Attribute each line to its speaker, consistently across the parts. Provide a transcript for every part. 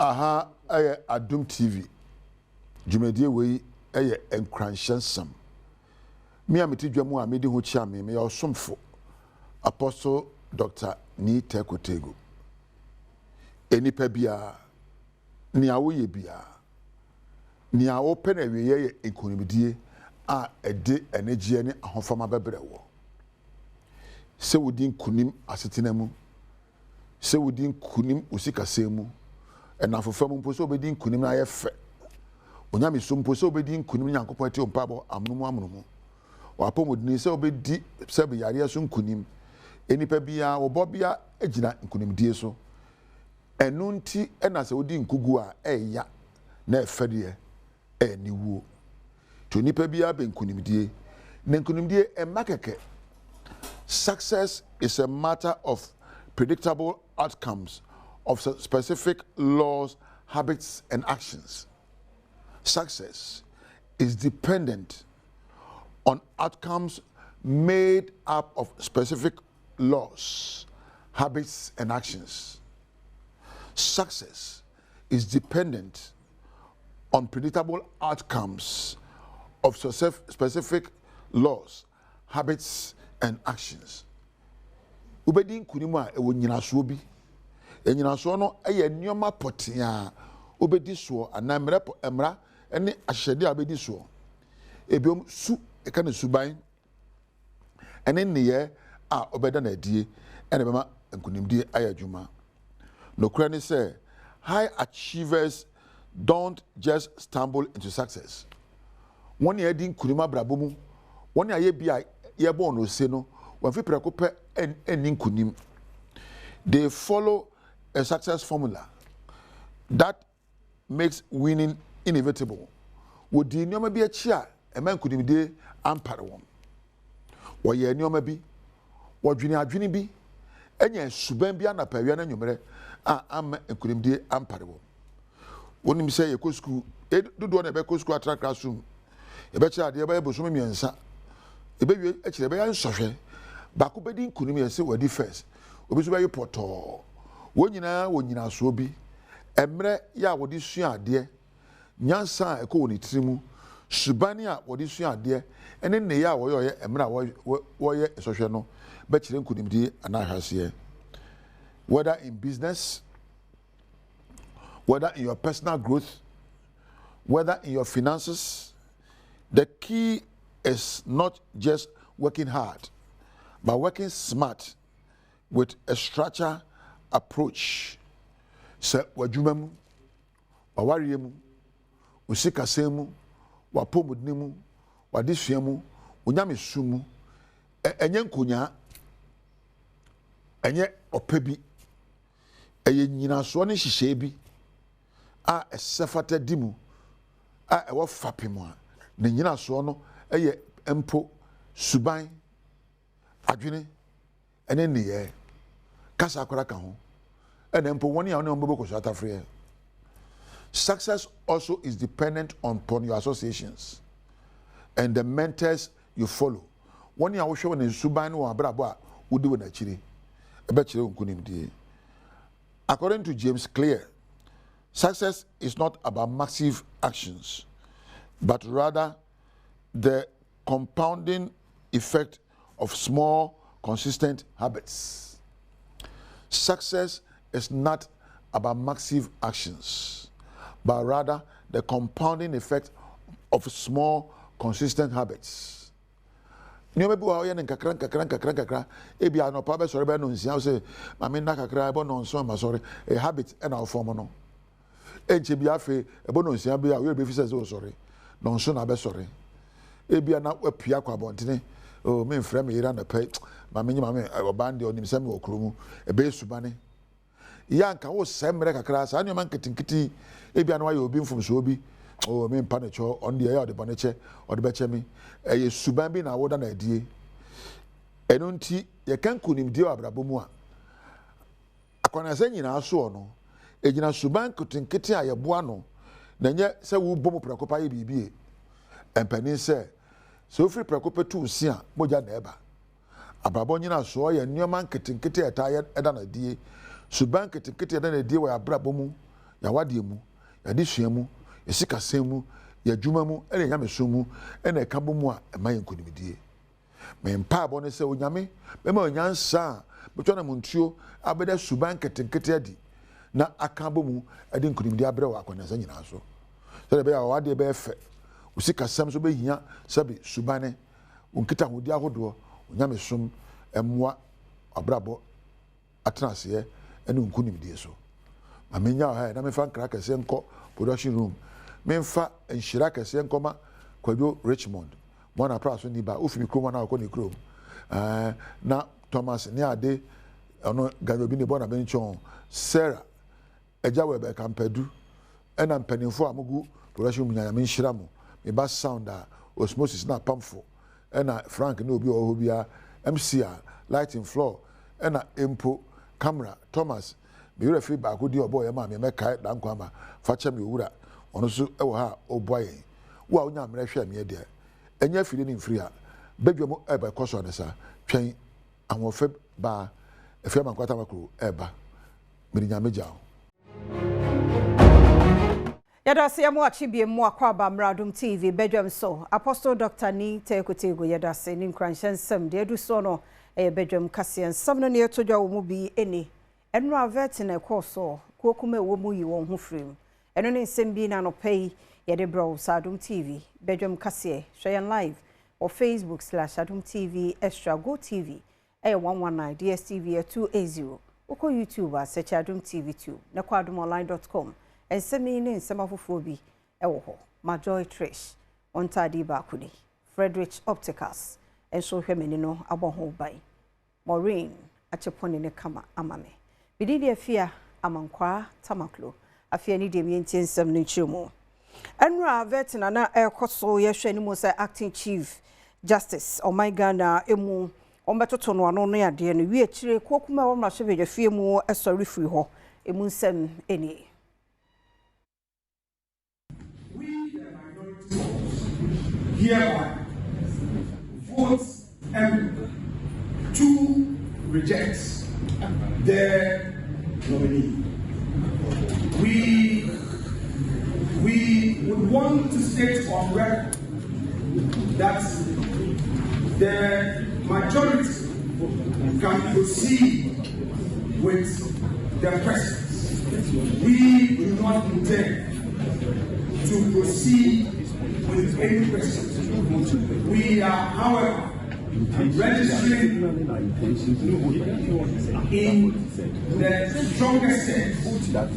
Speaker 1: aha Adom TV dwumadie wei enkranhyensam me ameti dwamu a medi ho chia me ya osomfo Apostle Dr. Ni Tekotego enipa bia ni awoye bia ni awo pe na wiye enkonimdie a ede energy ne ahofama bebrewo se wodi nkunim asetenamu se wodi nkunim usikasemu enafofam mpo se obedi nkunim na yefe onyame so mpo se obedi nkunim nyankopon ati ompabo amnumu wapomodini se obedi se be yare so nkunim enipa bia wobobia agina nkunimdie so enunti ena se wodi nkugu a eya na efede eniwuo to nipa bia be nkunimdie na nkunimdie emakeke. Success is a matter of predictable outcomes of specific laws, habits, and actions. Success is dependent on outcomes made up of specific laws, habits, and actions. Success is dependent on predictable outcomes of specific laws, habits, and actions. Ubedi nkunim a ewo nyinaso bi enyinaso no eye nneoma potia ubedi so anamre emra ene ahyede abedi so ebiom su eka na suban ene neye a obeda na adie ene bema nkunimdie ayadwuma no kura ne say high achievers don't just stumble into success. Woni edi nkunim abrabomu woni aye bia ye born no se no wan fi prekope eni nkunim. They follow a success formula that makes winning inevitable. Wodi nyoma bi achi a ema nkunim de ampare won wo ye nyoma bi wodwene adwene bi enya suban bi anapawia na nwumere a ama nkunim de ampare won. Wonim se ye kosku dodo na be kosku atra classroom e be cha de e be bosom miensa ebewie ekire be ya nsohwe bako bedi nkunim yese wadi first obi so be poto wonyina so bi emre ya wodi sua ade nyansa eko woni tirimu subani a wodi sua ade ene ne ya woye emre woye sohwe no be kire nkunim di anahase. Whether in business, whether in your personal growth, whether in your finances, the key is not just working hard, but working smart with a structured approach. Se wajumemu, wawariemu, usikasemu, wapomudnimu, wadisuemu, unyamisumu, enye nkunya, enye opebi, enye nyinaso ni shishebi, a esefate dimu, a ewa fapimwa, ni nyinaso no, eye empo suban adwene ene niye kasa akora ka ho ene empo woni a woni ombo ko shata free. Success also is dependent upon your associations and the mentors you follow. Woni a wo hwe woni suban no abrabo a wodi wona chiri ebe chire nkunimdie. According to James Clear, success is not about massive actions but rather the compounding effect of small, consistent habits. Success is not about massive actions, but rather the compounding effect of small, consistent habits. Nyome bi wa oye nkakra ebi anopa be sore be no nsia say mame na kakra ebo no nso ma sore a habit e na ofom no enche bi afi ebo no nsia bi a we be fi say so sore no nso na be sore ebia na wapia kwa bontene o me mfrɛ me yira na pɛ mame nyima me obande onim sɛ me okromu ebe subane yanka wo semre kakra sa anyoma nketinkiti ebia na waye obi mfomso obi o me mpa ne cho on de ya ode boneche ode beche me eye suban bi na woda na adie eno nti ye kan kunimdie abrabomu a akwana sɛ nyina so no egyina suban nketinkiti a ye boa no na nye sɛ wo bom prakopa ye bibie empani sɛ so free prekope tu sia moja na eba abrabo nyina so ye nneoma nketinkiti eta eda na die suban nketinkiti eda na die wa abrabo mu ya wade mu ya de sua mu ya sikasɛm mu ya dwuma mu ene nyame so mu ene eka bo mu a ema yenkonimdie me mpa abo ne sɛ onyame bema onyansa betwa na muntuo abeda suban ketenkete adi na aka bo mu ade nkonimdie abrɛ wa akwanansa nyina so sɛ be ya wade be efe usikasɛm so be hia sabi subane unkita hodi ahodo onyame som emwa abrabo atrase ene nkonimdie so amenya ha na me fa nkra kase nko production room me fa enhira kase nkoma kwadwo Richmond mona praso ni ba ofimi kromo na akọ ni krom na Thomas ni ade ono ganyo bi ne bona benchon Sarah eja we be kampadu ena mpanimfo amugu production munya me nhira mo me ba sound a osmosis na pamfo ena Frank ne obi o bia MCR lighting floor ena empo camera Thomas be you free back di obo ye ma me kai dan kwa ma fa cha me owura ono so e wo ha oboye wo a onya mre hwe me de enya firi ni mfiri a badwam e ba koso ne sa twen ahofe ba efe ma kwata makro e ba mirinya meja
Speaker 2: Yada se amu achibie mu akwa ba Adom TV Badwam so Apostle Dr. Ni Tekotego yada se ni nkranhyen sam de edu so no e Badwam kase sam no ne etodwa wo mu bi eni eno avet na ekoso kokuma wo mu yi won ho frem eno ne nsem bi na no pay yede bro Adom TV Badwam kase hweyan live or Facebook/Adom TV extra go TV 119 DSTV 280 oko YouTube search Adom TV 2 na kwa adomonline.com ensemi ne nsemafofuo bi ewo ho Majoy Trish ontadi bakudi Frederick Opticals enso hwemeni no aboho bai Maureen achepone ne kama amame bididi afia amankwa tamaklo afia ni dem yentie nsem no chimu enra vetina na ekoso yehwe ni mo say acting chief justice Ghana emu ombetoto no ano no yade no wi akire kokuma wo mrahwe bejafie mu esori free ho emu nsem eni
Speaker 3: hereby votes and to reject the nominee. We would want to state on record that the majority can proceed with the questions. We do not intend to proceed with any questions. We are, however, registering in the strongest sense that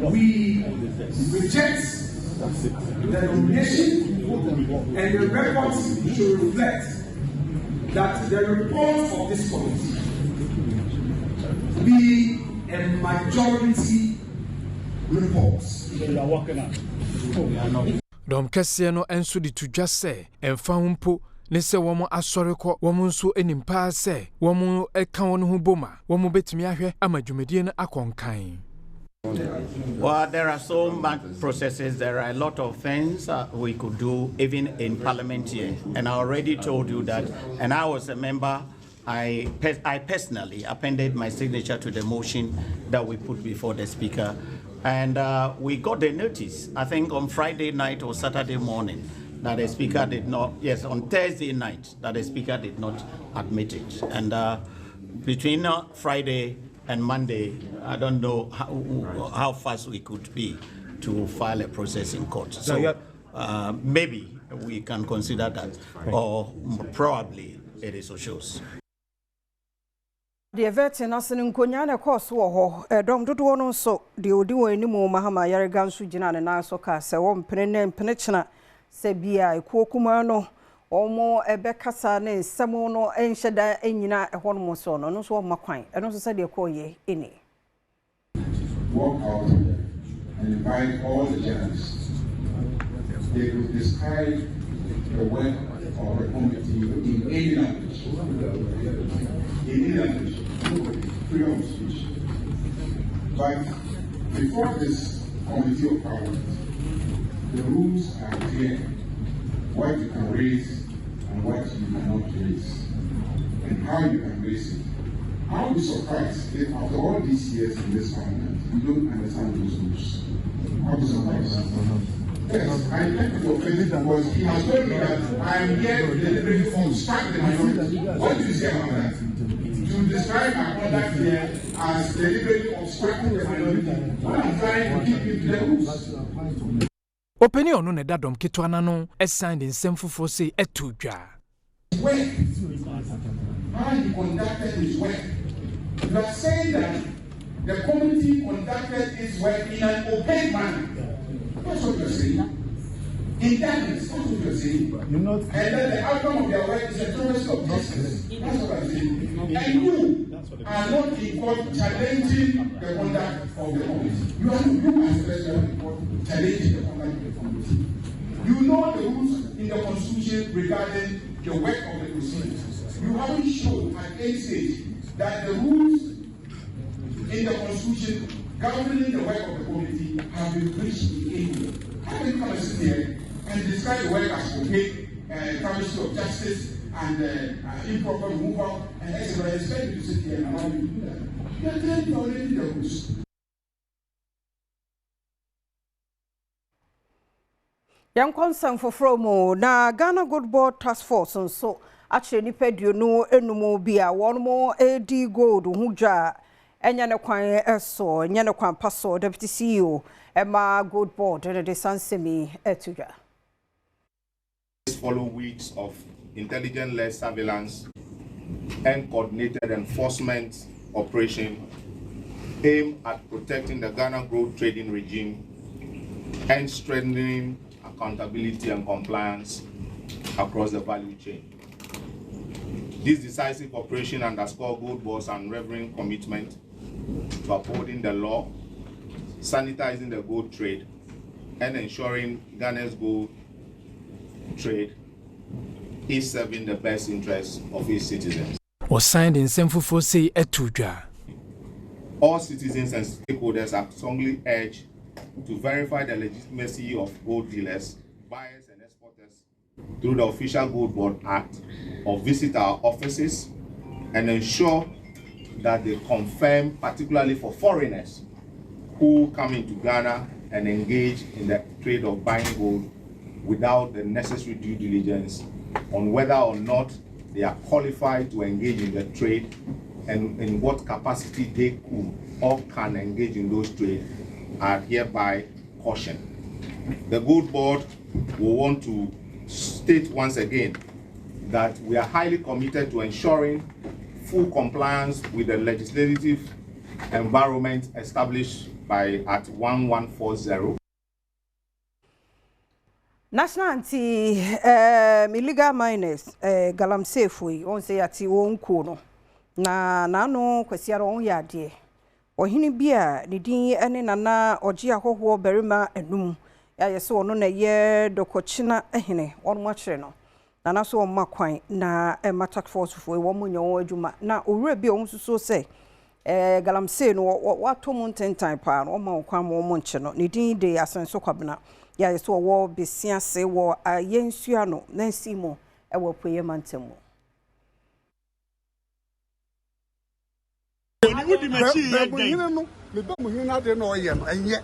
Speaker 3: we reject the nomination, and the records should reflect that the report of this committee be a majority report.
Speaker 4: Dom kese no enso di tudwa se emfa humpo ne se womo asore ko womo nso enimpa se womo eka won ho boma womo betumi ahwe amadwumedie no akonkan.
Speaker 5: Well, there are so much processes. There are a lot of things we could do even in Parliament here. And I already told you that, and I was a member, I personally appended my signature to the motion that we put before the Speaker. And we got the notice, I think on Friday night or Saturday morning, that the Speaker did not, yes, on Thursday night, that the Speaker did not admit it. And between Friday and Monday, I don't know how fast we could be to file a process in court. So maybe we can consider that, or probably it is so shows.
Speaker 2: The veteran asin nkonya na course wo ho dom dodo no so de odi wo animu mahama yarega nso gina na so ka se wo mpene chena se bia ekokuma no omo ebekasa na nsemo no enhyeda enyina ehwo no so no so makwan eno so se de koye eni
Speaker 6: walk out and invite all the journalists. They will describe the work of the committee in any language. Freedom of speech. But before this committee of parliament, the rules are clear. What you can raise and what you cannot raise, and how you can raise it. I'll be surprised if after all these years in this parliament, we don't understand those rules. I'll be surprised. Yes, I thank you for Philip because he has told me that I am here deliberately to obstruct the minority. What do you say about that? To describe my conduct here as deliberately obstructing the minority. I'm trying to keep you to the rules.
Speaker 4: Opinion no da dom ketwana no signed in semfufo say etudwa.
Speaker 6: Work. How he conducted his work. You are saying that the committee conducted its work in an opaque manner. That's what you're saying. In darkness, that's what you're saying. And then the outcome of their work is a tourist of justice. That's what I'm saying. And you are not in court challenging the conduct of the committee. You are as president in court challenging the conduct of the committee. You know the rules in the constitution regarding the work of the proceedings. You haven't shown at any stage that the rules in the constitution governing the work of the committee have been breached in any way. How can you come and sit here and describe the work as opaque, travesty of justice, and improper removal, and expect you to sit here and allow you to do that? You are clearly violating the rules.
Speaker 2: Young concern for Fromo, na Ghana Good Board Task Force, and so actually, Nipedio no enumo bia, one more AD Gold, Huja, and Yanakwan Eso, and Yanakwan Paso, Deputy CEO, Emma Good Board, and the San Semi Etuja.
Speaker 7: Follow weeks of intelligence-led surveillance and coordinated enforcement operation aimed at protecting the Ghana growth trading regime and strengthening accountability and compliance across the value chain. This decisive operation underscores Gold Board's unwavering commitment to upholding the law, sanitizing the gold trade, and ensuring Ghana's gold trade is serving the best interests of its citizens.
Speaker 4: Was signed in Semfufo say etudwa.
Speaker 7: All citizens and stakeholders are strongly urged to verify the legitimacy of gold dealers, buyers, and exporters through the official Gold Board Act, or visit our offices and ensure that they confirm, particularly for foreigners who come into Ghana and engage in the trade of buying gold without the necessary due diligence on whether or not they are qualified to engage in the trade and in what capacity they could or can engage in those trades are hereby cautioned. The Gold Board will want to state once again that we are highly committed to ensuring full compliance with the legislative environment established by Act 1140.
Speaker 2: National anti illegal miners galamsey foi on say ati won ko no na no kwasiara on yade ohini bia ne din ene nana oje ahoho berima enum ya yese ono na ye dokochina ehene on mo kire no nana so on makwan na matak force foi wo munyo won adwuma na owura bia on suso say galamsey no wato mun tentan pa no ma kwan mo nche no ne din de asenso kwabena ya yeso wo besia se wo ayensua no nansi mo e wo poye mantemu
Speaker 8: Oni wudi mechi ye me ba mu hina de no ye no enye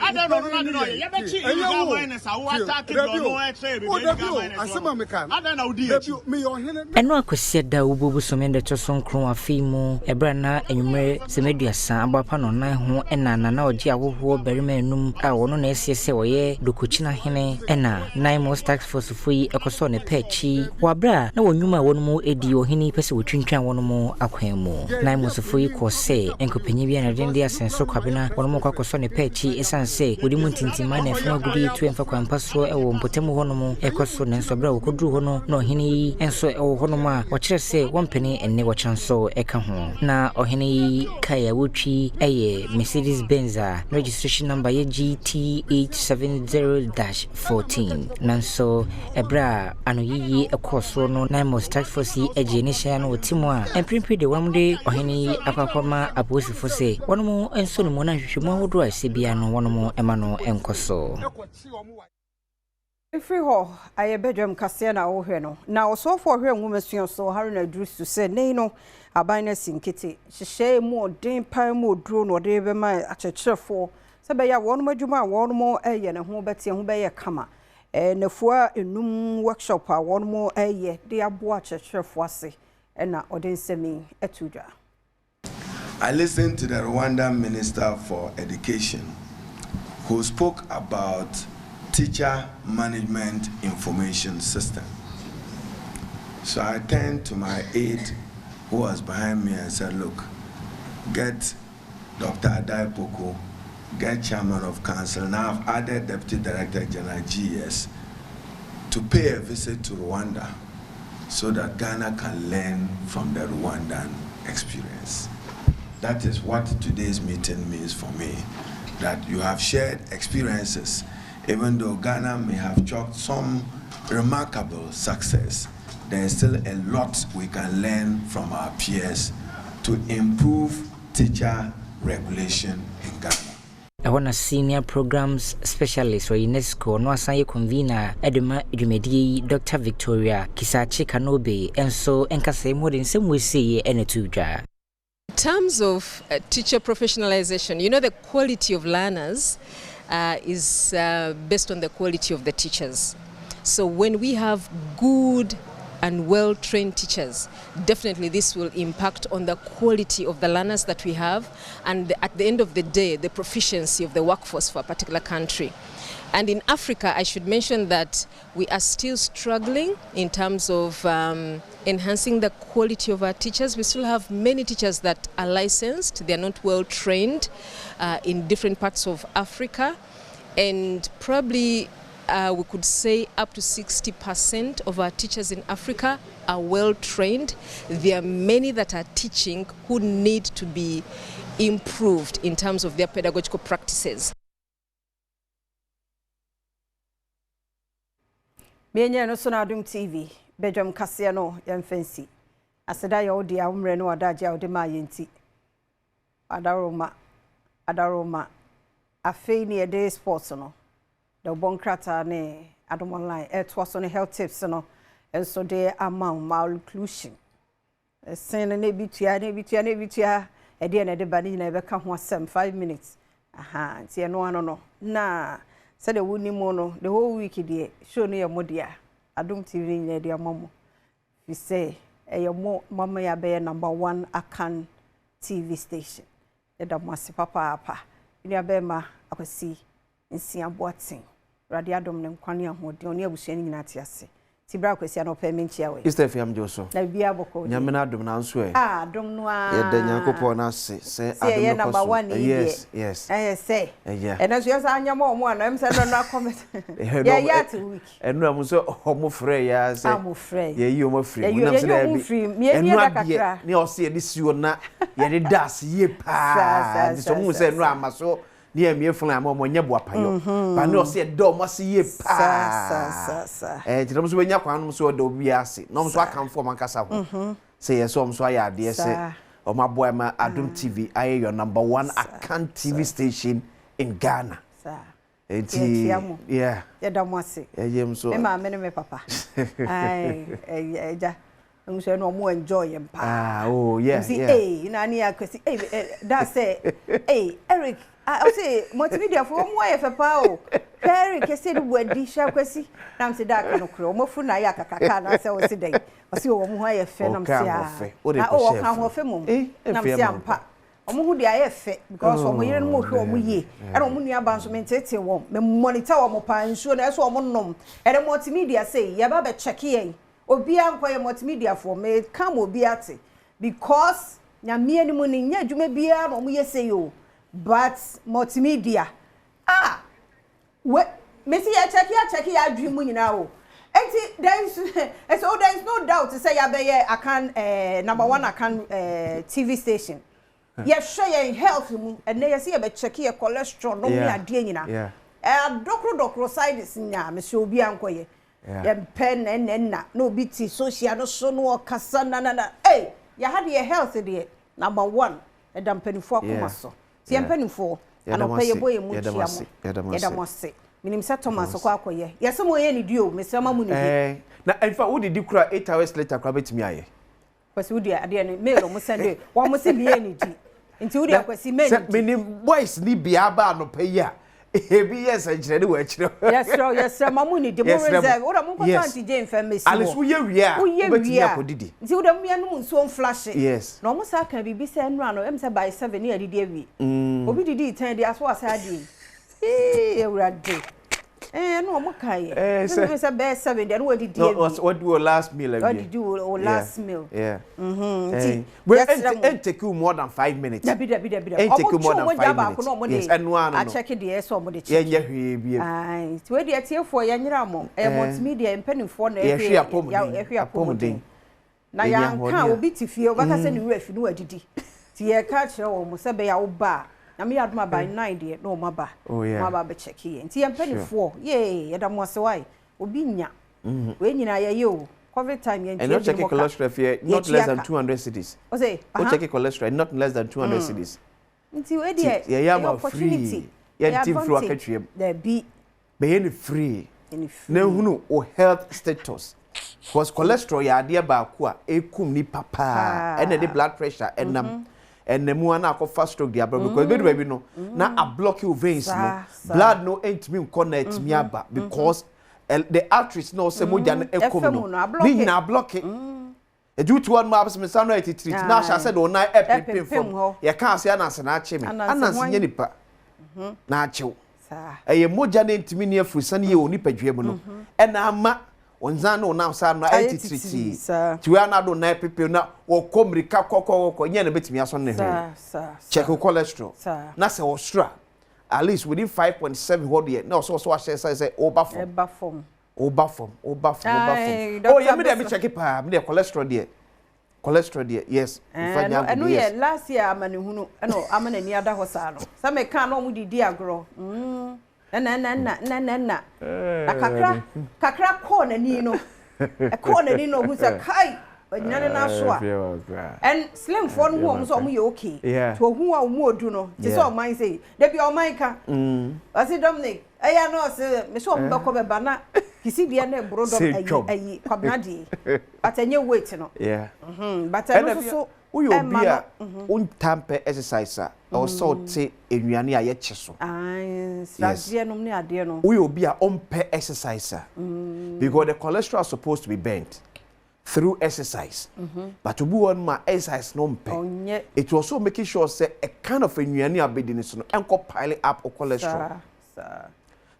Speaker 3: ada no no ye bechi illegal miners awo attack do no e try be illegal miners
Speaker 8: asema me kan
Speaker 3: ada na udi
Speaker 8: me yo hene
Speaker 9: eno akwese da ububu so me de choso nkron afi mu ebra na enwumre semeduasa abapa no nan ho enana na oje awoho berima enum a wono na esiese woye dokuchina hene ena nine more tax force foi ekoso ne pechi wabra na wonwuma wono mu edi ohini pese wotwintwan wono mu akwan mu nine more foi ko se enkopanyi bia na dende asenso kwabena wono mu kwakoso ne pechi esanse wodi mu ntintima na efuma gudi tu emfa kwampa so ewo mpotemu hono mu ekoso ne nso bra wokoduru hono na ohini enso ewo hono mu a wokire se wompene enne wochanso eka ho na ohini kaya wotwi eye Mercedes Benz registration number ye GT870-14 nanso ebra anoyiyi ekoso no nine more tax force eje ne hia no otimu a emprimpi de wamde ohini akakoma aposifo se wono enso no na hwehwemu ahodo a sebia no wono ema no enkoso
Speaker 2: Free ho aye Badwam kase na wo hwe no na osofo hwe nwumasua so Haruna Drusu se nei no aban na sinkiti hyehyɛ mu odin pan mu oduro no de be ma akyekyerefo se be ya wonum adwuma wonum eye ne ho betie ho be ye kama nafua enum workshop a wonum eye de abo akyekyerefo ase na odin semi etudwa.
Speaker 10: I listened to the Rwandan Minister for Education who spoke about Teacher Management Information System. So I turned to my aide who was behind me and said, look, get Dr. Adai Poko, get Chairman of Council. Now I've added Deputy Director General GS to pay a visit to Rwanda so that Ghana can learn from the Rwandan experience. That is what today's meeting means for me, that you have shared experiences. Even though Ghana may have chalked some remarkable success, there is still a lot we can learn from our peers to improve teacher regulation in Ghana.
Speaker 9: I want a senior programs specialist for UNESCO, no assign convener, Edema Jumedi, Dr. Victoria Kisachi Kanobe, and so Enkase more than some we say any two jar.
Speaker 11: In terms of teacher professionalization, you know, the quality of learners is based on the quality of the teachers. So when we have good and well-trained teachers, definitely this will impact on the quality of the learners that we have, and at the end of the day, the proficiency of the workforce for a particular country. And in Africa, I should mention that we are still struggling in terms of enhancing the quality of our teachers. We still have many teachers that are licensed, they're not well trained in different parts of Africa. And probably we could say up to 60% of our teachers in Africa are well trained. There are many that are teaching who need to be improved in terms of their pedagogical practices.
Speaker 2: Mienya no so na Adom TV Badwam kase no yemfansi aseda ya odi a umre no adaje a odi ma yenti adaroma afei ni ede sports no the bonkrata ne Adom online to so ne health tips no enso de amount malnutrition sen ne bitua ede na de bani na ebeka ho asem 5 minutes aha nti no ano no na said the Wunimono, the whole week, dear, show me your modia. Adom TV in the mamo. We say, a more mamma ya bear #1 Akan TV station. The Damasi Papa, in your bema, I could see in Siam Boating. Radiadom and Quania, who don't know sending Natiasi. Tibra kwesi ano payment yawe.
Speaker 12: Istefi am Joso.
Speaker 2: Na bia boko.
Speaker 12: Nyamena adom na nso e.
Speaker 2: Ah, dom no a.
Speaker 12: Ye de Nyankopon na se
Speaker 2: adom no #1
Speaker 12: yes.
Speaker 2: Say.
Speaker 12: Yeah.
Speaker 2: And as you say anyamo omo ana em say no comment. Yeah, to week.
Speaker 12: Enu am so omo frɛ ya se.
Speaker 2: Omo frɛ.
Speaker 12: Ye yi omo frɛ. Munam se da bi. Enu abie ne o se ye di siwo na ye de das ye pa. So mu se enu amaso ni emie fun am omo nya bo apayo ba ne o se do mo se ye pa tiram so benya kwan no so do bi ase no so akamfo man kasa ho se ye so so aya de se o ma boy ma Adom TV aye your #1 Akan TV station in Ghana yeah
Speaker 2: da mo ase
Speaker 12: yem so
Speaker 2: e ma me ne me papa ai eja I'm saying no more enjoy him pa
Speaker 12: oh yeah
Speaker 2: see hey na ni akwesi that say hey Eric I say multimedia for mo e fe pa o Eric say the wadi sha kwesi na am say da ka no kro mo fu na ya kakaka na say o say dey o say o mo ho ya fe na am say na o ka ho fe mo na am say ampa o mo hu dia ya fe because o mo yire no mo hwe o mo ye e na o mo nua ba so me tete wo me monitor wo mo pa nsuo na so o mo nom e the multimedia say ya ba be check yen obi ankoye multimedia for me come obi ate because nyame animu ni nya adwuma bia no mo yese yo but multimedia we me see ya check ya adwuma nyina o enti there is no doubt to say ya be Akan #1 Akan TV station ya share your health mu and na ya see ya be check your cholesterol no me ade nyina dokro side is nya me see obi ankoye pen and no biti social no so no kasa na hey ya had your health there #1 edam penifo akoma so ti empenifo ana pay boy mu chia mo edam ase minim se Thomas ko akoye yese mo ye ni dio me se mamu ni di
Speaker 12: na in fact wo di kura 8 hours later kura betimi aye
Speaker 2: kwasi wo di ade ne mail mo send wo mo se biye ni di nti wo di akwasi mail ni
Speaker 12: minim boys ni bia ba no pay ya ebi yes enchire de wa chire
Speaker 2: yes mamu ni di mo reserve wo da mo ko anti Jane famous
Speaker 12: alice wo ye wi a betimi akodidi
Speaker 2: nti wo da mo ye no nso flash
Speaker 12: yes
Speaker 2: na mo sa kan bibi se enra no em se by 7 ne adidi awi obi didi 10 de aso asa adi ewrade no mo kai no say be 7 de no we didi awi
Speaker 12: what do your last meal
Speaker 2: what did you last meal
Speaker 12: we ain't take you more than 5 minutes
Speaker 2: dabi
Speaker 12: ain't take you more than 5 minutes yes enu anu
Speaker 2: I check the so mo de check
Speaker 12: ye hwe bi
Speaker 2: ai ti we de tiefo ye nyira mo multimedia mpanifo na
Speaker 12: ehwe apomden
Speaker 2: na ya kan obi ti fie obaka se ni wura fi no wadidi ti ye ka kire wo mo se be ya wo ba na me yadoma by 9 de no ma ba ma ba be check ye ti ye mpanifo ye da mo se wai obi nya we nyina ye ye o covid time ye
Speaker 12: and not check cholesterol here not less than 200 cedis
Speaker 2: o say
Speaker 12: check cholesterol not less than 200 cedis
Speaker 2: nti we de
Speaker 12: ye ya free ye team flow akatwem
Speaker 2: there be
Speaker 12: be free na hunu o health status because cholesterol ya ade ba ko a ekum ni papa and the blood pressure enam enemu ana akofa stroke dia because baby no na a block your veins no blood no entimi nko na etimi aba because the arteries no se moja na ekum no ni na block it edu to one maps me sano treat na sha said o na epipim from ye kan se ana se na ache me ana se nya nipa na achew eye moja na entimi ne afurisa ye oni padwem no ena ama onzan no na sa no treat tiwa na do na epipim na wo komrika kokoko nya na betimi aso ne he check cholesterol na se ostra at least within 5.7 what year na so say over form oh yeah me check pa me cholesterol there yes
Speaker 2: eno ye last year amane hunu eno amane ni ada ho sa no sa me kan no mu didi agro na kakra ko na ni no hu sa kai nyane na so a and slim for no ho so mu ye okay to hu a mu odu no ti so man say de bi o man ka asi Dominic eya no se me so mo be ko be bana kisi dia na brodom ayi kwabnadi but enye weight no but no so
Speaker 12: uyo bia un tampe exercise or so te ennuane aye cheso
Speaker 2: strategy no ne ade no
Speaker 12: uyo bia ompe exercise because the cholesterol is supposed to be burnt through exercise but to be one ma exercise no mpe it will also making sure say a kind of ennuane abedi so no enko pile up cholesterol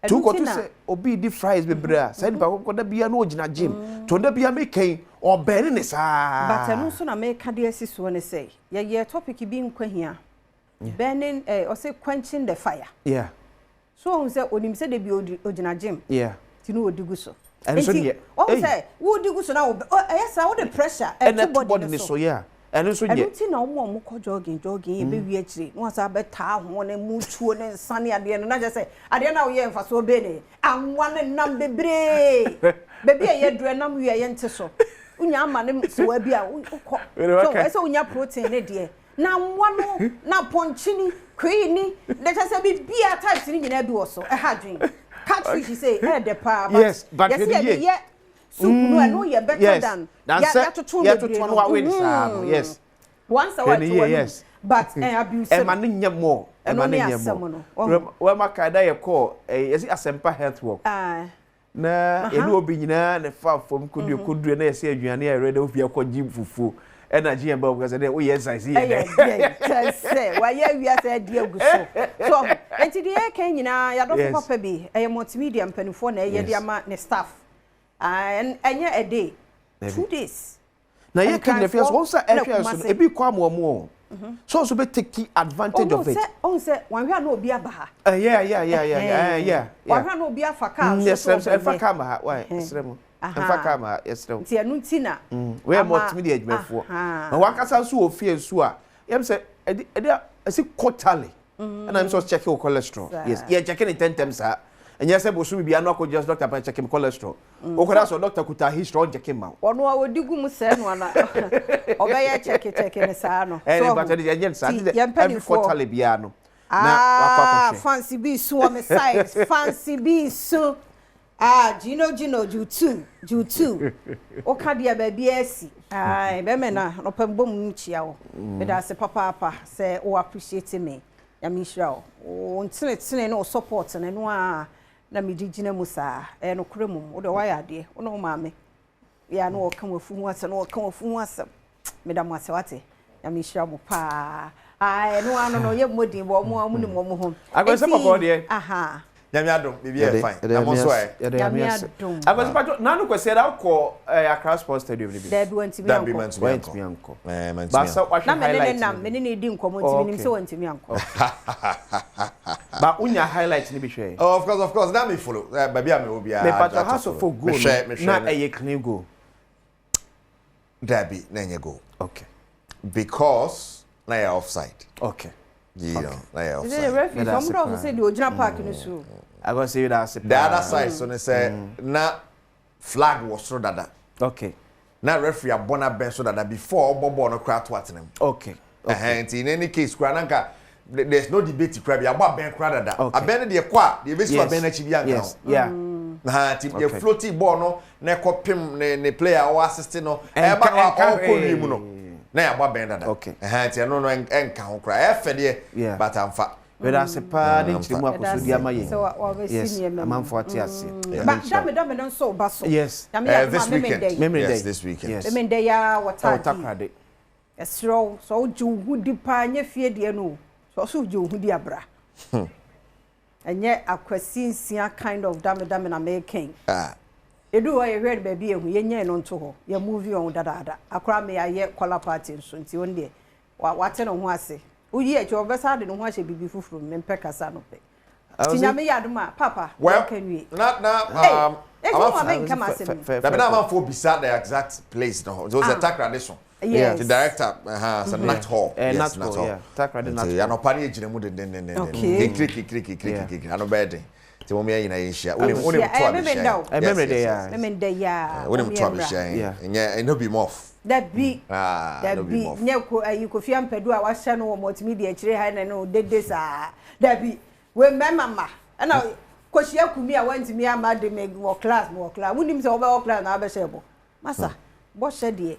Speaker 12: tu ko to say obi di fries bebra say di ba ko da bia no ogina gym to da bia make kan o bene ne sa
Speaker 2: but anu so na make de asiso ne say ye topic bi nkwa hia burning or say quenching the fire so on say onim say de bi ogina gym ti no odigu so
Speaker 12: and so ye
Speaker 2: o say wo odigu so na yes how the pressure
Speaker 12: everybody so and so ye
Speaker 2: ti na omo ko jogging e be wi akire no asa be ta ho ne mutuo ne nsane ade no na je say ade na wo ye mfa so be ne anwa ne nam bebre bebi ye dure nam wi ye nte so unya ama ne so wa bi a ukọ so so unya protein ne de na nwa no na ponchini kwini de je say bi bia types ni nyina du so e ha dwen catfish say de pa
Speaker 12: but
Speaker 2: yes soup no no ye better than
Speaker 12: ya to no wa we yes
Speaker 2: once a while
Speaker 12: yes
Speaker 2: but abuse
Speaker 12: e man nya more e man nya more we maka da ye call yes asempa health work na enu obi nyina ne fa fom kudu na yesi aduane e ready ofi akọji fufu energy and bob because we exercise here
Speaker 2: say why you say dia gu so enti de kan nyina ya do papa bi multimedia mpanifo na ye dia ma ne staff and anya a day 2 days
Speaker 12: na ye kan the first one say e bi kwa mo so be take advantage of it
Speaker 2: on say wan hwa na obi aba ha
Speaker 12: yeah
Speaker 2: wan hwa na obi afaka
Speaker 12: so afaka ma why esremo afaka ma esremo
Speaker 2: ti anu ti na
Speaker 12: we multimedia adwafo na wakasa so ofie so a yem say e quarterly and I'm so checking your cholesterol yes checking it 10 times and yes ebo so bia no ko just doctor pa check cholesterol o ko so doctor kuta history check ma
Speaker 2: ono a odigu mu se no na obeya check ne sa no
Speaker 12: so but the agent sa every quarterly bia no
Speaker 2: Fancy be so on the side. Fancy be so. Gino, you two. Okadia baby esi. Bemena, no pembom chiao. But I say, papa, say, oh, appreciate me. Yamishao. Oh, until no support and no. Na me digina musa no kremum wo de waya de wo no maame ya no come with wasa no come with wasa madam wasa wate ya me hira mo pa no ano no ye modin bo mo amu ni mo ho
Speaker 12: agwese papa de
Speaker 2: aha
Speaker 12: nyame adom bibi e fine na mo so e
Speaker 2: nyame adom
Speaker 12: agwese papa na no kwese da ko Accra Sports Stadium ni bi
Speaker 2: da bi wanti mi
Speaker 12: anko ba sa wa highlight
Speaker 2: na me ne di nkomo nti nim se wanti mi anko
Speaker 12: ba unya highlight ni bi hwe
Speaker 7: of course na me follow baby am obi a
Speaker 12: me pato has of goal na eye clean goal
Speaker 7: Derby na nye goal
Speaker 12: okay
Speaker 7: because na ya offside
Speaker 12: okay
Speaker 7: you know na ya
Speaker 2: offside the referee from do say the original park no so
Speaker 12: I go say that
Speaker 7: the other side so they say na flag was so dada
Speaker 12: okay
Speaker 7: na referee abona ben so dada before bobo no cry to atenem
Speaker 12: okay
Speaker 7: in any case kra nanka there's no debate kra bi aba ben kra dada aben de kwa de be so ben na chi bi anka
Speaker 12: yeah
Speaker 7: na ti the floating ball no na kopim ne player o assist no e ba o ko ni mu no na ya aba ben dada ti no enka ho kra e fe de but amfa
Speaker 12: whether se pa de nchirimu akoso di amaye yes amanfo ati ase
Speaker 2: but dame no so baso
Speaker 12: yes
Speaker 7: this weekend
Speaker 12: yes
Speaker 7: this weekend
Speaker 2: memen day ya
Speaker 12: watakade
Speaker 2: esro so ju hudi pa nya fie de no so ju hudi abra enye akwasinsia kind of dame na making edu wa ye hwere baby ehu ye nya no nto ho ye movie on dada akra me aye color party nso nti won de wate no ho ase uyi e cho besa de no ho ahye bibi fufuru me mpe kasa no pe tinya me yaduma papa
Speaker 7: can we na I'm for beside the exact place no it was a tackle this one
Speaker 2: yes
Speaker 7: the director so not hall
Speaker 12: yes not hall tackle not
Speaker 7: ya no pari ejire mu de click ano bed ti mo me yin na yeshia unim to abisha
Speaker 2: memenda ya
Speaker 7: unim to abisha nya no be mof
Speaker 2: that be nya ko ayi ko fiam pedu a wa hye no multimedia kire ha na no dede sa that be we mama na ko hye kumi a wantimi ama de me wo class unim se wo be wo class na be shebo masa bo hye de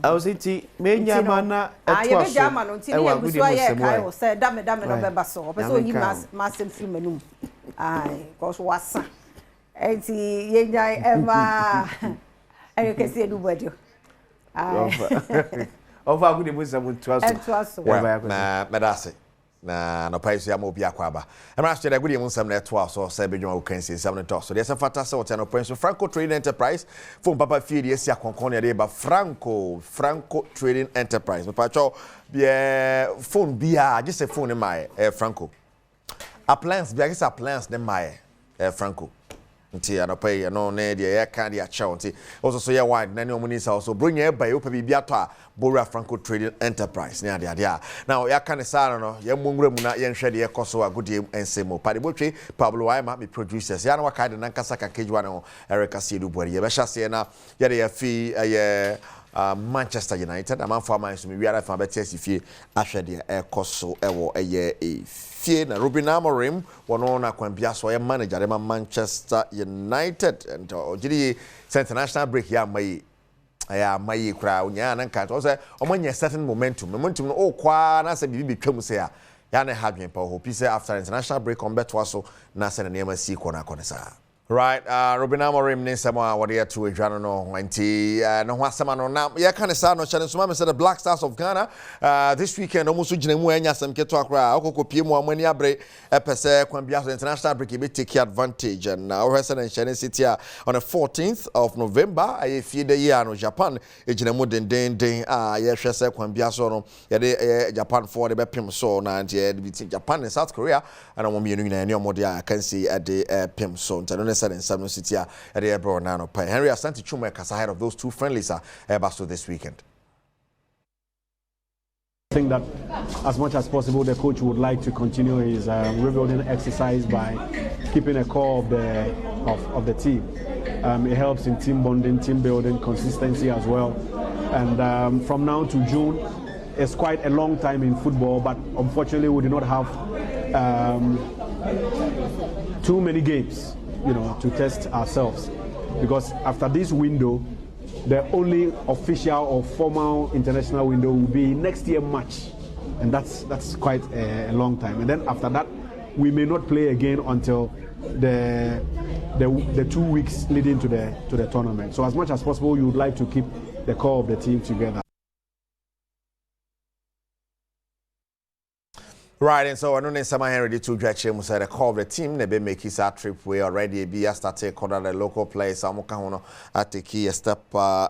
Speaker 12: I was iti me nyama na
Speaker 2: eto aso jama no ntini e guso aye kai o say dame no be baso opeso yi massive film manum ai cause wasa enti ye nyai ema ayo kesi edu bodio ai
Speaker 12: over good mo se mo to aso
Speaker 7: na medase na no price ya mo bia kwa ba emra che da gudi mu nsam na to aso se bedwuma wo kan nsam na to so de se fata se wote no prince Franco Trading Enterprise phone papa fie de esi akonkon ya de ba Franco Trading Enterprise papa cho bia phone bia just a phone my Franco appliance bia just appliance dem my Franco nti anopai no na de ya ka de a cha nti also so ya wide na ne omuni sa also bro nya ba yo pa bibia to a Bora Franco Trading Enterprise ne ade now ya kan sa no ya monwura mu na ye nhwe de ekoso agudie ensemo pade botwe Pablo Waima me producers ya na waka de nankasa kakejwa ne Erica Siedu Bori ye be hyase na ya de ya fi Manchester United amanfo amanso me wiara fa beti asifie ahwe de ekoso ewo fie na Ruben Amorim wono na kwambia so ye manager de Manchester United and ogiri international break ya mai aya mayi kra onya na nka to say omanya certain momentum no o kwa na say bibi betwam say ya na hadwen pa hope say after international break on beto so na say na nema si ko na konesa right Ruben Amorim ne sama what here to adwano no nti no ho asema no na ya kan sa no challenge so ma say the Black Stars of Ghana this weekend almost gina mu anya sam keto akra akokopie mu amani abre epese kwambia so international break be take advantage and now Western and China City on the 14th of November I fie the year no Japan gina mu den ya hwese kwambia so no ya de Japan for the bepim so na nti Japan and South Korea and omo mienu nyina ne omo de I can see at the pim so nti in Southern City at the Ebro Nano Pay. Henry Asante Chuma ahead of those two friendlies Basto this weekend.
Speaker 13: I think that as much as possible the coach would like to continue his rebuilding exercise by keeping a core of the team. It helps in team bonding, team building, consistency as well. And from now to June, is quite a long time in football, but unfortunately we do not have too many games, to test ourselves. Because after this window, the only official or formal international window will be next year March, and that's quite a long time. And then after that, we may not play again until the 2 weeks leading to the tournament. So as much as possible, you would like to keep the core of the team together.
Speaker 12: Right, and so I know that some are ready to stretch him. So the core of the team, they be make his trip. We already be started calling the local players. I'm going to take a step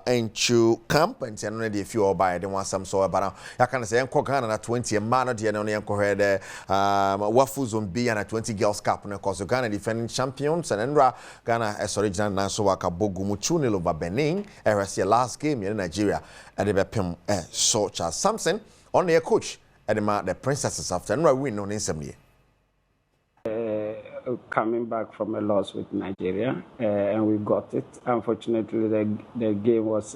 Speaker 12: into camp, and I know the few by the one some so but I can say I'm Ghana na 20 man the no yanko head wafu zombie and 20 girls cup na cause Ghana defending champions and Endra Ghana as original nanso waka bogu muchuni over Benin erase last game in Nigeria and the pem such as Samson on their coach the princesses after and win on in some year.
Speaker 14: Coming back from a loss with Nigeria, and we got it. Unfortunately, the game was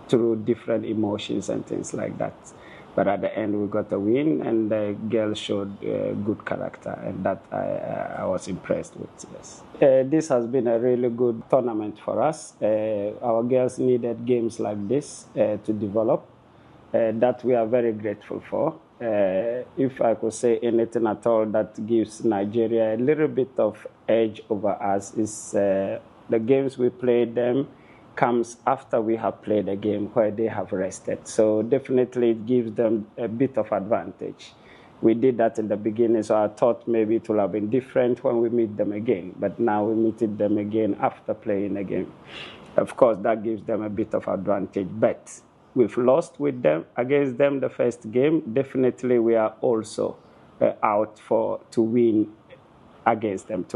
Speaker 14: through different emotions and things like that. But at the end, we got a win, and the girls showed good character, and that I was impressed with. Yes, this has been a really good tournament for us. Our girls needed games like this to develop. That we are very grateful for. If I could say anything at all that gives Nigeria a little bit of edge over us is the games we played them comes after we have played a game where they have rested. So definitely it gives them a bit of advantage. We did that in the beginning, so I thought maybe it would have been different when we meet them again. But now we meet them again after playing a game. Of course, that gives them a bit of advantage, but we've lost with them against them the first game. Definitely, we are also out to win against them too.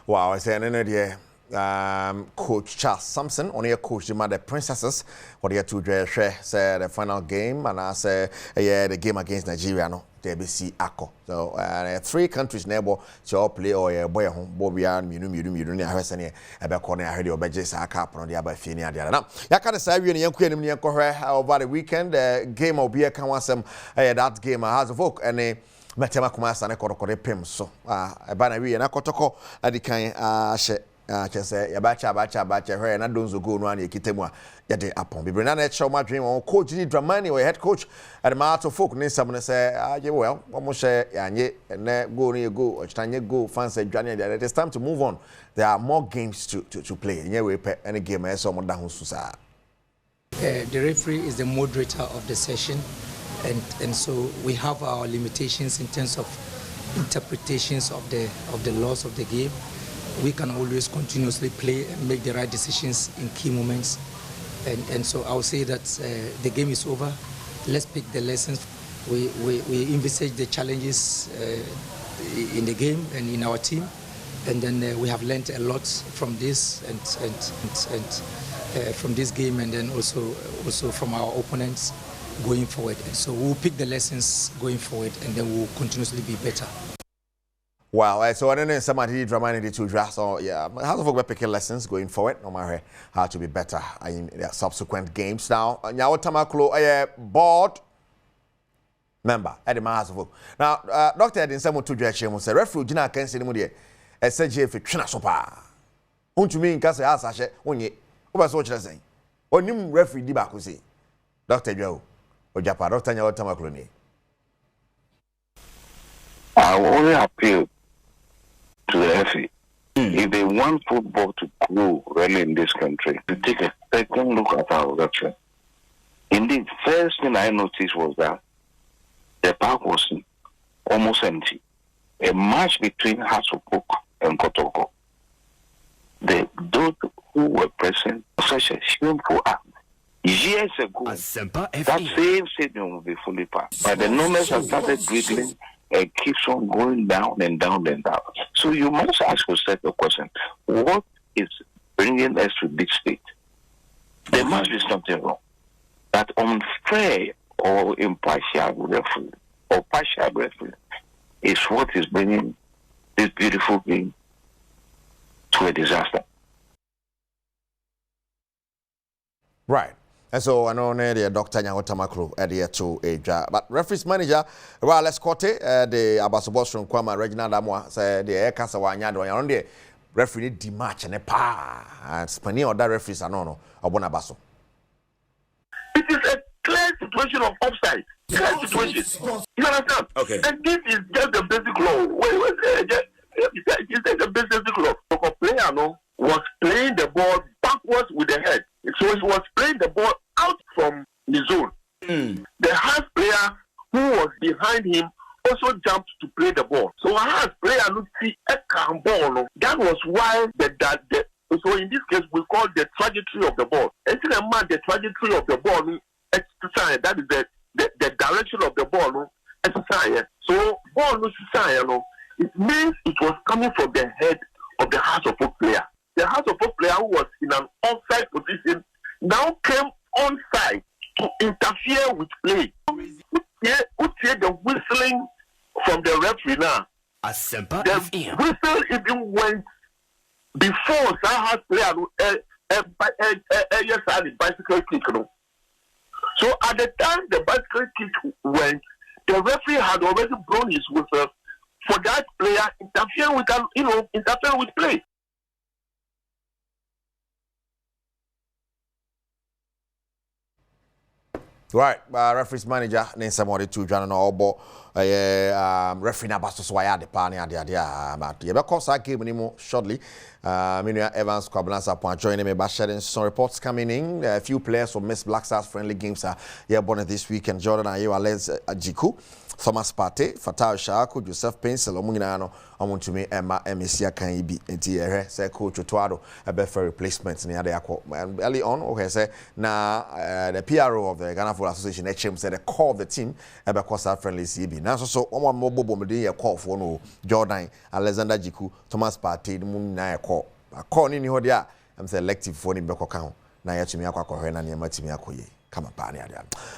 Speaker 12: Wow, I say another Coach Charles Sampson, on your coach the Princesses, what you two say the final game, and I say the game against Nigeria. No, TBC Ako. So 3 countries neighbor to all play or boy home Bobian, Munu, near Hesenia, about corner. I heard your badges are cap on the other Finia. Now, you can't say you and Queen over the weekend. The game of beer can want some that game has a vote and Matema Kumas and a Korokore Pim. So, Banawi and Akotoko at the kind say bacha her na donzo go no an ekitemwa yede apon bibrenana show my dream on coach di Dramani or head coach at the Mato folk ne some say well almost anye na go ni go ochitanye go fans adwane it is time to move on. There are more games to play anyway any game e so mo da ho susa.
Speaker 15: The referee is the moderator of the session and so we have our limitations in terms of interpretations of the laws of the game. We can always continuously play and make the right decisions in key moments. And so I would say that the game is over. Let's pick the lessons. We envisage the challenges in the game and in our team. And then we have learned a lot from this and from this game and then also from our opponents going forward. And so we'll pick the lessons going forward and then we'll continuously be better.
Speaker 12: Wow, so I don't know somebody Dramani to draft. So yeah, how to picking lessons going forward, no matter how to be better in subsequent games. Now, Tamaklo, board member at the Mahasvo. Now, Dr. Edin Samu to Jachem said, refuge in our cancer, a surgery for Trinasopa. Won't you mean Casa Asashe, when you over so much saying? Or new referee Dibakusi, Dr. Joe, or Japa, Dr. Tamaklo.
Speaker 16: I will only appeal to the FA. If they want football to grow really in this country, to take a second look at our referee. Indeed, first thing I noticed was that the park was almost empty. A match between Hasselhoek and Kotoko. Those who were present, such a shameful act. Years ago, that same stadium will be fully packed. But the numbers have started dwindling. It keeps on going down and down and down. So you must ask yourself the question, what is bringing us to this state? There must be something wrong. That unfair or impartial referee or partial referee is what is bringing this beautiful game to a disaster.
Speaker 12: Right. And so I know the Dr. Nyahotamakro adhere to a job. But referees manager, well, let's quote the Abasobos from Kwama Reginald Amwa say the air cassa wanyado on the referee di match and a pa and spani or that referees are no Abonabaso.
Speaker 16: It is a clear situation of offside. Clear situation. You understand?
Speaker 12: Okay.
Speaker 16: And this is just the basic law. It's the basic law. The player was playing the ball backwards with the head. So he was playing the ball out from the zone. The half player who was behind him also jumped to play the ball. So a half player looked see a calm ball. That was why so in this case we call the trajectory of the ball. And the trajectory of the ball exercise, that is the direction of the ball exercise. So ball it means it was coming from the head of the House of Folk player. The House of Folk player who was in an offside position now came onside to interfere with play. Who hear the whistling from the referee now? The whistle even went before Saha's player bicycle kick. So at the time the bicycle kick went, the referee had already blown his whistle for that player interfering with play.
Speaker 12: Right, referees manager name somebody to John Obo referee na baso so ya de pa ne ade but you be cause game anymore shortly. Minia Evans Kwablansa point joining me by sharing some reports coming in. A few players from Miss Black Stars friendly games are here born this weekend. Jordan Ayew, Alex Ajiku, Thomas Partey, Fatal Shaku, Joseph Pencil, Omunginano, Omuntumi, Emma, Emesia Kanibi, and Tiere, say Coach Otuado, a better replacement near the aqua. And early on, okay, say now the PRO of the Ghana Football Association, HM, said the core of the team, Eba Costa friendly CB. Now, so one more Bombardier call for no Jordan, Alexander Jiku, Thomas Partey, the Moon Naya call. A call in Hodia, I'm selective for him Beko count. Na ya tumi akwa hwe na ne ma tumi akoye kama pa ne ade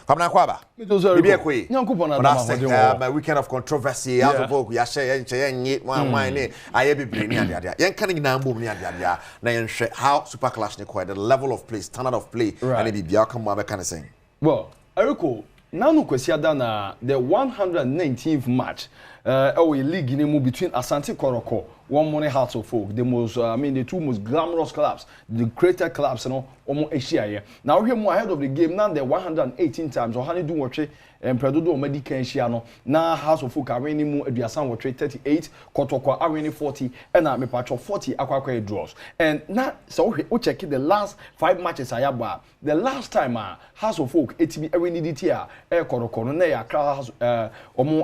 Speaker 12: kwamna kwaba bibi akoye nyankopon na ma weekend of controversy out of vogue ya share ye nyi wan ne aye bebre ne ade yen kan nyina mbom ne ade na yen hwe how super clash ne the level of play, standard of play and be bia come ba kan say.
Speaker 17: Well, Eriko, nanu kwesi ada na the 119th match our league in between Asante Koroko, one money Hearts of Folk, the most the two most glamorous clubs, the greater clubs, almost Asia. Now we're more ahead of the game. Now the 118 times or honey do watch and Predodo Medican Shiano. Now House of Folk are winning more Ediasan watch 38, Kotoko are winning 40, and I'm a patch of 40 aqua draws. And now so we check the last 5 matches I have. The last time House of Folk ATB every needed here, Koroko, no across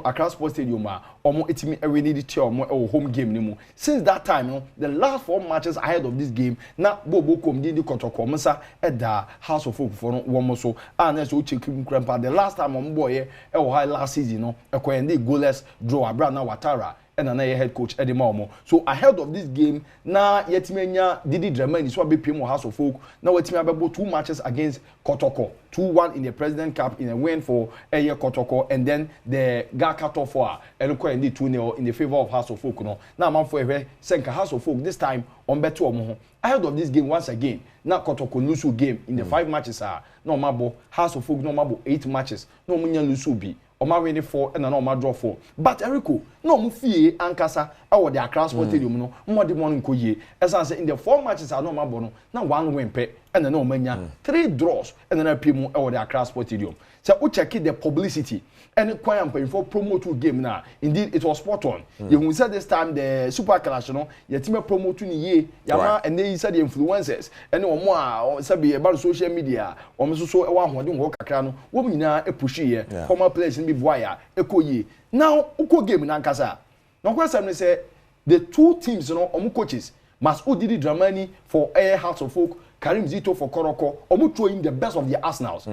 Speaker 17: Accra Sports Stadium. Omo etimi ewini di omo home game nimu. Since that time, the last 4 matches ahead of this game, na Bobo kom di Kotoko msa eda House of Folk for one so and so check grandpa the last time on boy high last season no ekwe goalless draw abra na Watara and another head coach Eddie Maumo. So ahead of this game, na yetimenya Didi Dramani so be PM House of Folk. Now wetimenya about 2 matches against Kotoko. 2-1 in the President Cup in a win for Eye Kotoko, and then the Gakato for Elko and 2-0 in the favor of House of Folk. No, now man for a Senka House of Folk this time on Beto Omo. Ahead of this game once again, now Kotoko Lusu game in the 5 matches are no mabo House of Folk no mabo 8 matches. No munya Lusu be. Oma winning 4 and no draw 4. But Eriko, no mufie ankasa awo the Accra Sports Stadium no mo de morning ko ye. As I say in the 4 matches are no mabo no na 1 win pe and no manya 3 draws and then apimu awo the Accra Sports Stadium. So we check the publicity and quite for promote game now. Indeed it was spot on. You said this time the Super Clash no your team promote ni ye yama and they said the influencers and no more sabi about social media o me so e wa hoden ho kakra no wo nyina e push ye former players ni boya ekoye. Now uko game na nkasa. No question say the 2 teams no coaches must Didi Dramani for Air House of Folk, Karim Zito for Koroko, throwing the best of the Arsenals.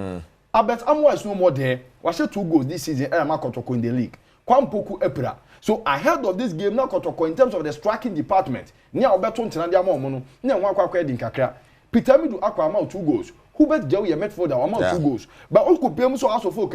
Speaker 17: I bet Amwa is no more there. Was 2 goals this season and Kotoko in the league. Kwampoku Epra. So ahead of this game now Kotoko in terms of the striking department. Nia Obeton Tinandia Mono, Nia Wakwa in Kakra. Peter Midu Aqua amount 2 goals. Hubert Joey met for the amount 2 goals. But Uncle Pemuso House of Folk.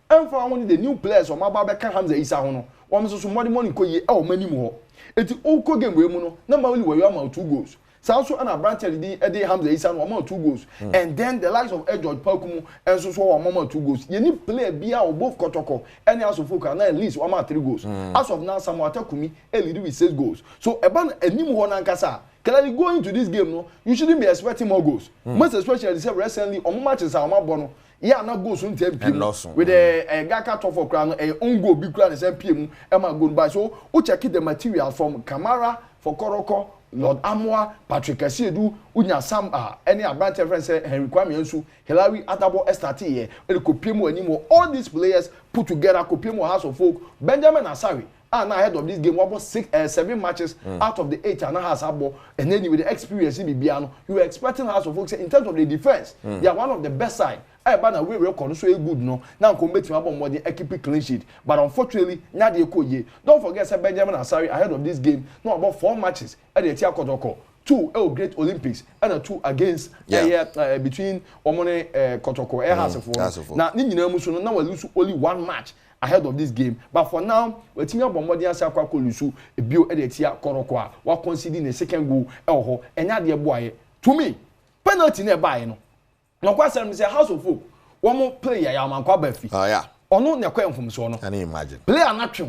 Speaker 17: And for only the new players or Mababa Hamza Isa Hono. One so money ko ye many more. Eti oko game we mu no na ma only we am 2 goals. Sanso and Abrantel Eddie Hamza Isan one 2 goals. And then the likes of George Pakumu and so one 2 goals. You need play Bia or both Kotoko and House of Folk and at least 1 3 goals. As of now, Samuel Takumi lead with 6 goals. So Eban Enimu Honankasa. Clearly going to this game, no, you shouldn't be expecting more goals. Most especially recently on matches are Bono. Yeah, not goals on 10 p.m. with a Gaka top for crown, a ungo big crown is PM, Emma Goodbye. So, we check the material from Kamara for Koroko, Lord Amwa, Patrick Asiedu, Unya Samba, any Abrante friends, Henry Kwame Nsu, Hilary Atabo Estati, El Copiemo anymore. All these players put together, Copiemo House of Folk, Benjamin Asari. And ahead of this game, about 7 matches out of the 8 and a half abo. And then with the experience in Bibiano, you were expecting House of Folk in terms of the defense. They are one of the best side. I ban away record so good no. Now combat about more than equipe clean sheet. But unfortunately, Nadia Koye. Don't forget Sir Benjamin Asari ahead of this game. No about 4 matches at the Tia Kotoko. 2 Great Olympics and 2 against between Omone Kotoko House of Folk. Now Nina Musuno now lose only 1 match ahead of this game. But for now, we team up Bombardier Sakwa Kolusu, a bio editia Korokwa, while conceding a second goal, Elho, and Nadia Boy. To me, penalty nearby. No question, Mr. House of Folk. One more player, Yaman Kwabefi. Oh, yeah. Or no, near Quam from Sono. Can you imagine? Player not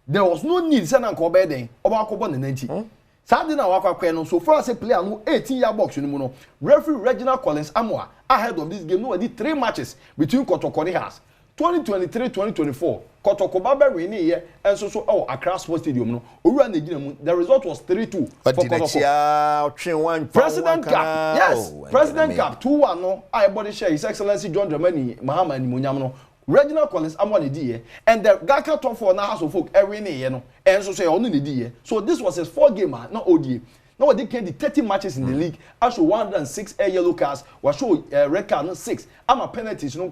Speaker 17: there was no need, San and Kobe, about Coban and 90. Saturday now, Waka so far as a player, no 18-year box in Mono. Referee Reginald Collins Amwa, ahead of this game, no, I did 3 matches between Kotokoni House. 2023-2024, Kotoko Baba winning here, and so Accra Sports Stadium. No, the result was 3-2 for Kotoko. President Cup, yes, President Cup 2-1. No, I body share His Excellency John Dramani Mahama and Munyamno. Reginald Collins Amwani D, and the Gaka top 4 now House of Folk every year, no, and so say only the so this was his 4 game, not ODA. Now they came the 30 matches in the league. I show 106 yellow cards. We show red card 6. I'm a penalties no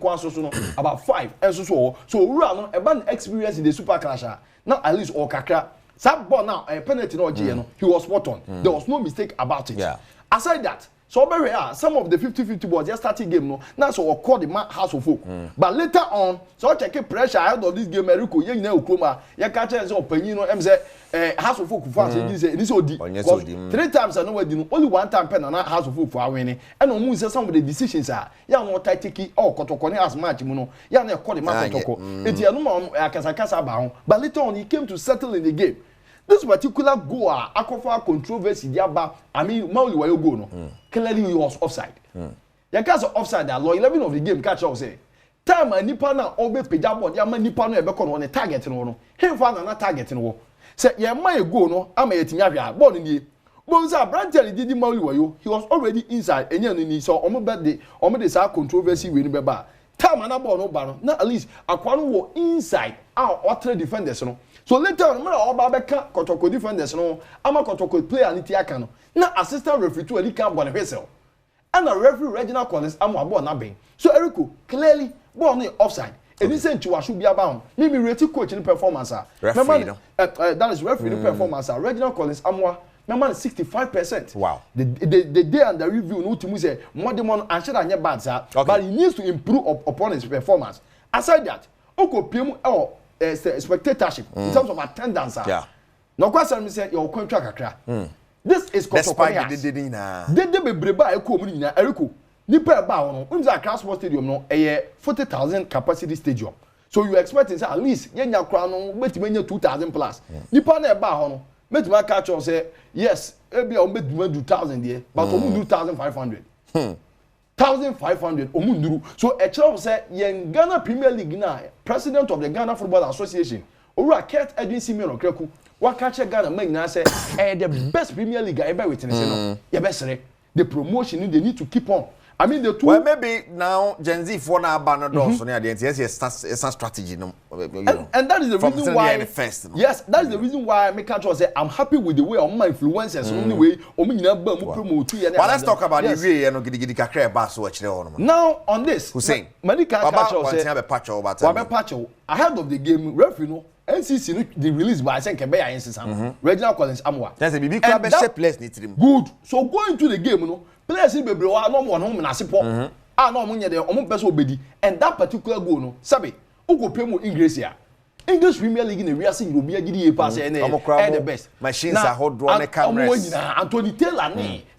Speaker 17: about 5. And so run a bad experience in the Super Clash. Now at least or kakra. Sab now a penalty no GN. He was spot on. There was no mistake about it. Yeah. Aside that, so some of the 50-50 balls just starting game no. Now so we call the House of Folk. But later on, so I check pressure ahead of this game. Eriko yen na Okroma. Ya catch us up penny no House of Folk for this OD. 3 times I know only 1 time pen and House of Folk for winning. And on moon some of the decisions are ya no tactical or Kotoko as match muno. Ya na call the match Kotoko. It's no akasakasa ba. But later on he came to settle in the game. This particular goal, Akofa controversy, I mean, Mauli Wayo go no. Clearly he was offside. Ya cast offside that law 11 of the game catch up say. Time and nipa na obe pejabo, ya man nipa no ebeko no target no. Him fa na target no. Say ya man go no, ama yetinya hwa. Ball ni. Bonza Brantel did Mauli Wayo. He was already inside. Enya no ni so omo birthday, omo dey say controversy we ni beba. Time and ball no ba no. Na at least akwano wo inside. Our three defenders no. So later on, all Babeka Kotoko defenders no, ama Kotoko player Nitiaka no. Na assistant referee to Elika Bonavesel. And a referee Reginald Collins Amwa Bo Nabe. So Eriko, clearly, ball no offside. And he said to should be abound. Maybe rated coach in performance. Referee, that is referee performance. Reginald Collins Amwa, remember 65%. Wow. The day and the review no to say more than one and should have bad sir. But he needs to improve upon his performance. Aside that, Oko PM or spectatorship in terms of attendance. Yeah. No question, me say your contract akra. This is Kotoko. They be breba eko mu nyina Eriko. Nipa ba ho no. Unza Accra Sports Stadium no 40,000 capacity stadium. So you expecting say at least yenya kra no betime nya 2,000 plus. Nipa na ba ho no. Betime catch on say yes, e be o betime 2,000 there, but o mu 2,500. 1,500 omunduru. So a child say yen Ghana Premier League na president of the Ghana Football Association. Owura Kurt Edwin Simeon Okreku. Wa catch Ghana man na say the best Premier League ever witness no. Ye best the promotion they need to keep on. I mean the two. Well, maybe now Gen Z for now ban no so near the yes strategy no. And that is the reason why first, no? Yes, that is the reason why I make catch say I'm happy with the way all my influencers only way promote. But let's talk about the way no gidi kakra ba so actually. Now on this Hussein Manika catch say ahead of the game referee no NCC the release by say Kebe ya NCC Reginald Collins Amwa. That's a big club place ni trim. Good. So going to the game no players in bebre wa no mo no na sepo no mo nye de o mo pese obedi and that particular goal no sabe ugo pemu Ingresia English Premier League in the real thing will be a GDA pass and the best.
Speaker 12: Machines are hot drawn cameras.
Speaker 17: Anthony Taylor,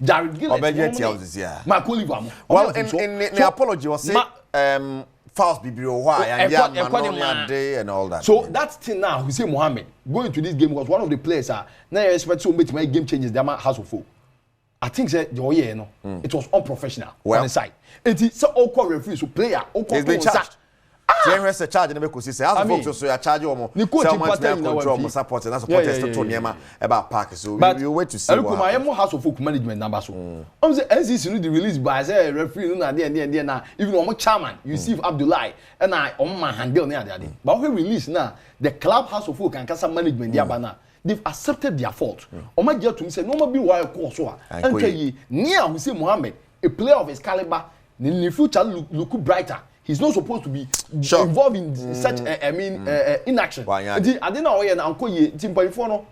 Speaker 17: Jared Gillett,
Speaker 12: well, in the apology was fast BBO and all that.
Speaker 17: So that's thing now. Hussein Mohammed going to this game was one of the players. Now you expect to make game changes. They are House of Folk. I think that it was unprofessional on the side. It's so all call referees to player.
Speaker 12: He's been charged. Generous a charge in the Because as folks so you charge you more. So much control more support and that's supporters to Tonyama about Park. So we wait to see what
Speaker 17: happens. House of Folk management number so. On the NCC the release by say referee na there na even on chairman Yusuf Abdullahi and I on my handle near there. But when release now the club House of Folk and Casa management there bana. They've accepted their fault. On my to me say no more be why course so. And say near Hussein Mohammed a player of his caliber in the future look brighter. He's not supposed to be involved in such inaction. I didn't know why Uncle Team Paifono,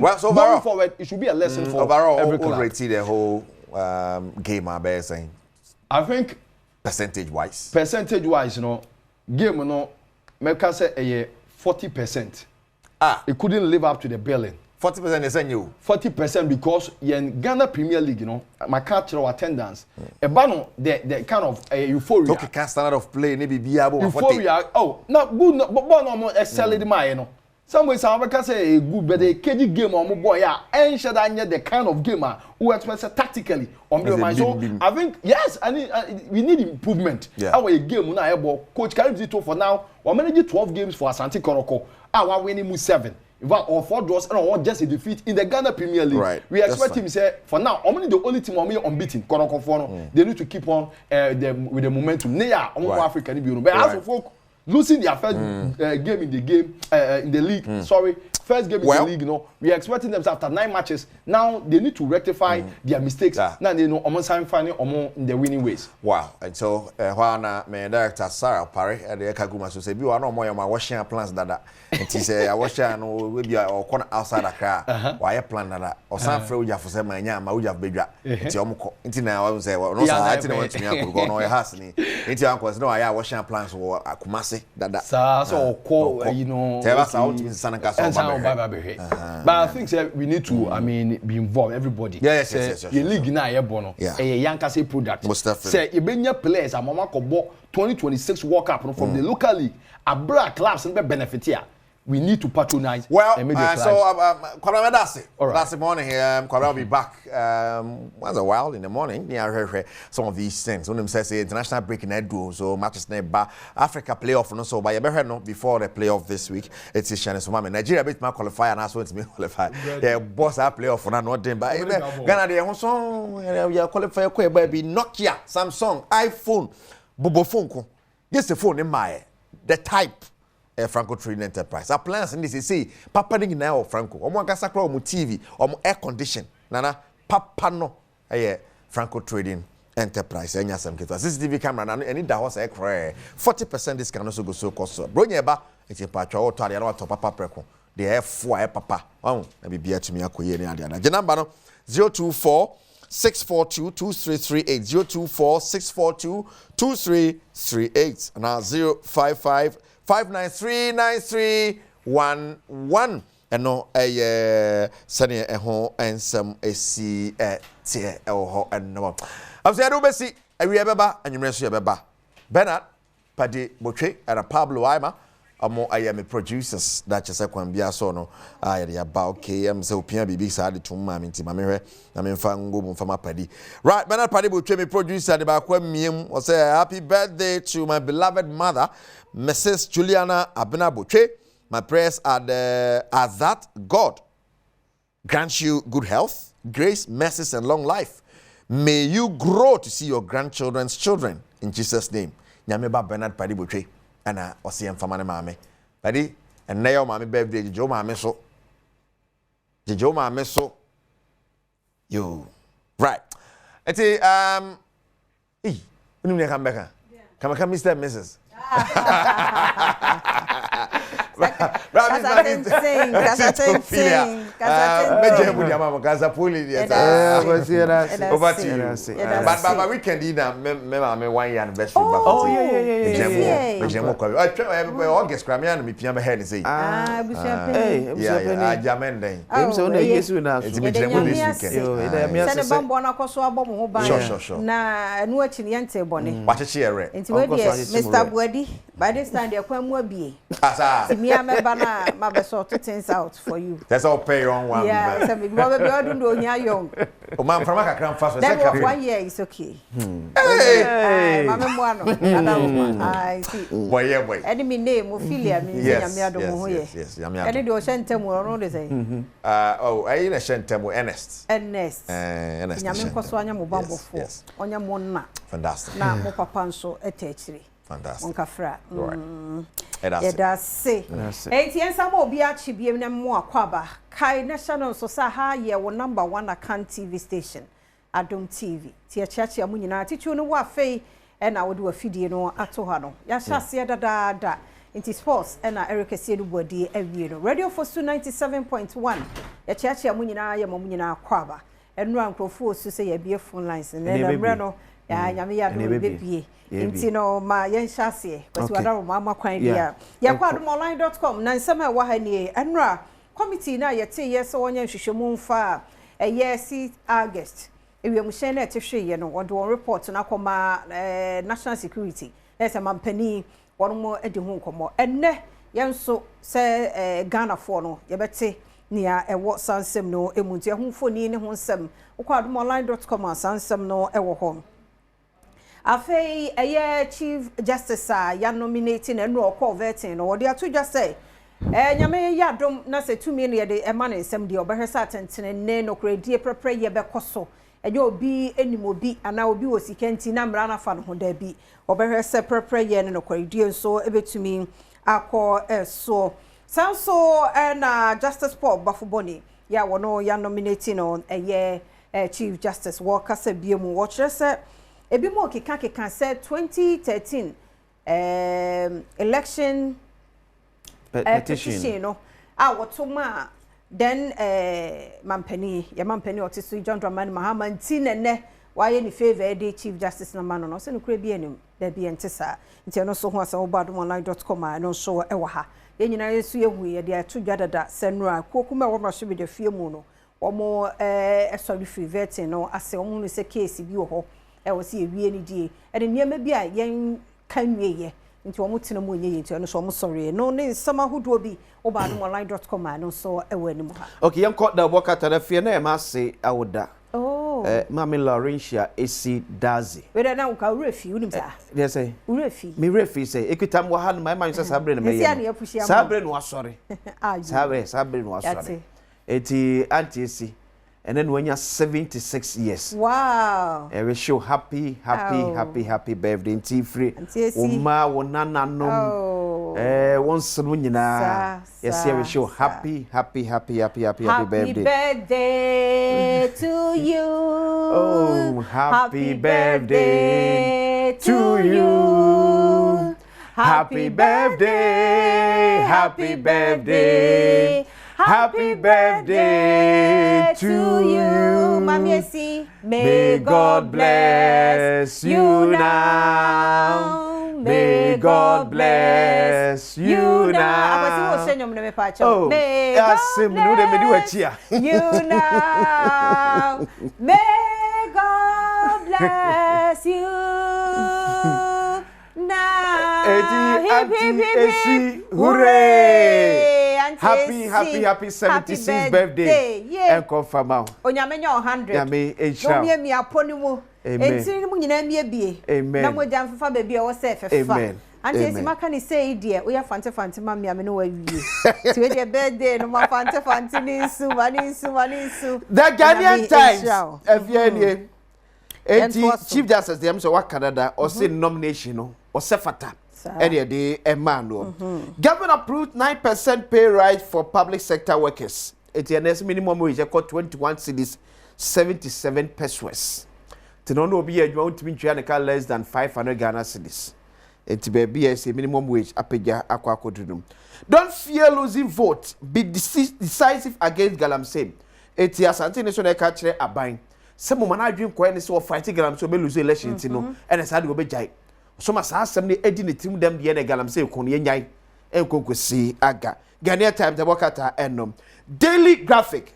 Speaker 17: well, so moving forward, it should be a lesson for
Speaker 12: overall
Speaker 17: every club.
Speaker 12: Rated the whole game, I bear saying.
Speaker 17: I think
Speaker 12: percentage wise,
Speaker 17: you know, game, you know, make us say 40%. It couldn't live up to the billing.
Speaker 12: 40% is new.
Speaker 17: 40% because in Ghana Premier League, you know, my cultural attendance, a banner, the kind of euphoria.
Speaker 12: Okay, standard of play, maybe be able
Speaker 17: euphoria. Oh, not good, but no more excellent, you know. Some ways I can say good, but the KG game on my boy, and should I the kind of gamer who expects tactically on the mind. So I think yes, we need improvement. Our game when I have Coach Karim Zito for now. We managed 12 games for Asante Koroko. Our winning 7. Or 4 draws and just a defeat in the Ghana Premier League.
Speaker 12: Right.
Speaker 17: We expect him say for now, only the only team unbeaten. They need to keep on with the momentum. Neya African, but as folk losing their first game in the league. Sorry, first game in the league. You know, we are expecting them after 9 matches. Now they need to rectify their mistakes. Now they know almost finding in the winning ways.
Speaker 12: Wow! And so when my director Sarah Parry at the Kaguma so say, "You are no more my washing plans that." And he say, "I wash no we be or corner outside Accra. Why plan that? Or some free we have for say my nyama we have bedra. It's omuko. Inti na I say no say I think want to me uncle go no house ni. Inti uncle no I washing plans for Akumase that.
Speaker 17: So call you know.
Speaker 12: Tell us out in Sanaka so.
Speaker 17: But I think we need to be involved everybody.
Speaker 12: Yes.
Speaker 17: The league na e bono. A young say product.
Speaker 12: Most definitely.
Speaker 17: Say you bring your players a mama ko 2026 World Cup from the local league. Abra clubs and benefit here. We need to patronize.
Speaker 12: Well, Kwame that's the morning here. Kwame will be back once a while in the morning. Yeah, some of these things. When them say international break in Edo, so matches never Africa playoff no so. But you better know before the playoff this week. It's Shane so Nigeria beat my qualify and also it's me qualify. Yeah, boss our playoff for not them. But Ghana they so we qualify baby Nokia, Samsung, iPhone, Bobo phone. Yes, the phone in my the type. Franco Trading Enterprise. Our plans in this is say papa ning now Franco. Omo gasa kra omo TV, omo air condition. Nana papa no Franco Trading Enterprise. Enya sam keto. CCTV camera na any da house e kra 40% discount also go so cost. Bronya ba eti patwa o to ade na to papa preko. The F4 papa. Oh, na bibia tumi akoye ni ade na. Je number no 024 642 2338 024 642 2338 na 055 5939311 eno sane ho ensem esi tie ho eno abse do besi awie beba anwumre so beba Bernard Padi Botwe and Pablo Aima amo ayame producers that chese kwan bia so no ayere aba okay am se opia bibi sa de tum ma minti ma mehwe na memfa ngo mu fama Padi right Bernard Padi Botwe me producer de ba kwa miem o say happy birthday to my beloved mother Mrs. Juliana Abena Botwe. My prayers are that God grants you good health, grace, mercies, and long life. May you grow to see your grandchildren's children in Jesus' name. Nyameba Bernard Padi Botwe. Ana Osiem Famane Mame. Padi, and now Mammy birthday, Joe Mame so. Joe Mame so. You. Right. Eti, when you come back, come Mr. and Mrs. But weekend dinner, me 1 year anniversary.
Speaker 17: Oh yeah.
Speaker 12: Mejemo kwa August kramia na mipia be head say. Jamenden.
Speaker 9: Em say una Yesu
Speaker 12: na so. Mejemo this weekend.
Speaker 2: Send bombo na kwaso abomo ho ban. Na enu achi ne yente bone.
Speaker 12: Wacheche ere.
Speaker 2: Nti we dey Mr. Buadi by this time dey kwa mu abie.
Speaker 12: Asa.
Speaker 2: Me ameba na ma be sort things out for you.
Speaker 12: That's all pay on one.
Speaker 2: Yeah, so me go be odun do nya young.
Speaker 12: O man from kakra fast
Speaker 2: say ka 1 year is okay. Hey, mama mo ano. I see.
Speaker 12: Boy.
Speaker 2: Any me name Ophelia me nyame adom ho ye.
Speaker 12: Yes, nyame adom.
Speaker 2: Any do shentam no dey say.
Speaker 12: I na shentam Ernest.
Speaker 2: Ernest.
Speaker 12: Ernest.
Speaker 2: Nyame koso anya mo bambofo. Onya mo na.
Speaker 12: Fantastic.
Speaker 2: Na mo papa nso etachiri.
Speaker 12: Fantastic.
Speaker 2: Onkafra.
Speaker 12: That's
Speaker 2: it. Enti ensa mo obi achi biem na mo akwaba. Kai national so sa ha ye wo number 1 account TV station. Adom TV. Ti achiachi amu nyina tichu no wa fei na wo de wa fidie no ato ha no. Ya hyase dada. Inti sports na Eric Siedu Bodi awie no. Radio for 97.1. Ya achiachi amu nyina ye mo nyina akwaba. Enura nkrofo osu se ye bie phone lines na mre no. Ya nyame ya do bebie. Inti no ma yen hyase kwasi wadaro ma kwan bia. Ya kwa adomonline.com na nsema wa ha ni enura committee na yete yes wonye nhwehwemu mfa si August. Ewe muhye na etehwe ye no wode won report na koma national security. Ese mampani wonmo edi hu nkomo. Enne yenso se Ghana for no yebete nia ewo sansem no emunti hu foni ne ho nsem. Kwa adomonline.com sansem no ewo ho. Afei chief justice ya nominate na no call vetting no wode ato just say nyame ya dom na se 2 million de ema ne nsem de obehwesa atentene ne no kredie prepare ye bekoso enye obi enimobi ana obi wosikanti na mra na fa no ho da bi obehwesa prepare ye ne no kredie nso ebetumi akọ so sanso na justice Paul Bafuboni ya wono ya nominate no chief justice Walker Sabiemu wo kire se ebi mo keka se 2013 election petition no wotoma then mampani otisu John Dramani Mahama ntinene waye ni favor dey chief justice na mano no se no kure bi anim da bi entesa nti no so ho asa obadomonline.com no so ewa ha ye nyina yesu yehu ye de atudwa dada senura kokuma wo ma so be de fie mu no omo sorry free vetting no ase omo no se case bi wo ho wo se ewie ni die e de niam bi a yen kanwie ye nti omo tena mu nye nti no so omo sorry no ne sama hodo bi obadomonline.com no so ewa ni mu ha.
Speaker 12: Okay, yen call da bokata na fie na e ma se awoda. Mami Laurentia esi Dazi.
Speaker 2: We da na uka urefi unim sa.
Speaker 12: Yes say.
Speaker 2: Urefi.
Speaker 12: Me refi say ekutam wo ha no my say sabre na me ye. Sabre no asore. Sabre no asore. Eti anti esi. And then when you're 76 years.
Speaker 2: Wow.
Speaker 12: I wish you happy birthday in tea-free. Uma wonana nom. Once nyina. Yes, I wish you happy birthday.
Speaker 2: Happy birthday to you.
Speaker 12: Oh, happy birthday to you. Happy birthday. Happy birthday. Happy birthday to you,
Speaker 2: Mami Esi.
Speaker 12: May God bless you now. May God bless you now.
Speaker 2: Oh, may God bless you now. May God bless you now.
Speaker 12: Hooray! Happy 76th birthday. And confirm out.
Speaker 2: Onyamenya 100.
Speaker 12: Yame ensha.
Speaker 2: No mi aponi mu. Enti mu nyina mi abie. Na mo jam fafa ba bia wo se fefa.
Speaker 12: Amen.
Speaker 2: Anti esi maka ni say die, we ya fante ma mi ame no wa wie. Ti we dey birthday no ma fante ni nsu.
Speaker 12: The Ghanaian Times. Evianie. Enti Chief Justice dem so wa Canada or say nomination no or se fata. Any day a man. Government approved 9% pay rise for public sector workers. It's the next minimum wage called 21 cedis, 77 pesos. To no be a joint to less than 500 Ghana cedis. It's be a minimum wage apeja aqua. Don't fear losing vote. Be decisive against Galamsey. It's the Asante National Culture a buying. Some man I dream quietness or fighting Galamsey be lose election, and as I do be jai. so ma saa asem ne edi ne tim dem de ne galam say ko ne nyai enkonkosi aga Ghanaian Times the Wakata enom Daily Graphic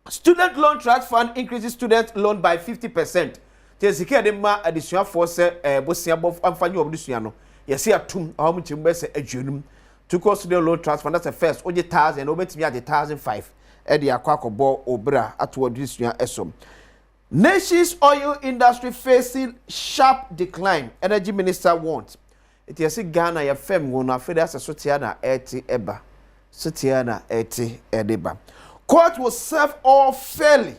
Speaker 12: Student Loan Trust Fund increases student loan by 50%. Tesike de ma additional force bosia bof amfanyi obdusua no yesi atum ahom chimbe se adwunum to cost student loan trust fund that's the first oje 1000 obetimi ade 1005 e de akwakobo obra ato obdusua esom. Nation's oil industry facing sharp decline. Energy Minister wants. It is Ghana ya fem go na federal sotiana eti eba. Sotiana eti edeba. Court will serve all fairly.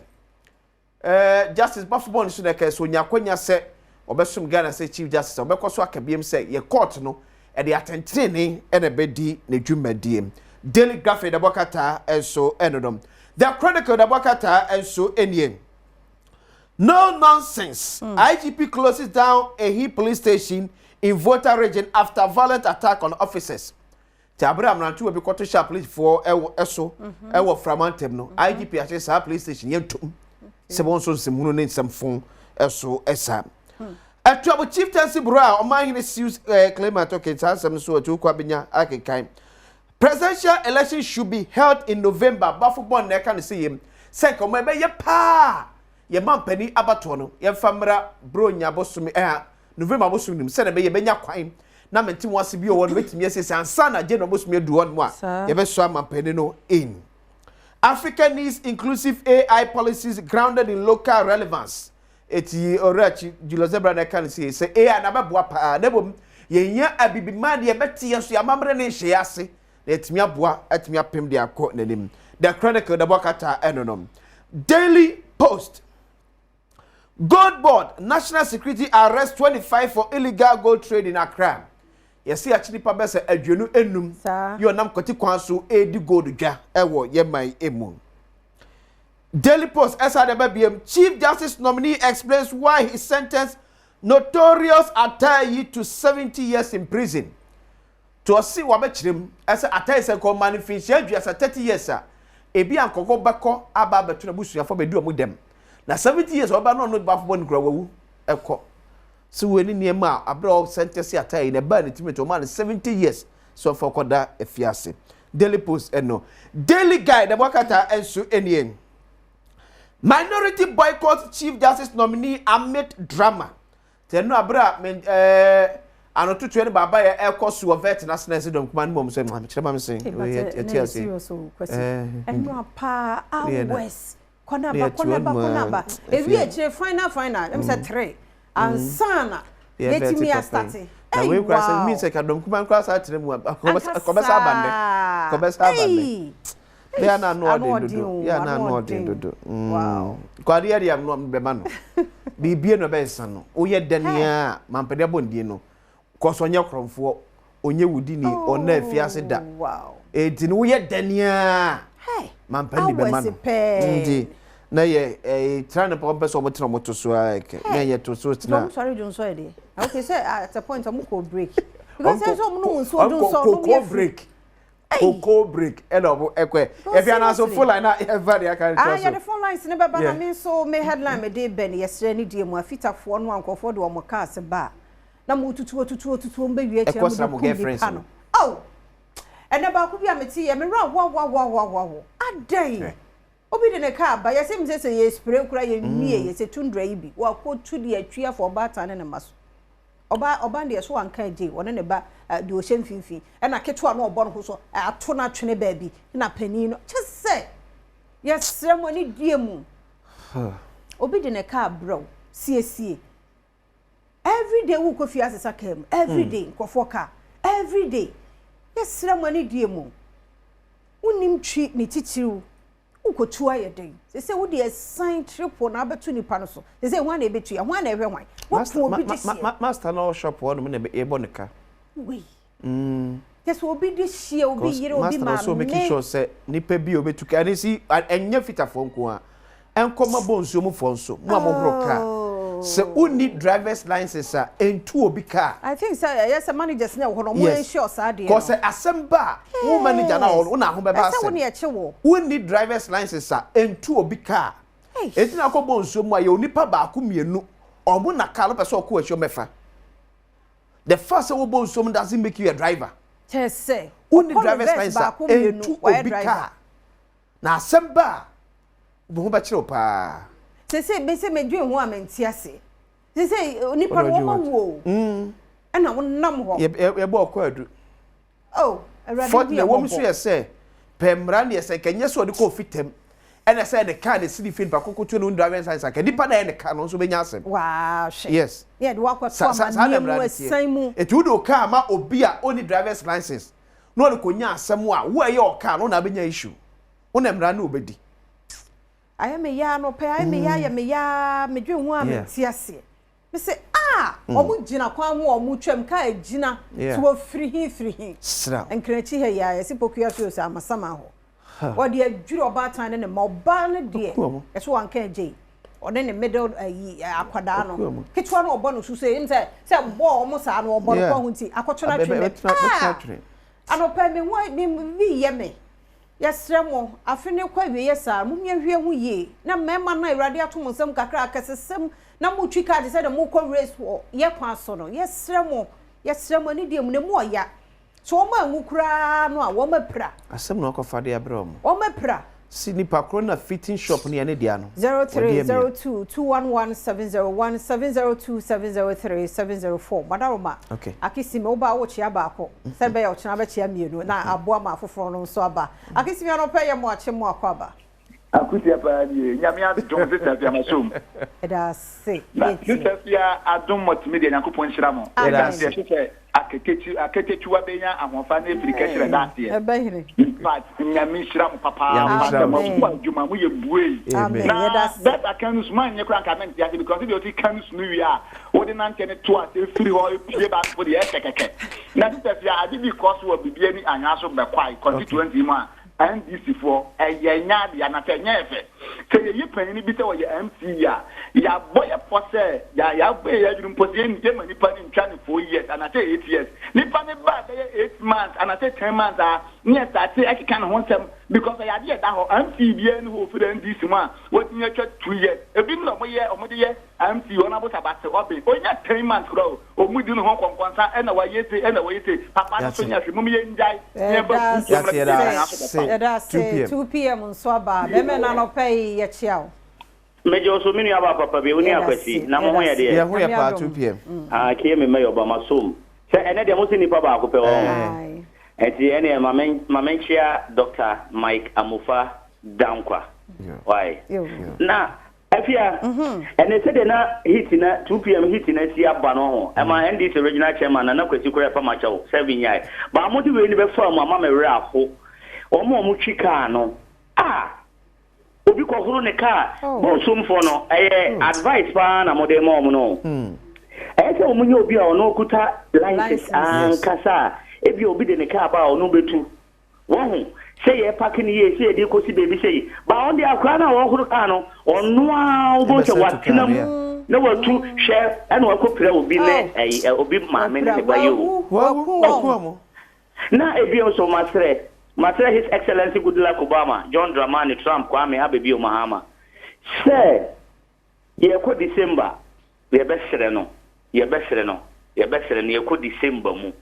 Speaker 12: Justice Badwam so na so nyakwanya se obesum Ghana se Chief Justice obekoso akabiem se ye court no e de atentrene e na bedi na dwumadie. Daily Graphic the Bokata enso enodom. The Chronicle the Bokata enso eniem. No nonsense. IGP closes down a police station in Volta region after violent attack on officers. Tabra Amrantu will be caught to sharp police for ESO, Ewo Framantem. No, IGP actually a police station. Yentum. Sebonso Simuno need some phone ESO ESA. A trouble chieftaincy bra or my issues claimant okay, some so to Kwabinya Akekai. Presidential election should be held in November. Bafubon ne can see him. Second, maybe ye pa. Ye man penny abatono, ye famra bronya bosumi November bosumi se na be ye benya kwan na menti wase bi o won betimi asese ansa na je no bosumi du won mo a ye be so man penny no in. Africa needs inclusive AI policies grounded in local relevance. Eti orachi Julius Zebra na kan say AI na beboa pa na bom ye nya abibi man ye beti ye so ya mamre ne hye ase na etimi aboa etimi apem de akọ nanim. The Chronicle the Bokata enonom. Daily Post Gold Board, National Security arrest 25 for illegal gold trade in Accra. You see, actually, Pabesa Adjunu Enum, you nam koti kwanso edi gold dwa ewo ye mai emu. Daily Post SRBM Chief Justice nominee explains why he sentenced notorious Atayi to 70 years in prison. To see wabechrim as Atayi se ko manifestation as 30 years ebi ankoko bako aba betu na busu afọ bedu omu dem. Na 70 years oba no Badwam nkura wawu ekọ so weni niema abro sentence Atayi na ba ne timete o man 70 years so for koda efiase. Daily Post eno Daily Guide the Bokata enso enien Minority boycott Chief Justice nominee amid drama teno abra ano tutu ene baba ya ekosu of vet na sense dom kuma ni mom so ma kire ma me sen etiase
Speaker 2: eno apa awes konaba ebi e kire final em say 3 ansana letimi a start
Speaker 12: na we kwasa mi se ka dom kuma kwasa tire mu kobesa abande ya na no odendodo ya na no odendodo wow kwari area no be ma no bibie no be san no wo ye dania mampede bondie no koso onye kromfo onye wudi ni ona afiase da wow enti no wo ye dania mampede be ma no ndi na ye trying to pump so much no moto so like na ye to so tina
Speaker 2: I'm sorry John so dey okay say at a point I'm go break because say so no so don so no
Speaker 12: break Coco break elo ekwe if you na so full line na every aka
Speaker 2: yeah the phone lines ne baba na me so me headline me dey ben yesre ni die mu afitafo no ankofo de o mo ka se ba na mo tutu mbe wi eche mo de kano oh ene ba ku bi ameti ye me ra wo adai obi de ne ka ba yese mi se ye spray kura ye mie ye se tundra yi bi wa ko tu de atwia for bata ne maso oba de so anka je wona ne ba de o hemfinfi e na keto na obo no so ato na twene ba bi na pani no chese yes remoni die mu obi de ne ka bro sie every day wo ko fi asesa kam every day nkofo ka every day yes remoni die mu unim twi ne titiru ukotu ayedin se wo de sign triple na abetu nipa no so se ho na ebetu ya ho na ehwe hwan
Speaker 12: master no shop wo no na ebonika
Speaker 2: we yes obi de share obi yire obi ma
Speaker 12: so make sure say nipa bi obetu ka ni si enye fitafo nko a enkoma bonsuo mu fonso mu amobro ka se uni driver's license entu obi ka
Speaker 2: I think say yes managers na wo no mo ensure sa de
Speaker 12: cause assemba wo manager na wo na ho be ba
Speaker 2: se wo ne eche wo
Speaker 12: uni driver's license entu obi ka enti na ko bonsuo mu a ye onipa ba ko mienu omo na ka lo pese okọ ehio mefa The first one some doesn't make you a driver.
Speaker 2: Just say.
Speaker 12: Only driver's license and two obi car. Na semba. Bo ba chiro pa.
Speaker 2: Say me dwen ho amentiase. Say nipa no wo. Na wonam ho.
Speaker 12: Ye bo okwadu.
Speaker 2: Oh,
Speaker 12: for the woman so say pemra ne say kenye so de ko fitem. And say the car the city fin ba kokotu no driver's license. Ke nipa na the car no so benya asem.
Speaker 2: Wow.
Speaker 12: Yes.
Speaker 2: Yeah, the wakwa to am
Speaker 12: it would do car ma obi a only driver's license. No de konya asem a wo ye o car no na benya issue. Wona mra na obedi.
Speaker 2: I am a ya no pay I me ya me dwen ho amentiase. Me say omu gina kwan ho omu twam ka agina to free hin
Speaker 12: sra
Speaker 2: enkrachi he ya sipokua so sa amasama ho what the adwuro ba tan ne moba ne de eso wan kan je one ne middle akwada no kitwa no obo no so say say bo omu sa no obo no kwa hunti akotona twem anopa me ho mi ye me yesremo afene kwa wie yesa mumye hwie hu ye na mema na awrade atom nsem kakra akesesem na mutwi card say the mu ko race wo ye kwa so no yesremo ni de mu ne mu oya so o ma hu kura no a wo mapra
Speaker 12: asem no ko fade abrom
Speaker 2: o mapra
Speaker 12: si nipa corona fitting shop ne ne dia no
Speaker 2: 0302211702703703 madaroma
Speaker 12: okay
Speaker 2: akisime oba wo chia ba ko sebe ya ochina ba chia mienu na aboa ma afoforo no so aba akisime no peye mo ache mo akwaba
Speaker 18: akutia pa ni nyame adom se tafia masom
Speaker 2: eda se
Speaker 18: tafia adom multimedia nyakopon hira mo eda se se aketetu abenya ahofa na Africa hira date
Speaker 2: eba hire
Speaker 18: but nyame hira mo papa mo adwuma mo ye buei na that akanus man nye kran comment ya because the oti kanus no wi a wodi na ntene to a se free ho pie ba for the ekeke na tafia adi because wo bibia ni anyaso be kwai constituency ma NDC for enya dia na fe nyefe se ye panini bi se wo ye MC ya boy for say ya boy ya dum pose ni je mani pani ntwane 4 years and I say 8 years ni pani ba say 8 months and I say 10 months near that say I can want them because I dey that ho MC bi en ho for NDC ma what near 2 years e bi no mo ye MC ona bo sabase obi onya 10 months bro o mu di no ho konkonsa e na wa yete papa no so nya hwe mu ye njai ne ba ku
Speaker 2: that's 2 p.m. on Swaba. Beme na no pay ye chiao.
Speaker 19: Mejo so mini aba papa be oni akwasi na mo ho ye de.
Speaker 12: Ye ho ye pa 2 p.m.
Speaker 19: Kie me mayo ba masom. Se ene de mo sini pa ba ko pe o. Enti ene ma chia Dr. Mike Amufa Dankwa. Why? Na afia ene se de na hit na 2 p.m. hit na si aba no ho. E ma NDC regional chairman na kwasi kura pa ma chawo 7 yai. Ba mo di we ni be fa ma me were afo. Omo chika no obi ko huru ne car bo somfo no advice pa na model mom no se omunye obi a ono kuta license kasa ebi obi de ne car ba ono betu wo say ye parking ye say de ko si baby say ba on de akra na wo huru car no ono a obo che watina mu na watu share and wa ko pere obi ne obi ma me ne ba yo na ebi o so masre His Excellency Goodluck Obama, John Dramani Trump, Kwame Abebio Mahama. Say, ye ko December, ye best no, ye ko December mu.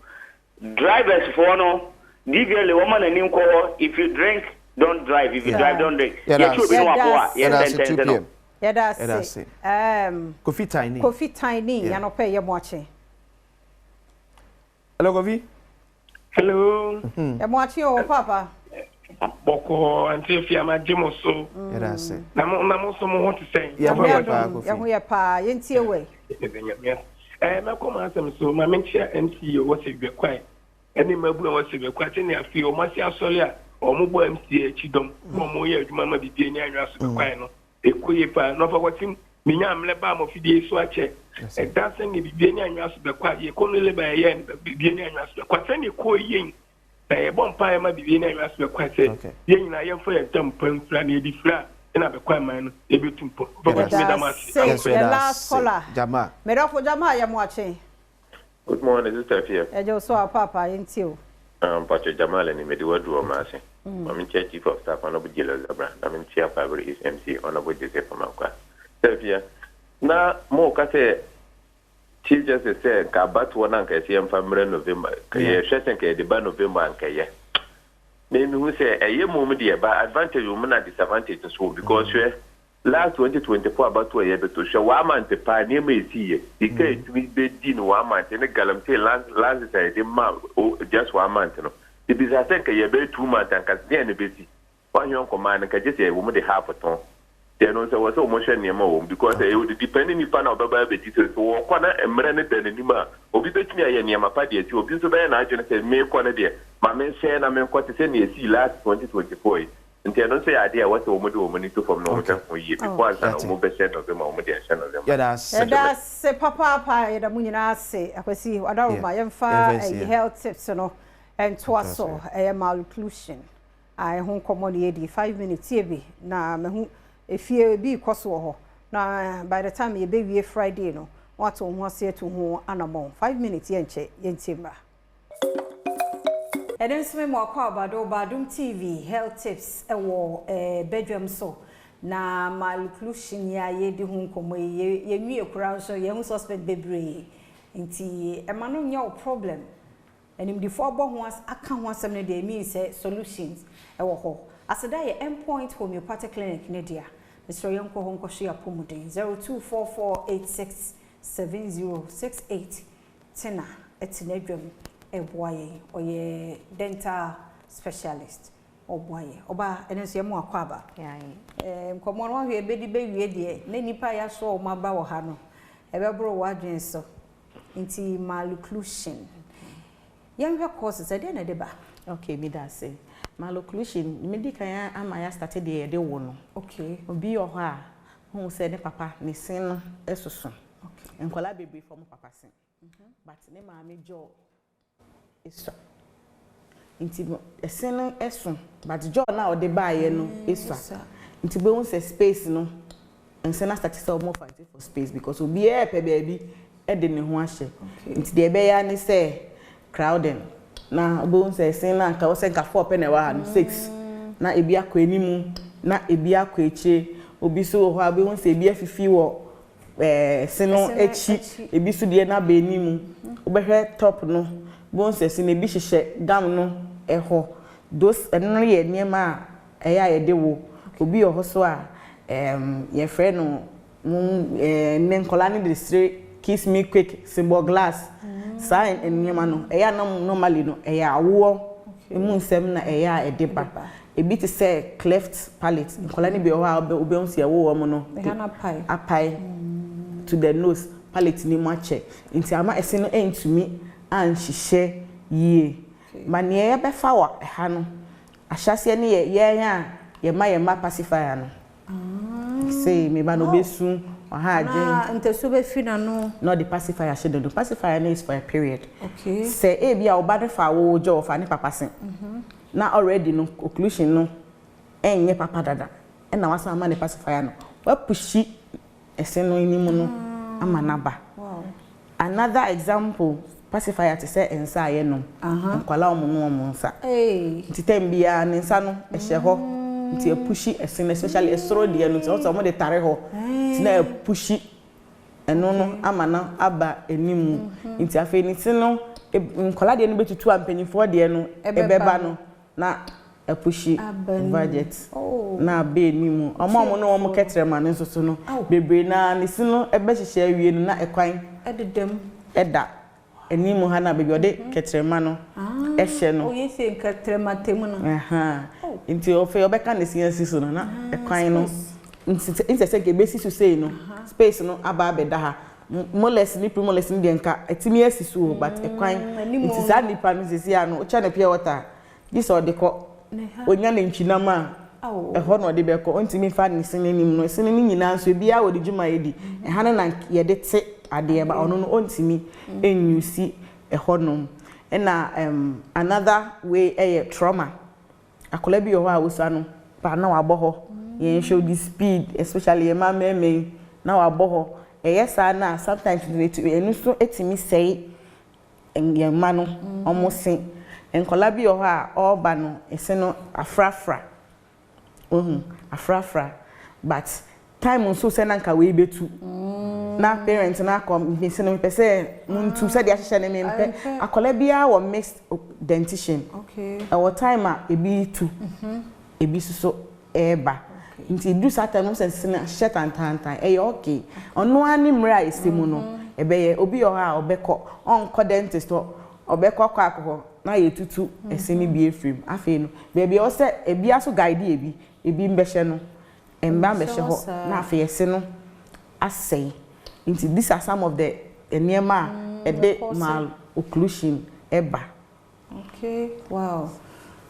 Speaker 19: Drivers for no, digele woman and nim ko if you drink, don't drive. If you drive, don't drink. Ye chu bi no aboa, ye ten.
Speaker 2: Yeah, that's it.
Speaker 12: Kofi
Speaker 2: Tiny, ya no pay ye moache.
Speaker 12: Hello, Kofi.
Speaker 20: Hello.
Speaker 2: I'm watching your papa.
Speaker 20: Boko until Fiama Jimoso.
Speaker 12: Yes,
Speaker 20: Namo so want to say.
Speaker 2: Yeah, we are pa, yenti away.
Speaker 20: My comment so my mention MC was a bit quiet. Any member was a bit quiet in a few Marcia Solia or Mubo MC Chidom, Momoya, Mamma be Piania and Rasquano. A queer no for what's Minyam Lebam of the Swatche. A dancing in Bibiania and Rasquat, you couldn't live by a yen, Bibiania and Rasquat, any coy yin. A bomb pie might be Bibiania and Rasquat said, Yen, I am for a jump and flanny the flat, and I've a quite man, able to put.
Speaker 2: The last caller,
Speaker 12: Jama.
Speaker 2: Medofo Jama, I am watching.
Speaker 21: Good morning, this is Tafia.
Speaker 2: I just saw Papa into you.
Speaker 21: Patrick Jamal and Mediwadru Masi. I'm in chief of staff on Obujilla Zabra. I'm in chair fabric is MC on Obujilla from Aqua. Tafia. Na mo kase Chief Justice said, Badwam and Kasiam family November, Kayashan Kay, November and Kaya. Then who say a year moment, but advantage women are disadvantaged as well because last 2024 about 2 years to show 1 month the pioneer may see it. The case we did in 1 month and a galamsey last just 1 month. The business I think a year 2 months and can see any busy. One young command and can just say a woman they have a ton. There was so much near home because they would depend on the baby so corner and Meredith and Nima. Obi bet me near my party to abuse the man. I just said, me corner there. My man said, I'm quite to send you see last 2024. And they don't say idea what the woman do money to from no for you because I know more percent of them moment.
Speaker 12: Yeah, that's
Speaker 2: Papa, the Munina say, I see, I don't my health tips and twas a malnutrition. I home commodity 5 minutes here na if you be koso na by the time you baby Friday no what on was here to ho anamon 5 minutes yenchemba and then some more about Badwam TV health tips ewo Badwam so na malnutrition ya ye di ho komo ye nwie kura so ye hu suspect bebre nti e ma no nya problem and him the four bonus aka ho asem ne dey mean say solutions ewo ho aseda ye endpoint homeopathic clinic ne dia Mr. Yonko Honko Shia Pumude 0244867068 Tina etinedwem eboye oye dental specialist oboye oba enenso yemu akwaba nkomo no hwe bedi bewie de na nipa ya so maba wo ha no ebebro wadwen so nti malnutrition yemwe courses ade na deba
Speaker 1: okay me that say malnutrition medical ya amaya started the de wo no
Speaker 2: okay
Speaker 1: obi yo ha hu say ne papa ne sin no esusu okay enkola bebe from papa sin but ne maame jo esu nti sin no esu but jo na o de baaye no esu nti be hu say space no ense na start say more fight for space because obi e pe baby e de ne ho ahye nti de be ya ne say crowding na obo say sin na ka o say ka 4 pe na wa no 6 na ebi akọ enimu na ebi akọ eche obi so ho abi won say ebi afifi wo sino echi ebi so de na ba enimu obehwe top no bon say sin ebi hihye gam no eho those eno ye niema eya ye de wo obi ho so a ye frɛ no ne nkola ne de stre kiss me quick symbol glass sign niema no eya no normally no eya awo emu nsem na eya edeba ebi te say cleft palate nkola ne bi o ha obi onsi ewo wo no apai to the nose palate ni mo ache nti ama ese no entumi anhihye yie mane ye be fa wa ha no ahyase ne ye ma pacifier no say me ba no besu ha adwen
Speaker 2: nteso be fi na no
Speaker 1: no the pacifier she do pacifier is for a period
Speaker 2: okay
Speaker 1: say e bia oba de fa wo jo fa ne papa sen na already no occlusion no enye papa dada e na wasa ma ne pacifier no wa pushi ese no inimu no ama na ba wow another example pacifier to say ensa ye no nkwala omo nsa nti tembia ne nsa no ehye ho nti pushi ese especially esoro de no nti omo de tare ho nti na pushi eno no ama na aba enimu nti afi ni ti no nkwala de no betutu ampanifo de no ebeba no na pushi budget na be enimu omo no omo ketre ma ne nsoso no bebre na ne si no ebe hihye awie no na ekwan
Speaker 2: ededem
Speaker 1: eda enimu ha na bebi ode ketre ma no ehye no
Speaker 2: oye se ketre ma temu no
Speaker 1: nti ofe obeka ne siansi so no na ekwan no nti se ke besi so sei no space no aba abeda ha moles ni primoles ni de nka etimi asisu but ekwan nti sa nipa no sisi ano o cha na pure water this all de ko onya na ntwinama eho no de be ko ntimi fa ne sinanim no sinanim nyina nso bia wo de djuma yedi eha na ye de te ade ba ono no ntimi enyusi eho no na another way trauma akola bi yo ha wosa no pa na wa boho ye show the speed especially ye ma meme na wa boho yesa na sometimes enu so etimi sei ye ma no omosin enkola bi yo ha oba no ese no afrafra afrafra but time so say nanka we betu na parents na come me say no pese muntu say dia hye ne me mpe akola bia wo mixed dentition our time a ebi tu ebi so eba nti du satan no sense na hye tantantan okay ono ani mra esimu no ebeye obi yo ha obekọ onko dentist obekọ kwa akọ na yetutu esini bi efrim afi no baby o se ebi aso guide ebi mbehye no emba mbehye ho na afi ese no asay into these are some of the enema mal occlusion eba.
Speaker 2: Okay, wow.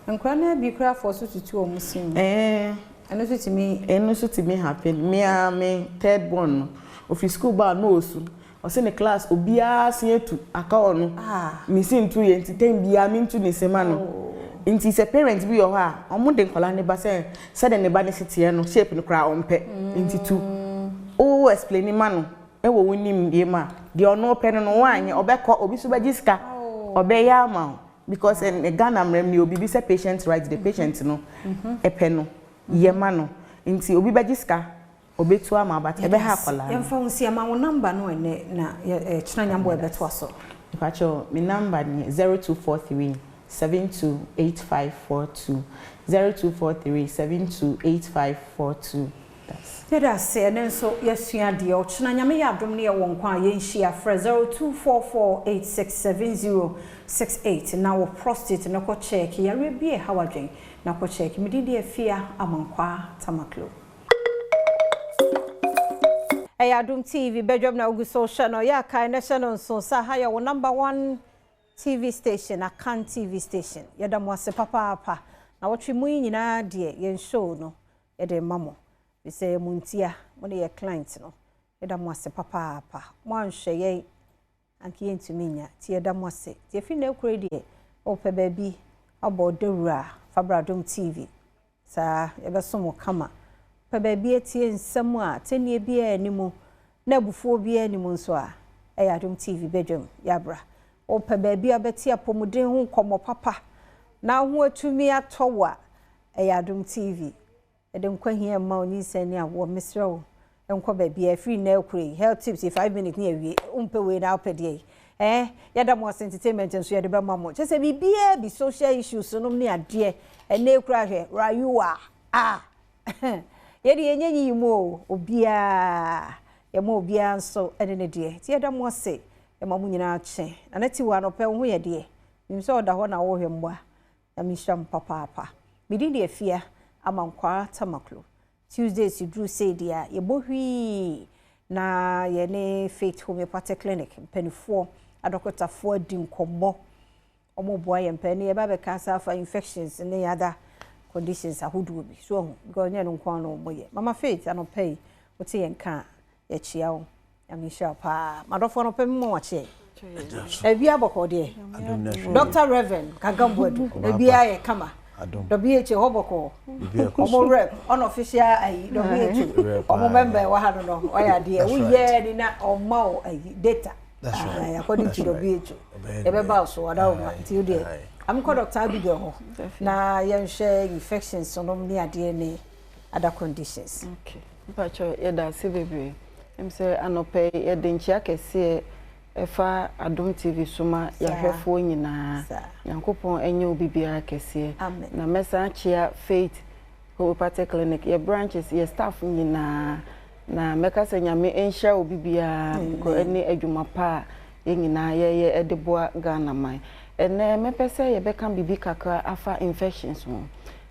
Speaker 2: Nkwana bi kra for so tutu o musim. Eno so to me happen. Me third born of school bar no so. O se ne class obia se etu aka ono. Me sin tu ye entertain bia me ntu ne sema no. Inti se parents bi yo ha, omo de nkola ne ba se de ne ba ne sete no shape no kra ompe. Inti tu o explain ma no e wo wonim die ma de ono pe no wanye obekọ obi so ba jiska obeya ma because in Ghana mrem ni obi bi se patient right the patient no epe no ye ma no inti obi ba jiska obetu ama but ebe ha akola yemfa unsi ama wo number no ene na china nyambo ebetu aso
Speaker 1: pacho mi number ni 0243 728542 0243 728542.
Speaker 2: Yeda se ne so yesua de o china nyame ya adom ne ye won kwa ye nhia fra 0244867068 na wo prostate na ko check ya rebie hawadwen na ko check mididi afia amankwa tamaklo. Adom TV Badwam na ugu social no ya kai national so sa ha ya wo number 1 TV station Akan TV station yeda mo ase papa na wotwe mu nyina de ye show no yede mamo we say muntia when your client no yeda mo ase papa mo anhwe ye anki yentumi nya ti yeda mo ase ti fi na ekure de o pe baabi abo dewura Adom TV sa yebeso mo kama pe baabi etie nsem a tenie bia animu na bufuo bia animu nso a Adom TV Badwam yabra o pe baabi abeti apomuden hu komo papa na hu atumi atowa Adom TV edem kwahia ma oni sani awo mesrew enko baabi free na ekure health tips 5 minutes na awie umpe we na opede yada mo entertainment nso yade be mamo chese bibia bi social issues no ne ade ene ekura hwe rayuwa yede yenyi yimo obia yemo obia nso ene ne de ti yada mo se emamu nyina ache na nati wa no pe ho yede nimso oda ho na wo hwe mba ya misham papa bidi de afia amankwa tamaklo Tuesdays you drew say dia ye bohwi na ye ne Faith Homeopathic Clinic penifo adokotafo di nkombo omoboa ye mpani ye ba be cancer for infections and other conditions ahodo bi so because nya no nkwan no moye mama Faith anopay wote ye nka ye chia wo amisha pa madofo no pem mo wache ebi aboko de Dr. Reverend Kagambo ebi aye kama WH hoboko omo rep unofficial WH omo member wa ha no oya de wo ye ni na omo data according to WH ebe ba so wada o ti de am ko Dr. Abigail ho na ye share infections so no ni ade ni other conditions
Speaker 5: okay pacho ye da se bebre em say anope ye de nchia kese efa Adom TV suma ya hwefo nyina yankopon enye obibia kese na mesa achia Faith Homeopathic Clinic ye branches ye staff nyina na meka se nyame enhia obibia ko ene adwuma pa ye nyina ye edeboa Ghana man ene mepese ye beka bibi kakra afa infections mo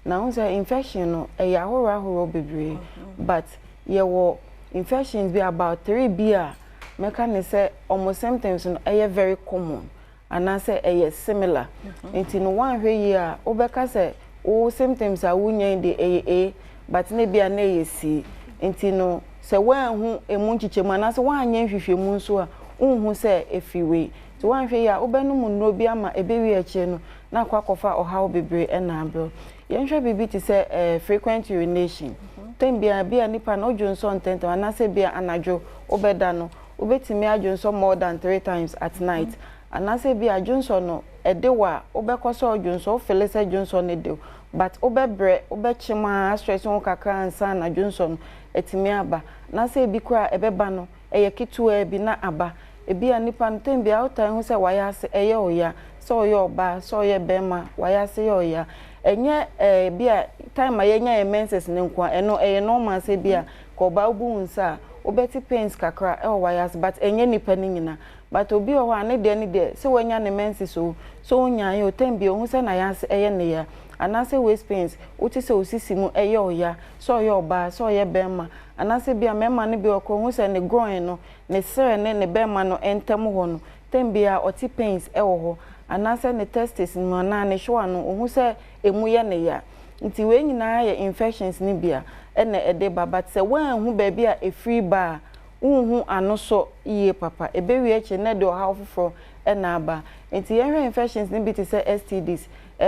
Speaker 5: na unse infection no ya horo bebre but ye wo infections be about 3 bia meka ne say almost sometimes no very common and I say similar nti no one hwe yi a obeka say o symptoms a wunye de but ne bia na si nti no say wan hu emu nchichemu na say wan anya hwehwemu nso a unhu say efiwe to wan hwe yi a obenu mu no bia ma ebewi ache no na kwakofa ohaw bebre na abro yenhwe bibi ti say frequent urination tembia bia nipa na ojonso ntento na say bia anadwo obeda no obetimi adwonso more than 3 times at night anase bi adwonso no edewa obekoso adwonso felese adwonso ne de but obebre obechima stress won kakra ansa na adwonso no etimi aba na se bi kura ebeba no eye kitua bi na aba ebi anipa ntem bia utan hu se wayase eye oya so oya oba so oya bema wayase ye oya enye bia time ayenya menses ne nkwa eno eye normal se bia ko ba obu nsa obeti pains kakra wayase but enye nipa ni nyina but obi o ha ne de se wanya ne menses so onya ye otem bia hu se na yase eye ne ya anase waist pains uti se osisi mu eye oya so oya oba so oya bema anase bia mema ne bi okọ hu se ne groin no ne sere ne bema no entem ho no tembia oti pains ewo ho anase ne testis no na ne hwa no hu se emu ye ne ya nti we nyina ye infections ni bia ene ede baba se wan hu ba bia e free ba hu ano so iye papa ebewi eche ne de oha ofoforo ena aba nti ye infections ni bi ti se STDs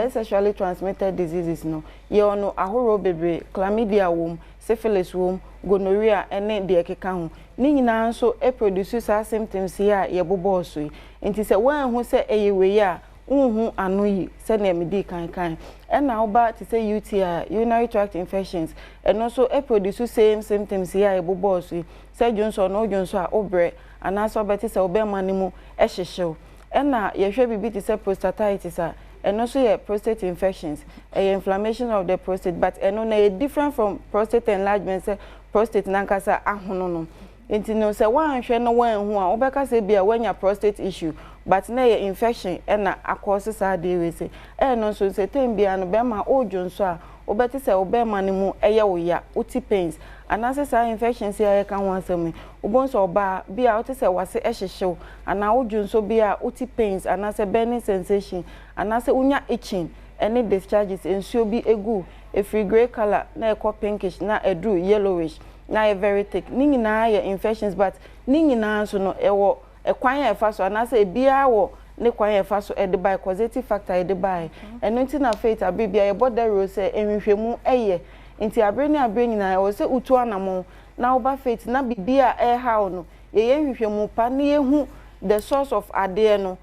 Speaker 5: sexually transmitted diseases no ye ono ahoro bebre chlamydia wom syphilis wom gonorrhea ene de ekeka ho ni nyina nso e produce sa symptoms ya ye bobo so nti se wan hu se eyewe ya hu ano yi se na emedi kan ena oba ti se UTI urinary tract infections eno so e produce same symptoms ya ye bobo so se jonso no jonso a obre anaso obeti se obema ni mu e hyehyew ena ye hwe bibi ti se prostatitis a eno so ye prostate infections inflammation of the prostate but eno na different from prostate enlargement say prostate nankasa ahono no enti no se wan hwe no wan hu a obeka se bia wanya prostate issue but na ye infection ena akose sa de we se eno so se tembia no be ma ojo nso a obeti se obema ni mu eye wo ya uti pains anase sa infections ya ka ho asem obonso oba bia uti se wase ehyehyew ana ojo nso bia uti pains anase burning sensation anase unya itching any discharges ensuo bi egu a free gray color na ekọ pinkish na edru yellowish na e very thick ni nyina ye infections but ni nyina so no ewo ekwan ya efa so anase bia wo ne kwan ya efa so e de by causative factor e de by eno nti na faith abibia ye border rose enhwehwemu eye nti abre ni abre nyina wo se utu anamo na oba faith na bibia e how no ye nhwehwemu pa ne yehu the source of ade no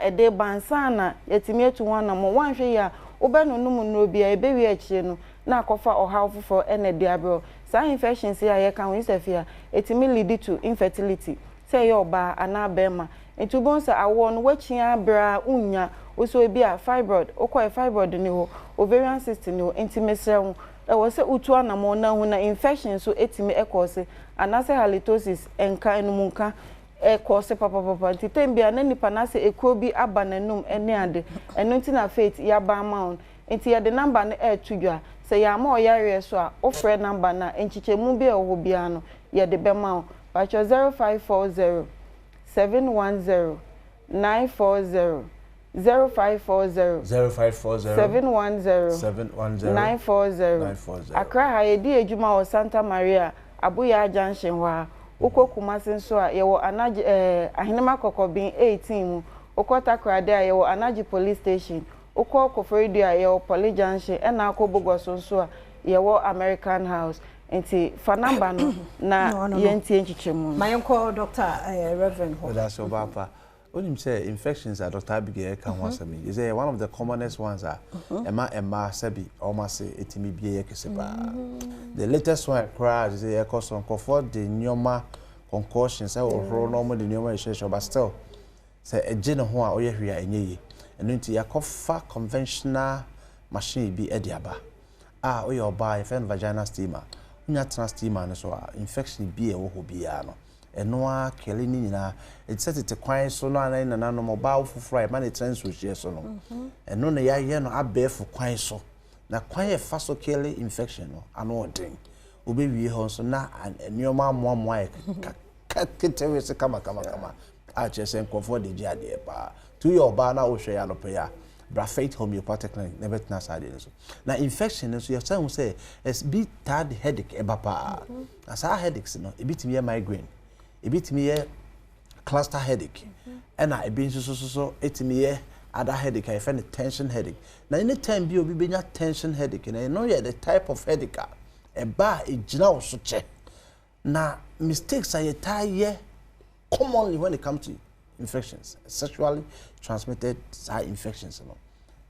Speaker 5: e de bansana yetimi etu anamo wanhwe ya obenu numu no bia ebewi echi no na akofa oha ofofo ene de abro sa infections ya ye kan wisefia etimi lead to infertility say your ba ana bema entubonsa awon wachia bra unya oso ebi a fibroid okwa fibroid ni ho ovarian cyst ni ho intimacy ho e wo se utu anamo na ho na infection so etimi ekose anase halitosis enka enumunka cause papa ntitembia na nipa na se ekobi abananum ene ade eno nti na faith ya ba amount nti ya de number na tudwa se ya ma oyare so a ofre number na enchichemu bi e ho bia no ya de bema pacho 0540 710 940 0540 710 940 Accra ha edi ejuma o Santa Maria Abuya Junction wa uko Kumasi nso a yewo anaji ahinema kokobin 18 mu ukota krade a yewo anaji police station uko Koforidu a yewo Police Junction ena akobogos nso a yewo American House enti fa number no na yenti enchichemu
Speaker 2: mayenko Dr. Reverend ho
Speaker 12: that's your papa. When you say infections are Dr. Abigail can is one of the commonest ones are Emma Sebi almost etimi bie keseba. The latest one crash is a cause on comfort the nyoma concussions or normal the nyoma is but still say a gene ho a oye hwia enye eno nti yakofa conventional machine bi ediaba oye oba if vaginal steamer unya trans steamer no so infection bi e wo ho bia no enoa kele ni nyina it set it kwan so no anan na no mobile fufura ma ne transfer share so no eno na ya ye no abefu kwan so na kwan e fa so kele infection no ano odin obewie ho so na enioma moamoa ketewe se kama a chese nkofo de ji ade pa to your ba na wo hwe ya no pe ya Brafate homeopathic clinic never na side so na infection so you say es be tad headache ebapa asa headaches no ebitimi migraine ebitimi cluster headache and I been so etimi other headache I find a tension headache na any time bi obi benya tension headache na know the type of headache e ba e gina wo so che na mistakes are tie commonly when it comes to infections, sexually transmitted infections.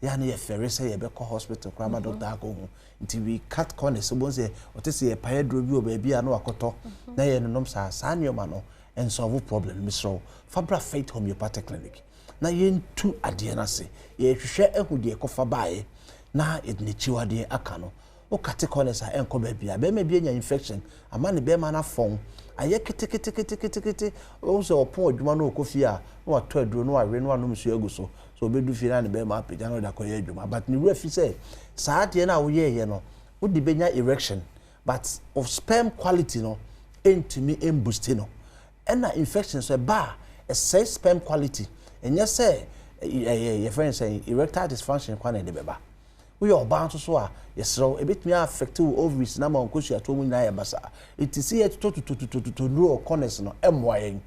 Speaker 12: ya ne ye fere say ye be ko hospital krama doctor ko hu nti we cut corners so bon say o te say paye dro bi o ba bia na wakoto na ye no nom sa nioma no and solve problem misro Fabra Faith Homeopathic Clinic na ye ntu ade na se ye hwehwe ehudie ko fa bae na ednichiwade aka no o kate corners a enko ba bia be ma bia nya infection ama ne be ma na fon aye kete o so opon adwuma no kofi a na wato aduro no awe no anum so agu so obedu fi na ne be ma apagya no da koye adwuma but ne refi say saade na wo ye no wo di benya erection but of sperm quality no entimi boost no ena infection so ba a say sperm quality enye say your friend say erectile dysfunction kwa na de beba we are bound to so a yesro ebetimi affect ovaries na ma nkosu atomu na ya basa it is here to no corners no emwayen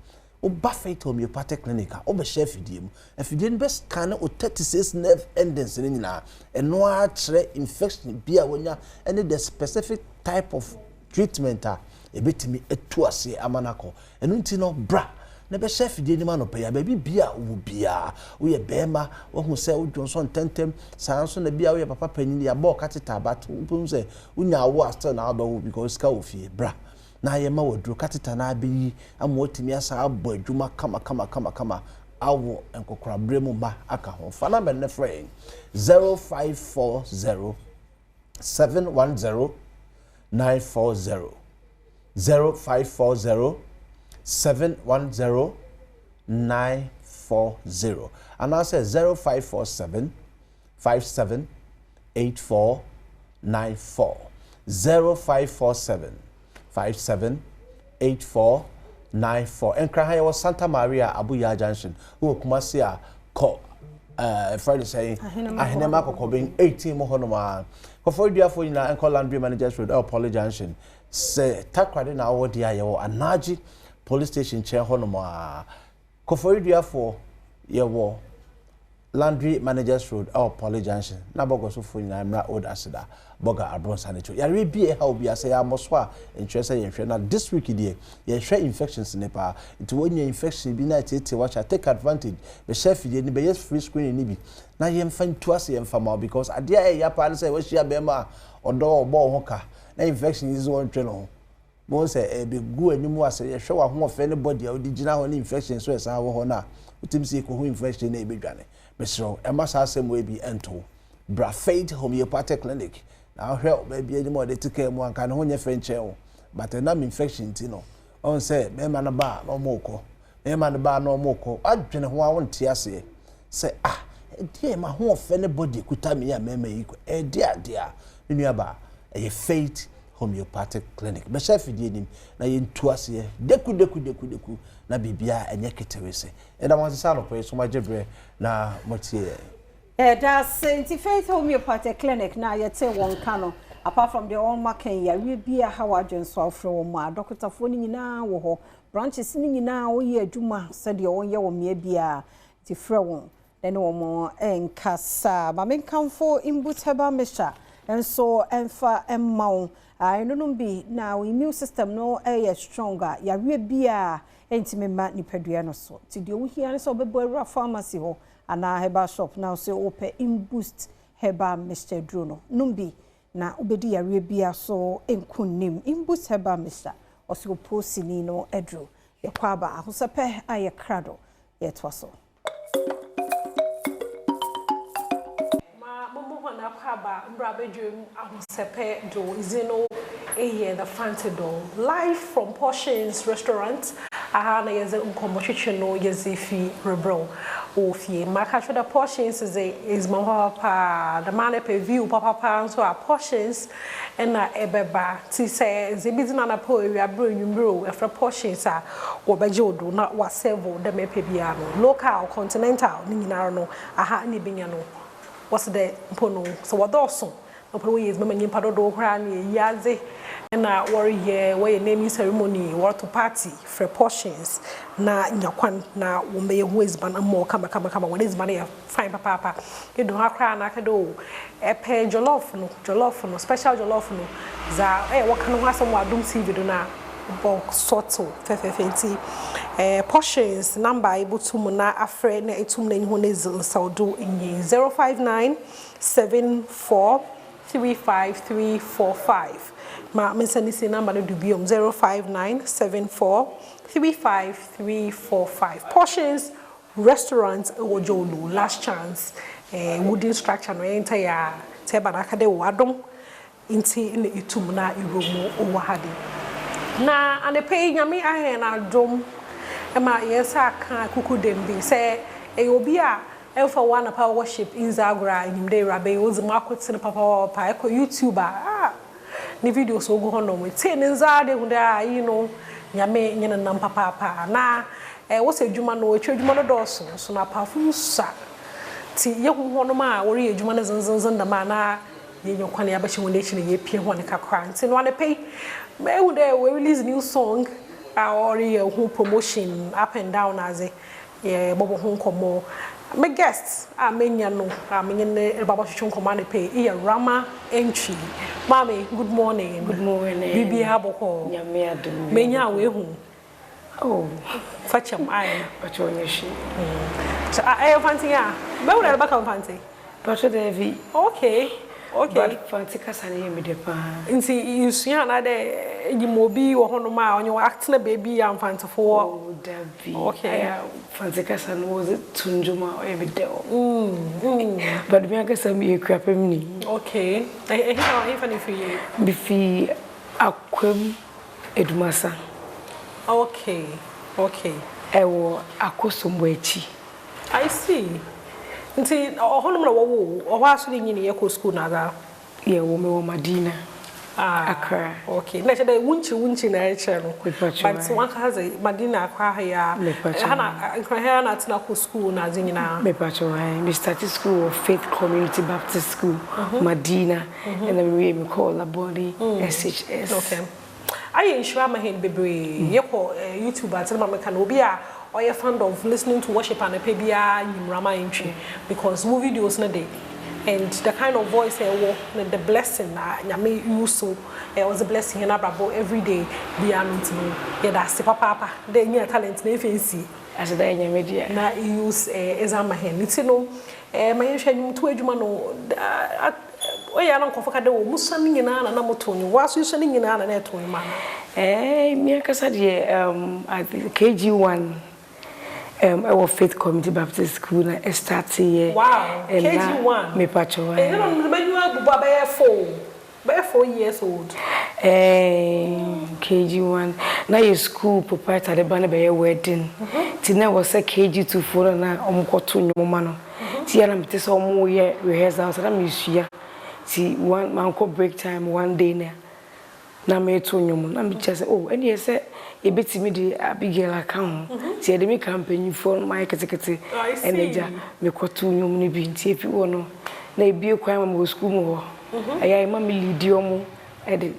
Speaker 12: o Faith Homeopathic Clinic o be chef fidiem afidien be scan o 36 nerve endings ni na eno a kire infection bia wonya any the specific type of treatment a ebetimi etu ase amanako eno nti no bra na be chef fidie ni ma no pe ya ba bia wo bia wo ye bema wo hu se wo Johnson tentem sanso na bia wo ye papa panyin ya bo katita bat wo se unya wo astel na ba wo because ka wo fie bra na ye ma wodro katita na abeyi amotimi asa abo adwuma kama awo enkokora bremu ba aka ho fa na me ne frɛ 0540 710 940 0540 710 940 and I say 0547 57 8494 0547 578494 Enkraha was Santa Maria Abuya Junction who Kumasi a ko Friday saying ahenema kokobin 18 mo honoma ko for dia for na enko Landry Managers Road Poly Junction say takrade na wo dia ye wo Anaji police station chair honoma ko for dia for ye wo Landry Managers Road Poly Junction na bogo so for na mra old asida boga abron sanitary yare bi e ha obi ase ya moswa interest ye hwe na this week die ye hwe infections ne pa it wonya infection bi na tete watch take advantage be chef die ni be yes free screen ni bi na ye mfa ntu ase ye mfa ma because ade a ya pa say we hia be ma odo obo ho ka na infection is one twe no mo say e be gu animu ase ye hwe wa ho ofe ne body a odi gina ho ni infection so esa wo ho na utim se ko ho infection na e be dwane be sro e ma sa asem we bi ento Faith Homeopathic Clinic now help baby any more they take care more can ho nya french but na infection ti no on say me ma na ba no moko me ma na ba no moko adwene ho a wonte ase say die ma ho ofe ne body kuta me ya me yi ko dia nua ba Faith Homeopathic Clinic be chef die nim na ye ntu ase deku na bibia enye ketewese e da mo sa no po so ma jebre na motie
Speaker 2: that's Faith Homeopathic Clinic na yete won kano apart from the all market ya we bia how adwen so afro wo ma doctor fo ni nyina wo ho branches ni nyina wo ye adwuma se de won ye wo me bia ti frɛ won den wo mo enkasa ba men kanfo imbuteba mesha enso enfa emmawo no bi na we immune system no stronger ya we bia entime ma nipadua no so ti de wo hia ne so bebo awura pharmacy ho ana herbal shop now say open in boost herbal Mr. Druno numbi na ubedi ya rebia so enkunim in boost herbal Mr. oso posini no edro ye kwaba ahosepe aye krado ye twaso ma momo na kwaba mbra bedwem ahosepe do izino the fancy door live from Portions Restaurant ahana yeze nkomochichi no yezifi rebro ofie maka shoda Portions is papa the man pe view papa so a Portions na ebeba ti say zebizina na po wi abro nwumro efra Portions a obeje odo na wa serve the mepe bia no local continental ni nyina no aha ni benya no what's the pono so wadoso no pro is mama nyimpa do hra na yaze na warrior where naming ceremony war to party for Portions na nyakwan na wo me hu ezban mo kama when ezban ya fine papa you do akra na kedo epe jollof no special jollof no za what kan ho asem Adom TV do na box soto fefefenti
Speaker 6: portions number ibutum na afre na etum na nhu ne saudo nyi 059 74 35345 ma mensani si number no dubium 059 74 35345 portions restaurant wojolu last chance wooden structure no enter ya teba na kade wadom inti ne etum na iromo owahade na anepe nyame ahe na dom ema yesa kan kuku dembi say obi a elfa one power worship in Zagora nimde rabe ozima kwetine papa pa eko YouTuber ni videos ogu hono we ten nzade hunda nyame nyene nam papa na wo se djuma no etwa no doso so na pafu sa ti ye hono ma wori edjuma no zanzanzan da ma na ye nyokwane abachi wonde chi ne ye pie ho ne kakra nti no ane pay me hunda we release new song or who promotion up and down as a bobo home komo. My guests are many no, many Baba Shon command pay a Rama entry. Mommy, good morning. Good morning. Bibi Haboko. Menya we home. Oh, fetch him I. But your she. So I fancy ya. But what about fancy? But okay. Okay. But fancy kasani me de pa. Nti you see na de yimobi wo hono ma onye act na baby am fancy for. Oh, Davi. Okay. Fancy kasani was tunjuma o me de. But me akasa me ekwapem ni. Okay. How funny for you? Bifi akwem edumasa. Okay. Okay. Ewo akosombo echi. I see. Nti hono na wo aso ni nyine ye ko school na ga ye wo me wo Madina Accra. Okay na chede wunchi na eche no but one has a Madina Accra ya ha na tina ko school na zinyina me pacho me started school of Faith Community Baptist School Madina and then we call la body SHS. Okay I ensure my head bebre ye ko YouTuber tell me kan obi a or you're fond of listening to worship and a pebia in Rama entry because movie videos na day and the kind of voice the blessing nyame use so was a blessing in Abrabo every day be anointing yeah that's papa the new talent na fancy as the nyame dia na use exam hen it's no my hwanyum to adwuma no oya na nkofo de wo musam nyina na motoni waso yuso nyina na etoni ma me akasa de KG1 our Faith Community Baptist School na start here. Wow. KG1. Me pacho. You know, by 4 years old. KG1. Now your school proprietor the band by wedding. Tina was a KG2 for na omkoto nyoma no. Ti na mte so mo ye rehearsal so na me sua. Ti one man ko break time one day na me to nyom na me chese oh ene ye se e betimi di Abigail account ti e de me campaign for my ketekete eneja me kwato nyom ne bi nti efi wo no na e bie kwan ma school mo ho aya ma me lidium e de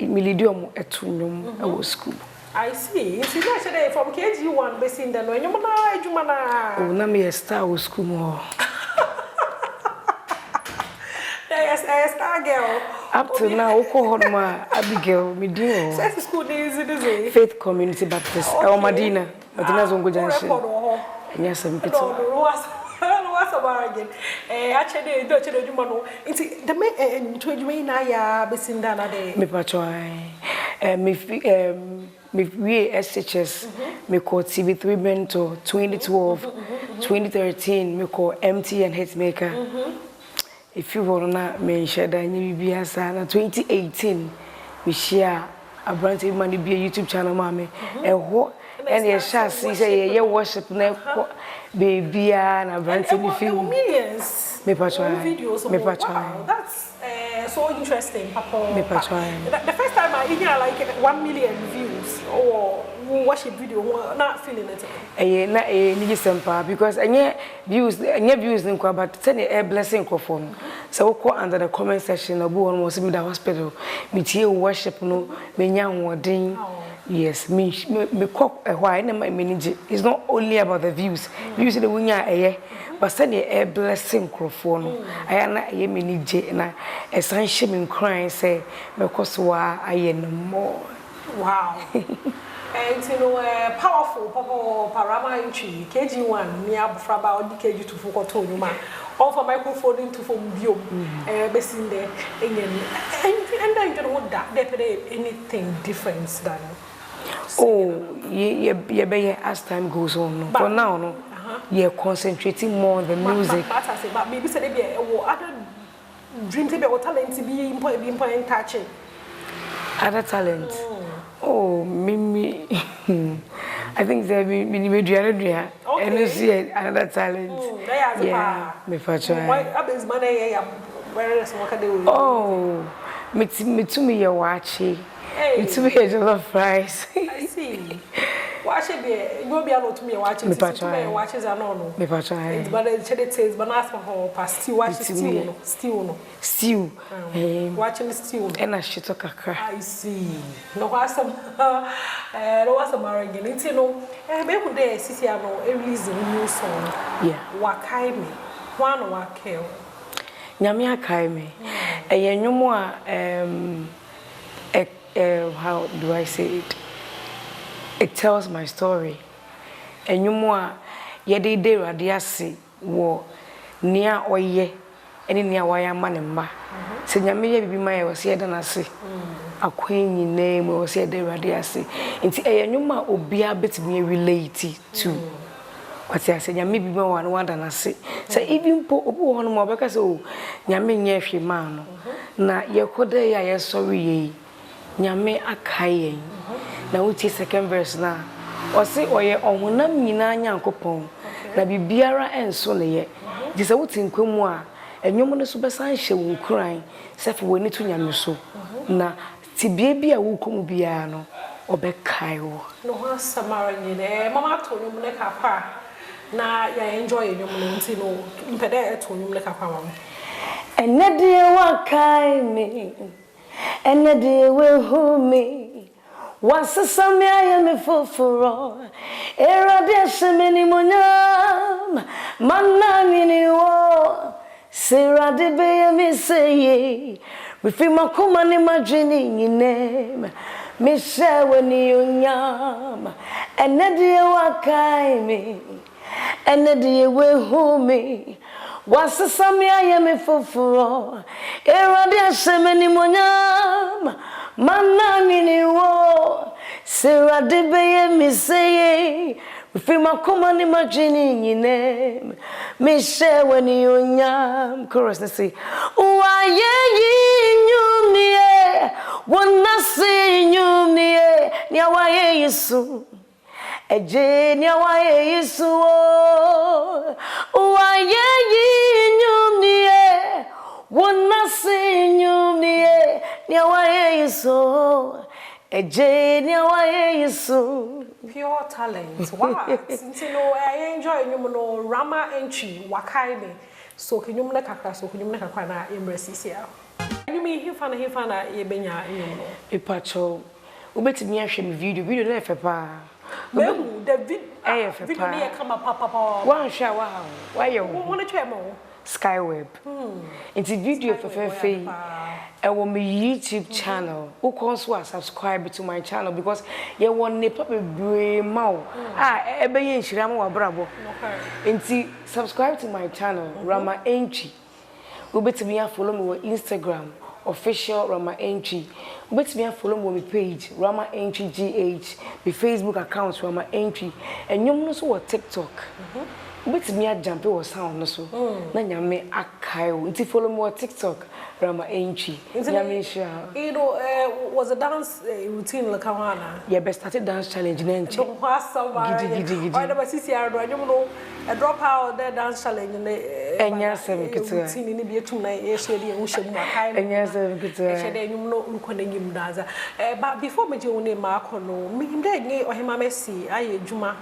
Speaker 6: me lidium eto nyom e wo school. I see. It's actually from KG1 based in the no nyom na adwuma na oh na me star wo school mo ho. Yes, star girl. Up to now, Oklahoma, Abigail, Medina. Sex school days, it is Faith Community Baptist. Oh, Madina Zongo Junction. Yes, I'm pretty. What's a bargain? Actually, don't you know? It's the main to you na ya Besindana day. Me patroi. Me SHS. Me call TV3 Mentor 2012, 2013. Me call MT and Hitmaker. If you want to mention that you be a 2018, we share a brand new money be a YouTube channel, mommy. And what and your chassis say your worship now, baby, and a brand new film. Millions. Me videos. Me wow, that's so interesting, Papa. Me the first time I hear like 1 million views or worship video, not feeling it. Na ni simple because any views in kwa but send a blessing ko phone. So go under the comment section obo one was me the hospital. Me tie worship no me nya hodin. Yes, me cook a why na my manage. It's not only about the views. Views the wunya but send a blessing microphone. I na ye manage na a sunshine crying say because wa I no more. Wow. And you know, powerful, Papa Parama entry, KG1, near Fraba, or KG2 for Tonuma, all for microphone into from Bio, basing there, and I don't want that, anything different than.
Speaker 4: Oh, yeah, as time goes on. For now, no, you're concentrating more on the music.
Speaker 6: But maybe say there are other dreams, or talent to be important touching.
Speaker 4: Other talent. Oh, Mimi. I think there be Adria. And you see another talent. Yeah, me for try. Oh, me to me your watching. Me to me a jollof fries.
Speaker 6: I see. Watch it. You will be able to me watching. Me watches are no.
Speaker 4: Me for try.
Speaker 6: But the cheddar taste, but ask for her past stew. Watch stew. Stew. Watching stew.
Speaker 4: And I should talk a crack.
Speaker 6: I see. No, was some. No, was a marriage. It's no. Maybe there, Siciano, a reason new song.
Speaker 4: Yeah.
Speaker 6: Wakai me. One wakai.
Speaker 4: Nyamia kai me. And you more how do I say it? It tells my story. And you more yede de radiasi wo nia oye eni nia waya manemba. Se nyame ye bibi ma ye wose ye dana se. Akwan nyina mu wose ye de radiasi. Nti enyuma obia betimi relate to. What I say nyame bibi ma wan dana se. Se even po obu hono mo beka se o nyame nye hwe ma no. Na ye kode ya ye sorry ye. Nyame akaye na wuti second verse na osi oye ohunam nyina nyankopon na bibiara enso ne ye dise wuti nkwamu a enwom ne so besan hye wo nkran sefa woni to nyame so na tibie bia wo komu bia no obekai wo
Speaker 6: no ha samara nyine mama to nyum ne kapa na ya enjoy nyum no nti no mpede to nyum ne kapa mama
Speaker 4: enede wakai me and the day will hold me. Once a summer, I am a fool for all. Era there's so many monam, manamini war. Sarah de Bay, me say, we feel my common imagining in name. Miss when you yam, and the day wakai me, and the day will hold me. Once a summer, I am a fool for all. Era there's so many monam, manamini war. Sarah de Bay, me say, we feel my common imagining in name. Me share when you yam. Chorus, let's say, why you me, one not say you me, near why you so. Eje nya wa Yesu wa ye nyumnie wona se nyumnie nya wa Yesu eje nya wa Yesu
Speaker 6: pure talent wow since no I enjoy nyum no rama entry wakai me so kenyum na kakra so kenyum na kakra na embrace ya nyumi hifa na ye benya nyum no
Speaker 4: ipacho ubetimi ahwe me video na efepa
Speaker 6: Mehu the video near come up papa.
Speaker 4: One shower. Why you
Speaker 6: want to try more?
Speaker 4: Skyweb. It's a video for Fefe. I want my YouTube channel. Who comes to subscribe to my channel because you want ne papa brain mau. Ebe yen shiramu wa brabo. Okay. Subscribe to my channel Rama Enchi. Ubetimi follow me on Instagram. Official Rama Entry. Wait me follow me page Rama Entry GH. My Facebook account Rama Entry. And you know so TikTok. Wait me jump or sound no so. Na nyame akayo. Nti follow me on TikTok Rama Entry. Nyame sha.
Speaker 6: You know was a dance routine like Kawana.
Speaker 4: Yeah, best started dance challenge nenchi.
Speaker 6: Don't pass somewhere. Gidi. I never see I don't know. A drop out there dance challenge and
Speaker 4: enya seven kitu.
Speaker 6: Routine ni bi etum na e share dey wo shemu akai.
Speaker 4: Enya seven kitu.
Speaker 6: E share dey nyum no nkwana nyim daza. But before me je wo name akono, me dey nye ohema Messi aye djuma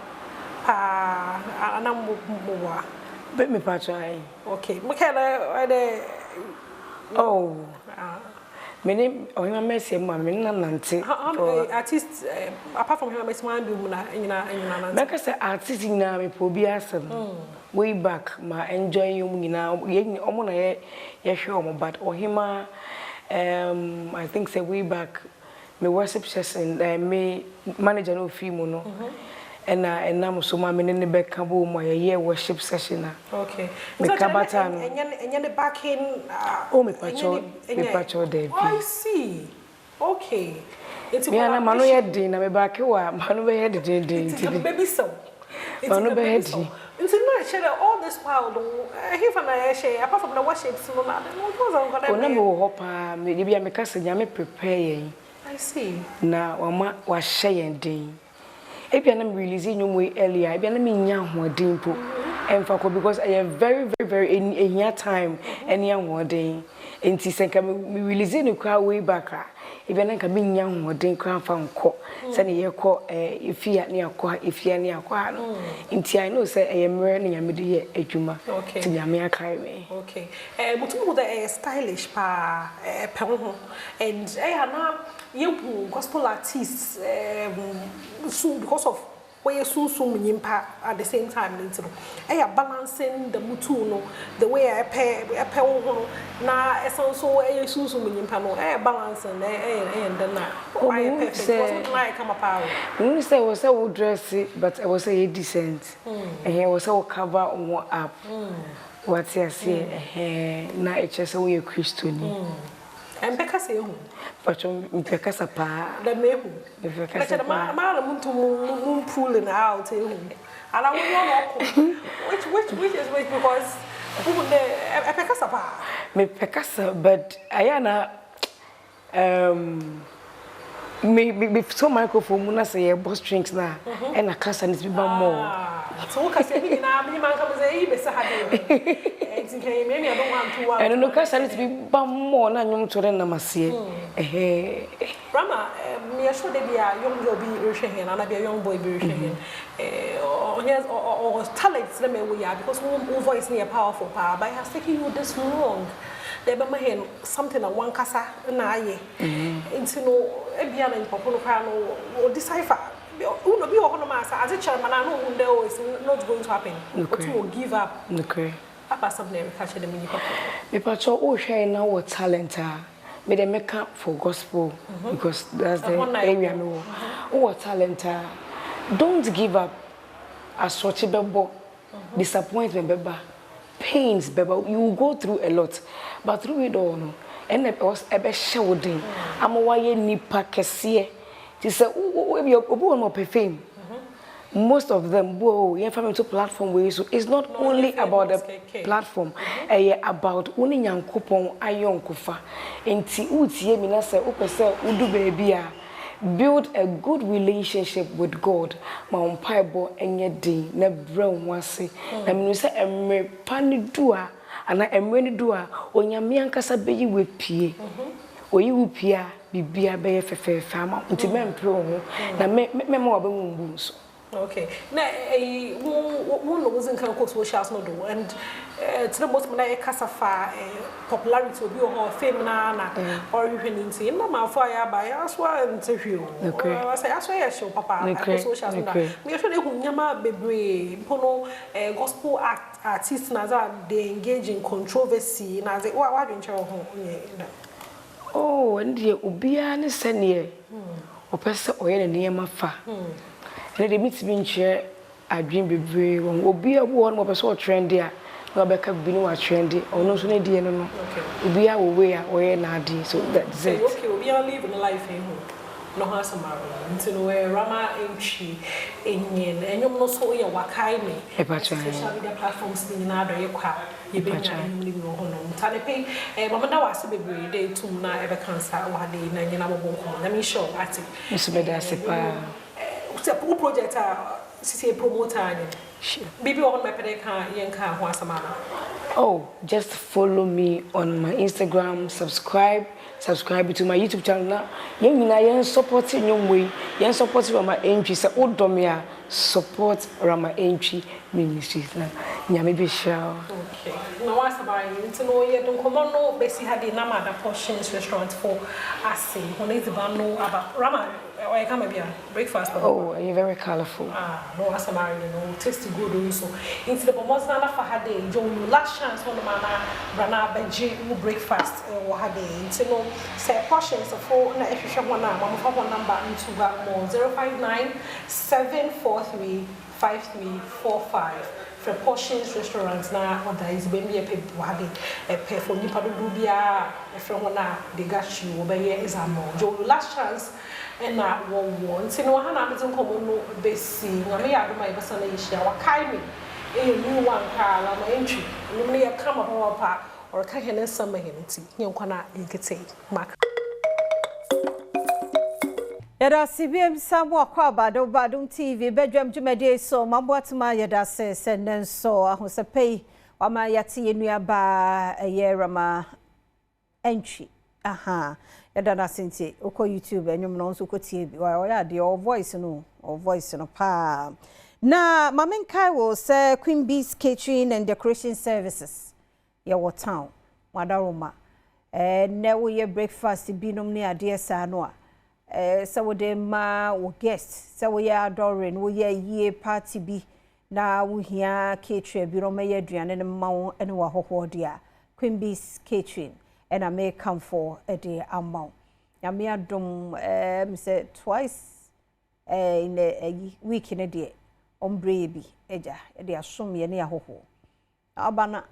Speaker 6: pa anambo mowa.
Speaker 4: Be me pa try.
Speaker 6: Okay. Me kind
Speaker 4: oh. My name ohema Messi ma me na nante.
Speaker 6: Artist apart from ohema Messi man bi mu na nyina nante.
Speaker 4: Make say artist nyina me po bi asem. Way back ma enjoy you nyina omo na ye hwe omo but ohema I think say way back me worship session me manager no fee mu no and I'm so my men back kabo my year worship session.
Speaker 6: Okay.
Speaker 4: Me kabata no.
Speaker 6: And the back in
Speaker 4: me pacho David.
Speaker 6: I see. Okay.
Speaker 4: It's me and manu ye din na me back wa manu be head din.
Speaker 6: It's a baby so.
Speaker 4: Manu be head.
Speaker 6: It's not share all this while he from I share apart from the worship so no was on
Speaker 4: gonna me wo hopa me bia me kasa nya prepare.
Speaker 6: I see.
Speaker 4: Na wa share din. Ebia na me release nyum earlier. Ebia na me nya hoden po. Emfa because I am very in time any hoden. Enti senka me release no kwa way back. Ebia na nka me nya hoden kwa fa nko. Se ne ye ko efia ne akwa efia ne akwa no. Enti I know say I am re na me de ye adwuma. Ti nya me akai me.
Speaker 6: Okay. Mutumu the stylish pa pe ho. And na you gospel artists so because of where you so nyimpa at the same time into balancing the mutu no the way I pay ho na so so nyimpa no balancing and then na why perfect like come apart
Speaker 4: when say was a dress but I was a decent and he was a cover on up what you say na it just we Christian
Speaker 6: and because you
Speaker 4: but because pa
Speaker 6: the mehu because the man muntu pulling out and I won't know which is which because because pa
Speaker 4: me pekasa but ayana me so microphone muna say boss drinks na and a kasa ni biba more
Speaker 6: so kasa ni na me man come say be sahade maybe I don't want to
Speaker 4: and no kasa ni biba more na nyum tore na masie
Speaker 6: Rama me sure dey be a young girl be rehwe na be a young boy be rehwe or talents let me we because one voice near powerful power but it has taken you this long there be something that one kasa na aye into no ebia na papa no kwa no decipher uno bi ho no ma as a chairman I know who is not going to happen but you give up
Speaker 4: okay
Speaker 6: apa something catch the mini papa
Speaker 4: me pacho o hwe na what talent me dey make up for gospel because that's the area no what talent don't give up as such bebo disappointment beba pains beba you will go through a lot but through it all no and it was ebe shewdin am waye nipa kese ti say obi won mo perfume most of them go you family to platform way so it's not only about the platform about woni nyankopon ayonkofa enti utie mi na say opese udu baby a build a good relationship with God ma ompaibo enye din na bra nwase na me say emre panidua ana emre ni dua onyame ankasa beyi we pie oyi wu pia bibia be fefefe ama nti mempre ho na me ma oba mumbu so
Speaker 6: okay na one wasn't kind of socials no do and to the most na kasafa popularity obi o fame na or you nti na ma for ya ba ya so interview I say aso ya show papa socials na me sure dey hu nyama bebre pono gospel artists na za they engage in controversy na ze wa dwen chere ho
Speaker 4: oh ndie obia ne sene opese oye ne yema fa and they meet me nche adwin bebre won obi abu on mo pese o trendy a na beka bi ni wa trendy ono so ne die no no obi a wo we a oye na adi so that's it
Speaker 6: okay obi a live in life in no ha samaro ntino we rama entry enyen enyom no so ye wakai me social media platforms ni na do ye kwa ye be nya enyom ni ho no ntane pe mama da wase bebre dey tum na ebe cancer wa dey na nyina bobonko na me sure ati
Speaker 4: musume da sepa
Speaker 6: a project a promoter bibi on my pedeka yenka ho asamana
Speaker 4: oh just follow me on my Instagram subscribe to my YouTube channel na yen nyina yen support nyomwe yen support Rama Entry say odomia support Rama Entry ministries na nyame be sha
Speaker 6: okay na asabari into no ye don't come on no basi had the Namada Portions restaurant for us when is the bano about Rama or come here breakfast.
Speaker 4: Oh, you're very colorful.
Speaker 6: No asabari no tasty good also. Into the Bomosana for had day John last chance on the mana Brana Benji breakfast or had day into no say portions of 4 na if you want one number into that more 059-743-5345 for Portions restaurants now or there is baby a paper a pay for nipa do bia from one they got you over here is a more Joe last chance and that one so no hana betin komo no besi ngame ya do my person na yishia wa kai me e new one car la my entry no me ya come up or ka hene sama hene ti nyenkwa na nkete mark
Speaker 2: Yada CBM Samu akwa Badwam TV Badwam Jumade so mabwatuma yada se nenso ahosepei wama yati yenuaba yerama entry yada na sente uko YouTube enyum no nso kotie bi wa de your voice no pa na mamenkai will say Queen Bee's Catering and Decoration Services ya wo town wadaroma ne wo ye breakfast binom ne ade sa no so de ma wo guest so we are adoring wo ye party bi na wo hia catering bi ro ma ye aduane ne ma wo ene wa hoho dia Queen Bee's Catering and I may come for a day amount ya me adom say twice in a week in a day ombre bi eja e de asom ye ne ya hoho abana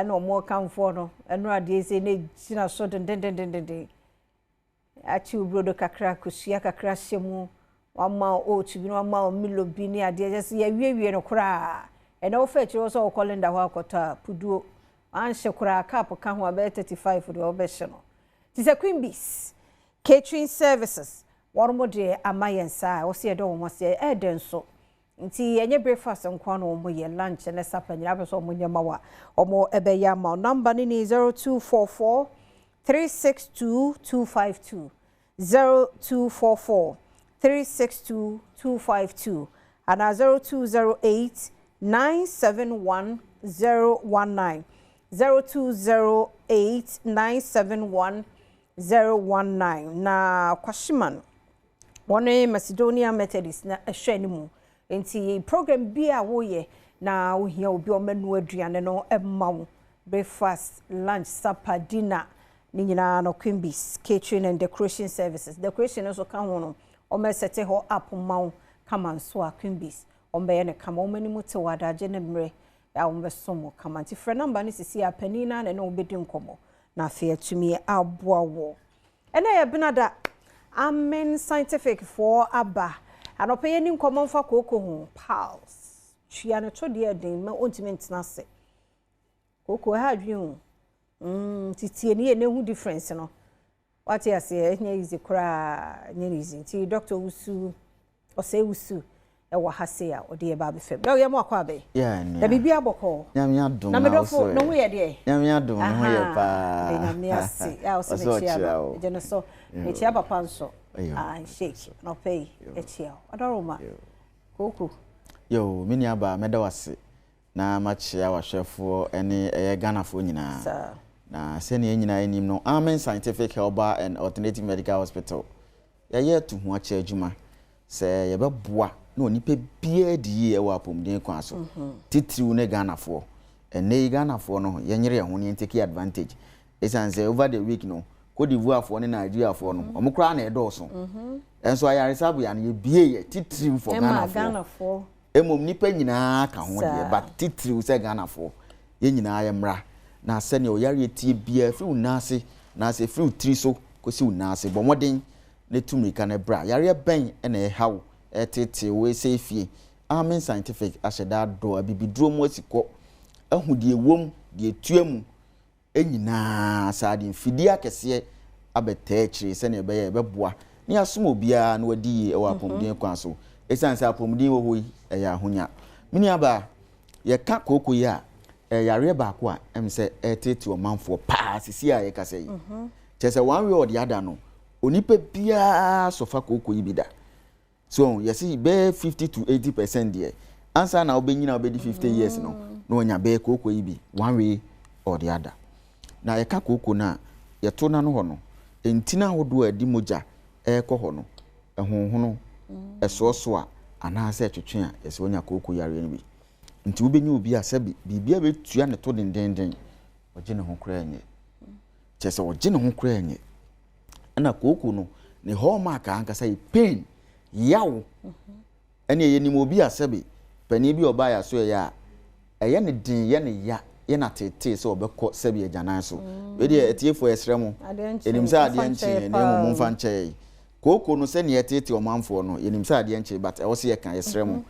Speaker 2: no more come for no eno ade say ne sina so den achi ubrodo kakra kusia kakra hyemu wama o tubi no wama milo bi ni ade just ya wiewie no kra e na ofa chiro so calendar ho akota puduo anhye kra cup ka ho about 35 de obehye no ti se Queen Bee's Catering Services warmo de amayensa o se de wo se eden so nti enye breakfast nkwa no mo ye lunch ne supper nyira be so mo nyama wa omo ebe ya ma number ni 0244 362-252 0244-362-252 and 0208-971-019 0208-971-019 na Kwashiman one Macedonia Methodist na ehwanimu enti program bia wo ye na wo hia obi o manu aduane no emma breakfast lunch supper dinner Nina no Queen Bee's Catering and Decoration Services. Decoration also come on. Ome sete ho up maw come and so Queen Bee's. Ombe ne come on many mutu wada jenemre ya ombe somo come anti friend number ni sisi a penina na no obedi nkomo na fear to me aboa wo. Ena ya binada amen scientific for aba. Anope ye ni nkomo mfa koko ho pals. Twa no to de den ma ontiment na se. Koko ha adwen titi eni ene hu difference no what you say enya easy kra enya easy ti doctor usu o say usu e wa hase a o de ba be fem da ye mo akwa be da bibia aboko
Speaker 12: nyame adom
Speaker 2: na medofo no ho ye de
Speaker 12: nyame adom no ho ye pa
Speaker 2: nyame ase ya o se me chia je no so me chia papa nso shake no pay e chia adoroma koko
Speaker 12: yo mini aba meda wase na machia wa chefo ene Ghana fo nyina na sene nyina enim no Amen Scientific Herbal and Alternative Medical Hospital ya ye to ho acha adwuma se ye beboa na onipa bia di e wa pomden kwa so titiriu ne Ghana fo ene Ghana fo no ye nyere ho ne take advantage esanse over the week no Cote d'Ivoire fo ne Nigeria fo no omukra na edoso enso ayarisabu ya ne ye bie ye titiriu for Ghana fo emom nipa nyina ka ho de but titiriu se Ghana fo ye nyina ye mra na sene o yare tie bia fi unase na se fi utri so kosi unase bo moden ne tumrika ne bra yare ben na e hawo etete we se fie Amen Scientific asheda do abibiduro mo asiko ahudie wom de tuamu enyina saade mfidi akese abete kire sene be ye beboa ni asomo bia na wadi e wa pomden kwa so esanse apomden wo hoyi e ya ahonya mini aba ye ka koko ya yare ba ko a emse etete o manfo pa sisi a ye kase yi chese one way or the other no onipa bia sofa koko yi bida so you see be 50 to 80% there answer na obenyina obedi 50 years no
Speaker 3: no onya be koko yi bi one way or the other na ye ka koko na ye to na no ho no entina hodo adi moja ekọ ho no ehonhono esoso a ana se twetwe a ye se onya koko yare ni bi nti wo benyi obi a se bibia betua ne to dendenden oje ne ho kra enye chese oje ne ho kra enye ana koko no ne ho ma ka anka say pain yawo ene ye ni mo obi a se pani bi oba ya so ya eye ne din ye ne ya ye na tete so obekọ se bi ajanan so we de etiefo esremu enim sa ade enche ne mo mfa nche koko no se ne yetete o manfo no enim sa ade enche but e wo se ye kan esremu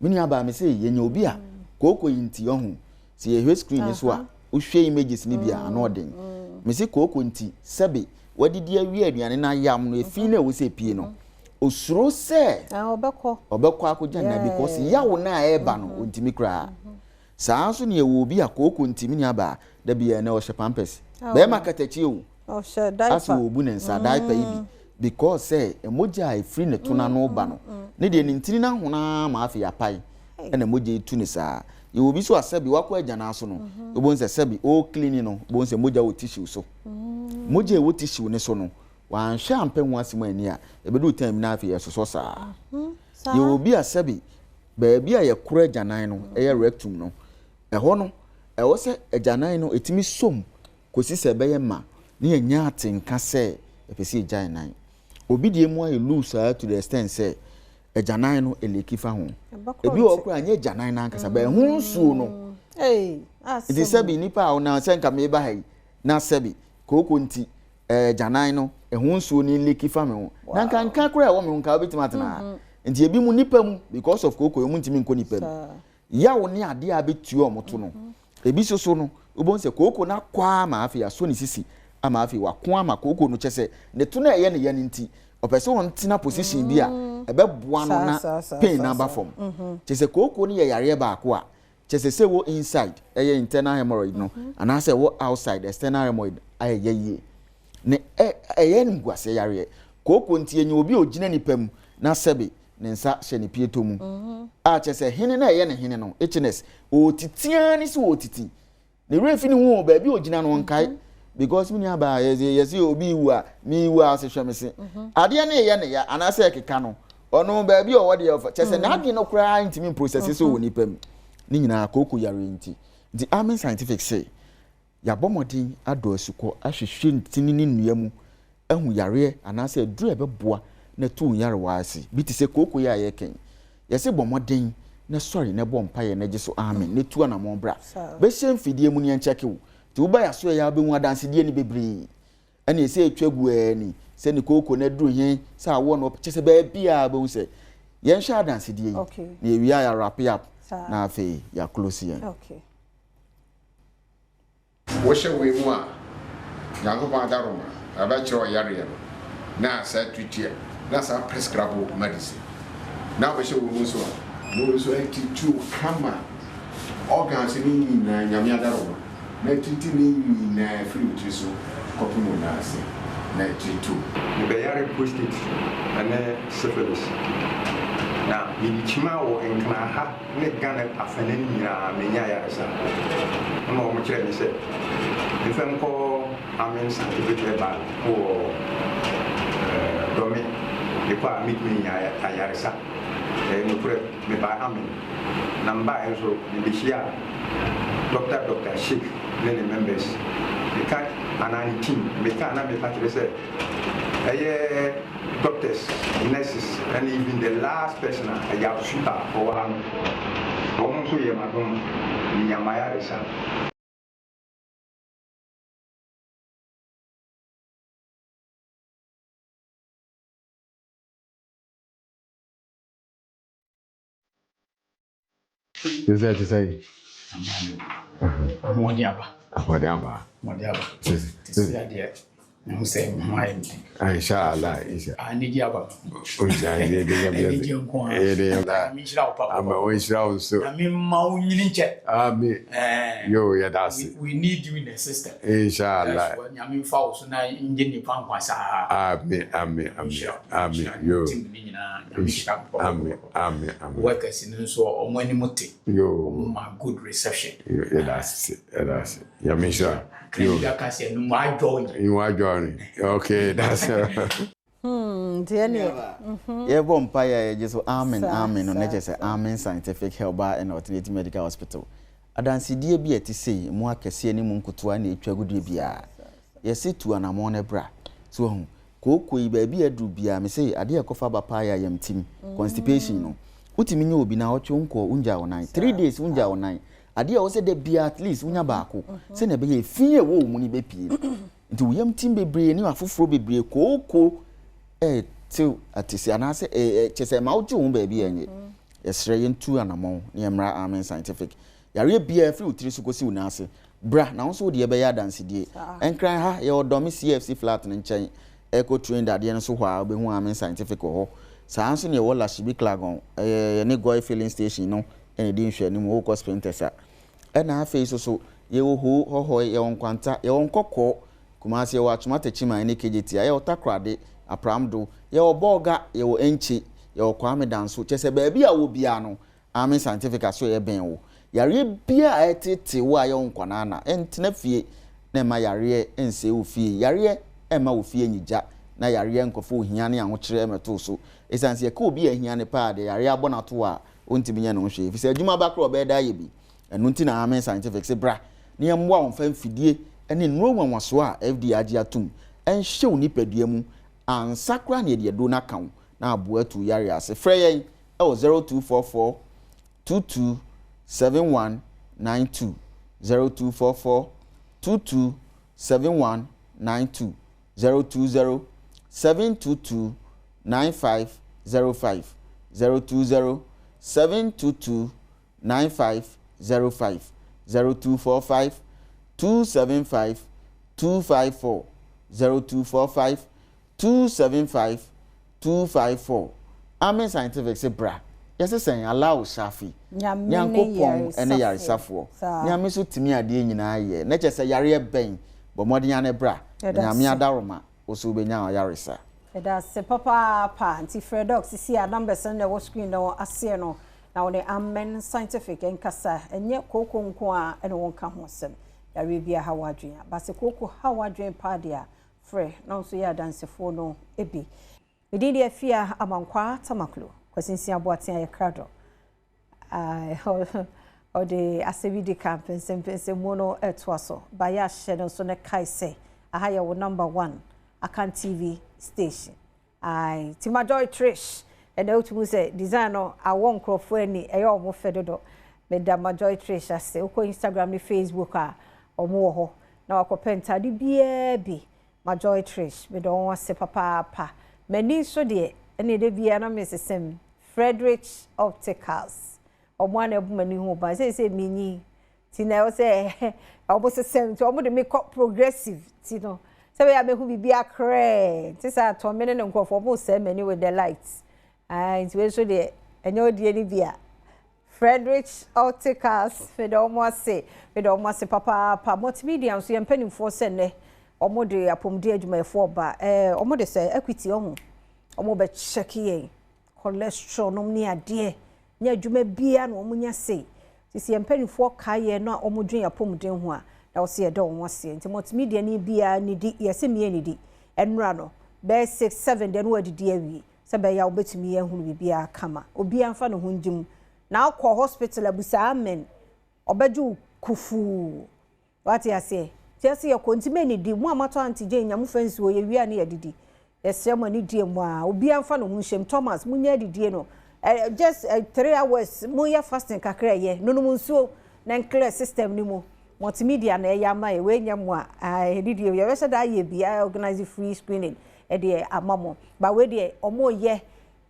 Speaker 3: mini aba me se ye nya obi a koko yinti ohun se ye hwe screen so a wo hwe images ni bia ana odin me se koko nti sebe wadidi awie aduane na yam no efi na wo se pie no osuro se obekọ akogya na because yawo na eba no ontimi kra saa so ne ewo bi akoko ntimi ni aba da bia na o hye pampers be makatachi o
Speaker 2: hye diaper
Speaker 3: aso obu ne nsa diaper ibi because say emoja e free ne tuna no ba no ne de ntini na hona ma afi apai na emoja etu ne saa ye obi so asabi wakọ agya na aso no obo nse sabi o clean no obo nse moja o tissue so moja e wo tissue ne so no wan hwe ampenwo asem ani a ebedu time na afi yesoso saa ye obi asabi baabi a ye kura agyanan no eye rectum no eho no ewo se agyanan no etimi som kosi se beye ma ne enya atenka se epesi agyanan obi die mu aye loose to the extent se agyanan no eleki fa ho ebi okura anya agyanan na nkasa ba hu nsuo no it is sabi nipa a na se nka me ba hai na sabi koko nti agyanan no hu nsuo ni leki fa me ho na nka kura wo me nka obetimatena nti ebi mu nipa mu because of koko mu ntimi nko nipa mu yawo ni ade a betuo omoto no ebi soso no ubon se koko na kwa ma afi aso ni sisi ama afi wako ama koko no chese ne to na eye ne ye nti opese won tina position bi a ebeboa no na pain number form chese koko ni ye yare ba ko a chese se wo inside eye internal hemorrhoid no ana se wo outside external hemorrhoid aye ye ne eye ngwase yare koko nti enye obi ogina nipa mu na sebe ne nsa hye ne pieto mu a chese hene na eye ne hene no hns otitia ni so otiti ne refi ni hu ba bi ogina no nkai because mini aba yesi obi wu a mi wu a se hwemese ade na eye ne ya anase ekeka no ono ba bi o wode chese na ade no kra intimi process so woni pam ni nyina koko yare nti the army scientific say ya bomodin ado asuko ahwehwe ntini ni nnua mu ahu yare anase duru ebeboa na tu yare waasi bi ti se koko ya ye ken yesi bomodin na sorry na bom paye na giso amen ne tu na mo bra be hye mfidie mu ne ncheke wo ti wo ba ya so ya be hu adanse die ni bebre ana ese etwagu ani se ni koko na duru hen sa wo no chese ba bia be hu se yen hye adanse die na ewia ya wrap up na afi ya close yen
Speaker 2: okay
Speaker 22: wo hye we mu a yankopon adaroma aba kiro yare na sa tutia na sa prescribe medicine na be hye wo mu so no so enti kama organs ni na nyame adaroma na titi ni na free so kopuno na ase na titu
Speaker 23: be yare prostate and syphilis na yinichima wo enkna ha ne gana afane ni na menya yare sa no mo kire ni se ifem ko amen certificate ba wo domi de kwa mitmi yare sa no kure me ba amen namba enso ni bishia Dr. Sheikh and the members. They can't an team. They can't have a say. Doctors, nurses, and even the last person I have super for one. Almost a year ago, Yamaya is up.
Speaker 22: Is that to say?
Speaker 24: Modiaba.
Speaker 22: Modiaba.
Speaker 24: Modiaba.
Speaker 22: This
Speaker 24: is the idea.
Speaker 8: no say my
Speaker 22: inshallah
Speaker 8: ani dia ba
Speaker 22: inshallah
Speaker 8: we need you in the system
Speaker 22: inshallah
Speaker 8: nyame fa so na nje ni pankwa sa
Speaker 22: amen yo amen
Speaker 8: workers in so omani mote
Speaker 22: yo
Speaker 8: my good reception
Speaker 22: that's ya me sure
Speaker 8: you are
Speaker 22: joining okay that's
Speaker 3: yeah bompa ya just amen no na just amen scientific health and alternative medical hospital adansidie bi eti sei mu akese ni mu nkutoa na etwa gudu bia yesi tu anamon ne bra so hu kokoi ba bi adu bia me sei ade ekofa papaya yam tim constipation no utimi nya obi na ocho nko unja onan 3 days unja onan ade a wo se de bia at least unya baako se na be ye fie wo mu ni be pie nti uyam tim bebre ni afoforo bebre koko till atisi anase chese ma oju hu ba bia enye yesre yentu anamon ne emra amen scientific yare bia free utiri so kosi unase bra na won so de be ya dance die enkran ha ye odomi CFC flat ne nchen eco trained ade no so hwa obehu amen scientific ho saa nso ne wola shibi klagon ne goy filling station no ene di nhwe ni mu ko sprintesa na afi so ye ho ye won kwanta ye won kokko kuma se wa atuma tachima ne kejeti ye otakrade apramdo ye oboga ye wo enchi ye okwame danso chese ba bia wo bia no amen scientific aso ye ben wo yare bia etete wo aye won kwana na entena fie na ma yare ense wo fie yare ema wo fie nyija na yare nkofo ohia ne ahokere emeto so esanse ka obi ahia ne pa de yare abona to a ontimi nya no hwe fi se adwuma bakro obeda ye bi enu nti na amen scientific se bra ne yamwa won fa mfidie ene nro wanwaso a fd agi atum enhye oni padua mu ansakra ne de do na kan na abo atu yare ase frɛ yen 0244 227192 0244 227192 020 722 9505 020 722 9505 0245 275 254 0245 275 254 Amen scientific say bra yes say allow shafi nyankopon ene yare safo nyame so timi ade nyina ye na che say yare ben bo modin ane bra nyame adaroma oso benya yare sa
Speaker 2: eda se papa anti fredox si a numbers na wo screen no ase no na woni amen scientific enkasa enye koko nko a ene won ka ho sem yare bia hawadwen ba se koko hawadwen pa dia frɛ na nso ya dansefo no ebi medidi afia amankwa tamaklo kwasinsi aboaten ya krado o de asebidi campaign mono etwaso ba ya hye no so ne kai se aha ya wo number 1 Adom TV station Tima Joy Trish and otumu say design no awon krofo ani eyo omo fedodo Madam Joy Trish ase uko Instagram ni Facebook a omo ho na wakopenta di bia bi Joy Trish me don wase papa mani so de ene de bia na mesesem Frederick Opticals omo na ebu mani hu ba say minyi ti na o say obo sesem ti omo de make progressive ti no so we are mehu bibia kre ti sa to me ne nkofo obo say mani with the lights it we so de enyo de ni bia Frederick Opticals we do omo say papa multimedia so yempani fo se ne omo de apomde adwumayefo ba omo de say equity omo be check ye cholesterol no ni ade nya adwuma bia no omo nya sei sisi yempani fo kaye no omo dwen apomde ho a na wo se do omo se nti multimedia ni bia ni di yese mi ni di enra no be 6 7 de no adidi awie se be ya obetumi ehunu bibia kama obi amfa no hunjim na akọ hospital abusa amen obeju kufu what you say tiase ya kontime ni di mu amato antigen nyamu fansi wo ye wia na yadidi esem ani die mu a obi amfa no hunshem Thomas munya didie no just 3 hours mu ya fasting kakra ye no nsuo na clear system ni mu multimedia na ya ma we nyamu a didie ye wese da ye bia organize free screening e de amamo ba we de omo ye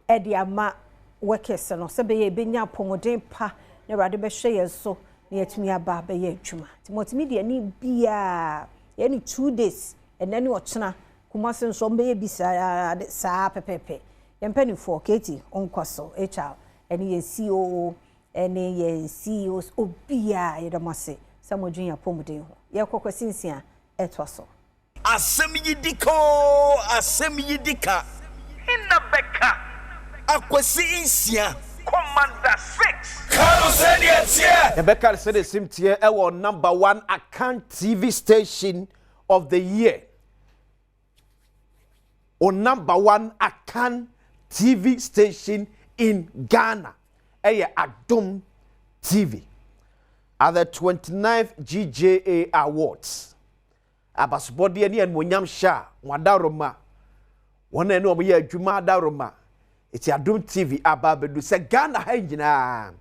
Speaker 2: e de ama workers no sebe ye benya pomoden pa na rade be hwe ye so na yetumi aba be ye adwuma multimedia ni bia ye ni 2 days enani ochena kumase nso mbeye bi saa pepepe yempanifo Katie onkoso HR ene ye CEO ene ye CEOs obia yedamase samodwunya pomuden ho ye kokwasinsia etwaso
Speaker 7: asem yidiko asem yidika inna beka akwasi insia Commander 6 Kano said
Speaker 12: the Becca said the same tier our number 1 account TV station of the year. On number 1 account TV station in Ghana. Adom TV. At the 29th GJA Awards. Abasbodi and Munyam Sha, Wadaroma. One and over here, Juma Daroma. It's Adom TV. Ababedu se Ghana Hangina.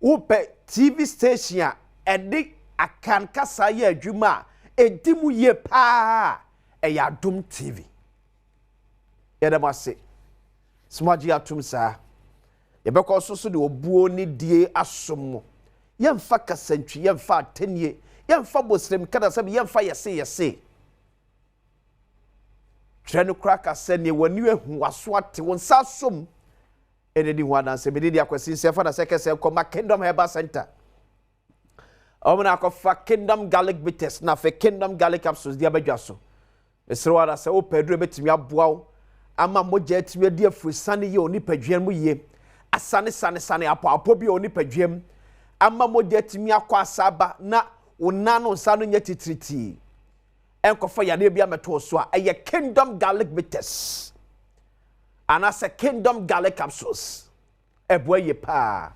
Speaker 12: Upe TV station edi akan kasa ye adwuma edimu ye pa Adom TV. Yedamase. Smaji atum sa. Yebekọ so de obuo ni die asomo. Yemfa kasantwi, yemfa atenie, yemfa bosrem kada sabe yemfa yese. Trenu kraka sene wani ehu aso ate won sasom. Enedi wana se medidi akwasi se fa na sekese koma Kingdom Herbal Center. Omna akofa Kingdom Garlic Bitters na fe Kingdom Garlic Capsules dia badwaso. Esro na se o pedro betimi aboawo ama moja etimi dia fusane ye oni padwan mu ye. Asane apo bi oni padwam ama moja etimi akwa asaba na onano nsano nya titriti. Enkofa yade bia meto so a eye Kingdom Garlic Bitters. And as a Kingdom Garlic Capsules, ye pa.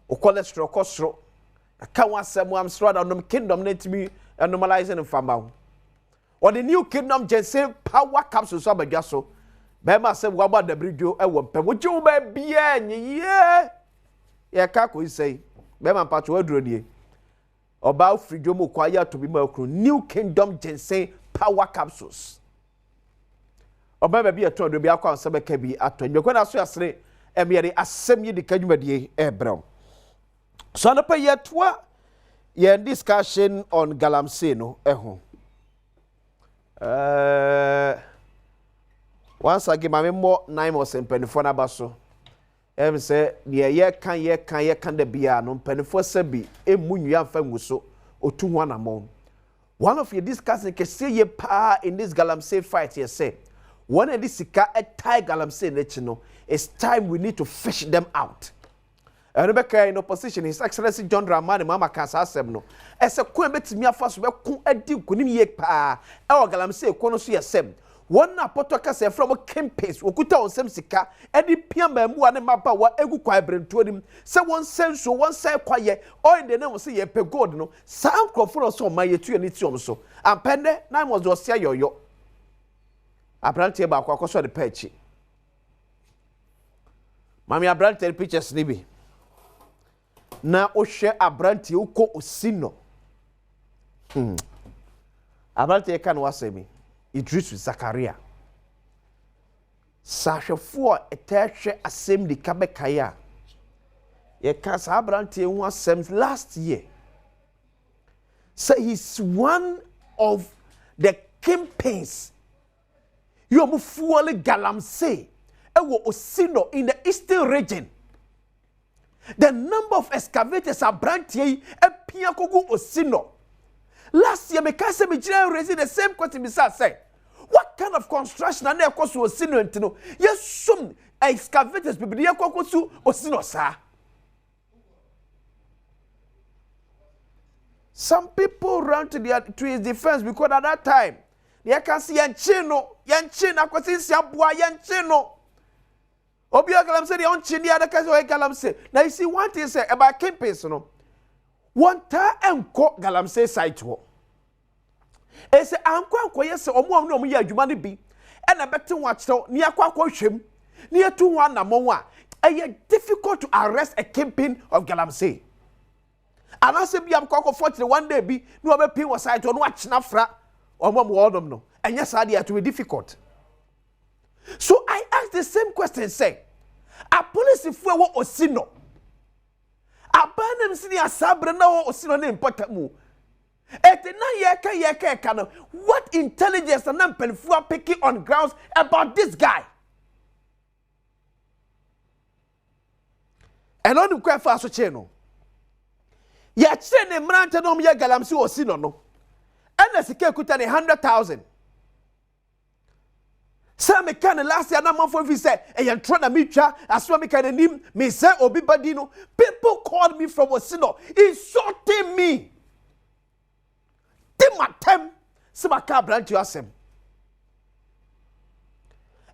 Speaker 12: O cholesterol kosro. Aka wasem am sro da no Kingdom net me normalizing in famba. Or the new Kingdom Ginseng Power Capsules so badwaso. Be ma se waba da bridio e wo pem. Wo je wo ba bia nye ye ka ko sei. Be ma patcho aduro nie. Oba frijo mo kwa ya to bi ma kru New Kingdom Ginseng Power Capsules. Oba bi eto do bi akwa nsa beka bi ato nwe na so asere emyere asem yi de kadwumadie ebrew. So no pa yetwa ye discussion on galamsey no eho. Once again mame mo 9 mo sempanifo na baso. Em se ye kan da bia no mpanifo sabi emunyu amfa nguso otu ho anamon. One of your discussing ke say ye pa in this galamsey fight here say one of this sika a tie galamsey nechino, it's time we need to fish them out. Rebecca in opposition, His Excellency John Dramani Mama Kasa asem no. Ese ko betimi afa so be ko adi kunim ye pa. E o galamsey ko no so yesem. One na poto kasa from campus okuta onsem sika edi piama mu ane mapa wa egu kwa ebrentuo nim se won senso won sai kwaye o in the name say ye pe gold no san crofo so ma ye tu ani ti om so ampende na mo zo sia yoyo Abrante ba kwa so de pechi. Mami Abrante pictures ni bi. Na o hwe Abrante uko osino. Abrante kan wasemi. Idris Zakaria. Sahwefo etehwe asem di kabekaya. Ye kan sa Abrante hu asem last year. So he's one of the campaigns you mu fuole galamsey ewo osino in the eastern region. The number of excavators are branching epia kogu osino. Last year me kase me jira raising the same question say what kind of construction na ekoso osino ntino yesum excavators bibidi ekokosu osino sa. Some people run to his defense because at that time they can see yanchino akwasi siabua yanchino obi galamsey the onchini ada kaso galamsey. Now you see one thing say about campus no one time enko galamsey site ho e say anko yes omo no ya adwuma ne bi e na bete ho akyew ne akwa hwem ne etu ho anamon a difficult to arrest a campaign of galamsey. And I say be am kwako 41 day bi no be pin was site no achena fra omo mo odom no and yes I to be difficult. So I ask the same question say a police if we osino abanem sini asabre na osino na important mu ete na ye ka no what intelligence and then Penfua picking on grounds about this guy. And on the quite fast channel. Yet, send a man to know me a galamsi or sino. And as a care could tell 100,000. Some kind of last year, no month for said, and you're trying to meet ya, as well, kind of name, me say, Obi Badino. People called me from Osino, insulting me. Timatem, some car branch you ask him.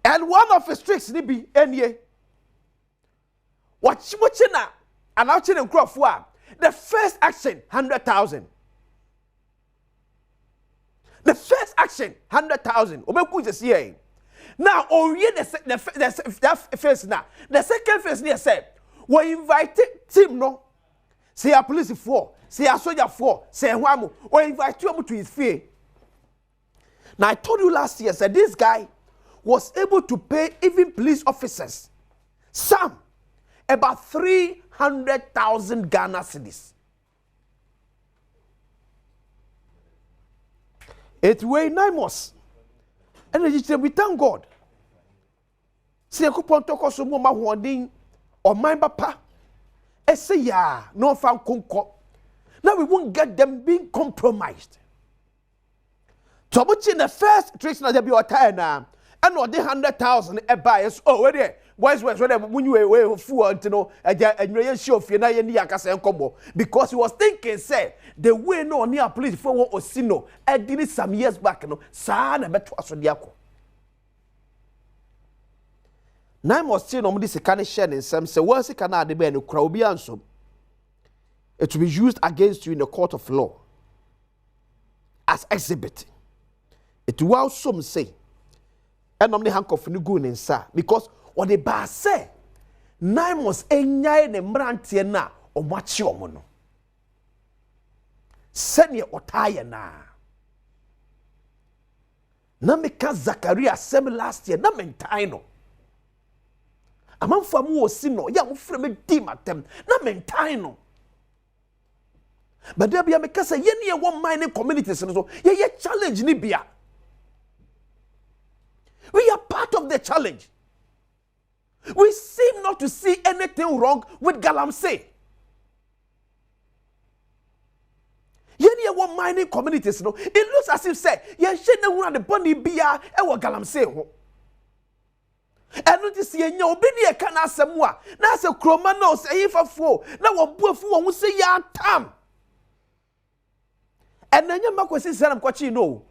Speaker 12: And one of his tricks, Nibi, any watching now, and out in crop for the first action, 100,000. The first action, 100,000. Obeku is here. Now, the first now. The second phase near said, we invited team no. Say a police for, say a soldier for, say one or invite you to his fee. Now I told you last year that this guy was able to pay even police officers some about 300,000 Ghana cedis. It weighed 9 months. And we thank God. See a coupon toko so mo ma holding or my papa. Say ya no fan kunko. Now we won't get them being compromised. So much in the first tricks na be otire na. And what the 100,000 e bias. Oh where there? Boys when you were fool to know and you show fi na ye ni akasa enkomo because he was thinking say the way no near police for what Osino I did it some years back no sa na beto asodiako. Now must say no this can share in some say once can na de be no kra obi anso. It will be used against you in the court of law as exhibit. It will some say and the handcuff no go in sa because or the bar say 9 months enyai ne mrantie na omachi omono sene otaye na meka Zakaria sem last year na mentai no amanfa mu osi no ya mo frɛ me di matem na mentai no but there be meka say ye ne one mining communities no so ye challenge ni bia we are part of the challenge. We seem not to see anything wrong with Galamsey. Yeni one mining communities, no. It looks as if say, ye shouldn't want the bunny bia e wa Galamsey ho. And notice ye nya obi ne ka na asem a na se kroma no say ifafo na wo buafu wo say ya tam. And nya makwesi sanam kwachi no.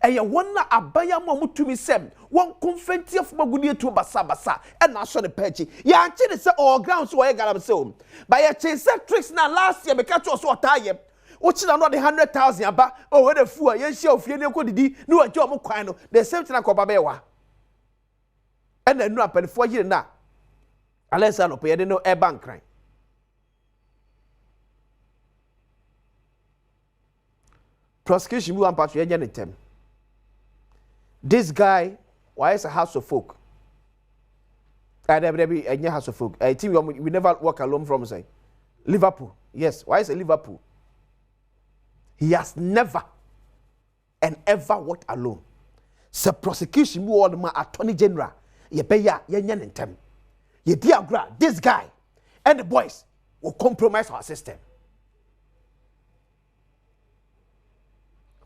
Speaker 12: And you want na abaya mo mutumi sem one confetti of magudi to basa and na so the perchi ya chine say all grounds so ye galam say but ya chine say tricks na last year because so otaye uchi na no the 100,000 aba oh we the fool ye share ofie ne ko didi ni wa je o kwan no the same thing akoba be wa and then no apen for year na alesa no pe ye no e bank cry prosecution bu ampato ye nya netem. This guy, why is a house of folk? I never be a house of folk. I think we never walk alone from say Liverpool. Yes, why is a Liverpool? He has never and ever walked alone. So prosecution mu on my attorney general. Ye pay ya nyan intem. Ye diagram this guy and the boys will compromise our system.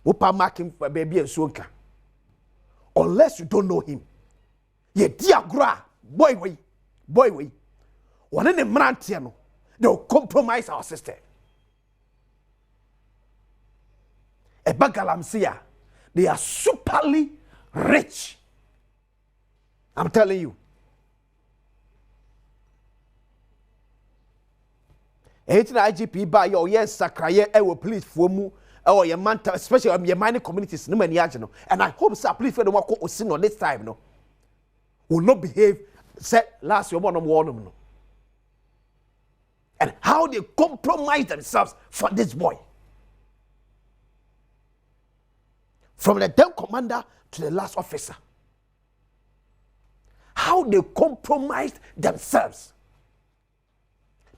Speaker 12: Upa marking for baby and sonka. Unless you don't know him. Ye diagra, boy way. One in the Mrantiano, they'll compromise our system. A Bagalamsia, they are superly rich. I'm telling you. Eighteen IGP by your yes, Sakraye, I will please for mu. Oh, your man, especially your mining communities, no many agents, and I hope so. Please, for the work of sin on this time, no, will not behave. Said last year, one on one, no, and how they compromise themselves for this boy, from the then commander to the last officer, how they compromised themselves.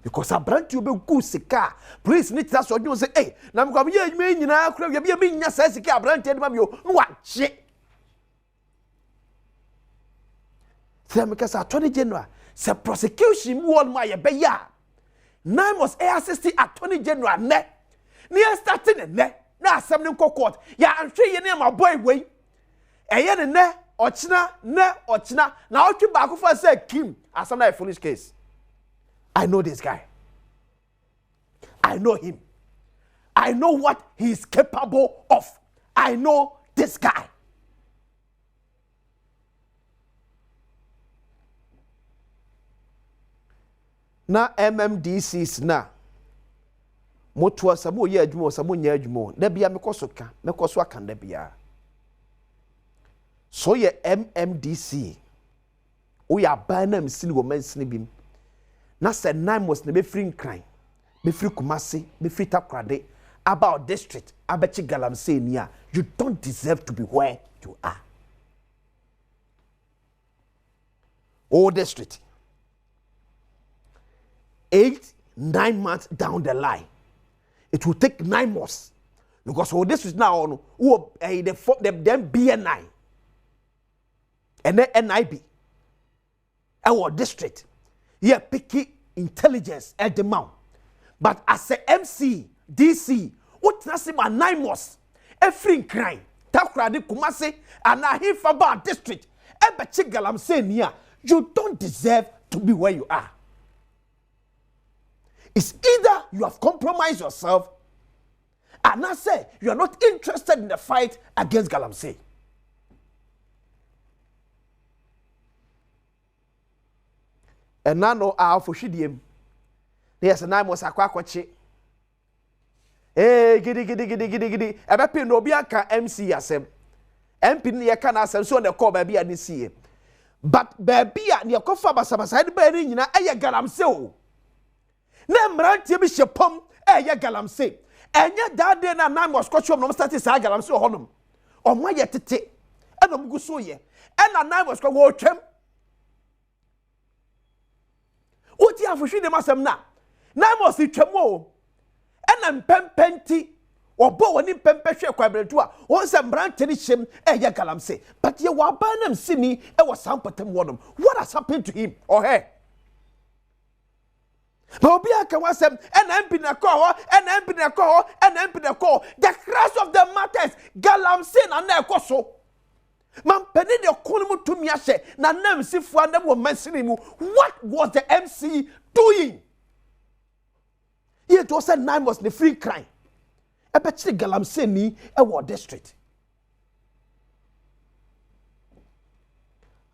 Speaker 12: because abranti obe gu sika police ni tira so dwon say na mkwa ye adwuma nyina kura ye bi nya sa sika abranti de ma me o no wa gye Because Attorney General, the prosecution won my beya. Nine was assist Attorney General ne. Near starting ne. Now something court. Ya I'm sure you name my boy way. Yen ne ochina ne ochina. Now you back for say Kim as some foolish case. I know this guy. I know him. I know what he is capable of. I know this guy. Na MMDCs na moto asamo ye adwuma asamo nya adwuma da bia mekoso aka da bia so ye MMDC o ya ba na msini go mansini bim na se nine mos na be free nkran be free Kumasi be free Takrade about district abechi galamsey ni a you don't deserve to be where you are. O district 8-9 months down the line, it will take 9 months because this is now on them BNI and then NIB, our district. Yeah, picky intelligence at the mount, but as a MC DC, what na say 9 months? Every crime, Takrade Kumasi and Ahifaba district, Ebechi Galamsey niya, you don't deserve to be where you are. It's either you have compromised yourself and I say you are not interested in the fight against Galamsey. And now no for Shidium. There's a nine was a quackwachi. Giddy. Ebepi no bianca MC asem. MP near can asem so the call baby and see. But baby and your coffee basabaside bearing in a Galamsey. Na mrantie bi hyepom ya Galamsey enye dade na nan mo scotchum no start sa Galamsey honom omo ye tete enom gu so ye na nan mo scotch wo twem oti afuhwe de masem na nan mo si twem o na mpempenti obo woni mpempehwe kwabretu a won se mrantie ni hyem ya Galamsey but ye wa ba nam sini e wo sampatem wonom. What has happened to him or her? The crux of the matter is Galamsey na na ekoso. Man penny de konumu to me ashe na nam sifu and them were mentioning mu. What was the MC doing? It was a 9 was the free crime. I bet you Galamsey ni a war district.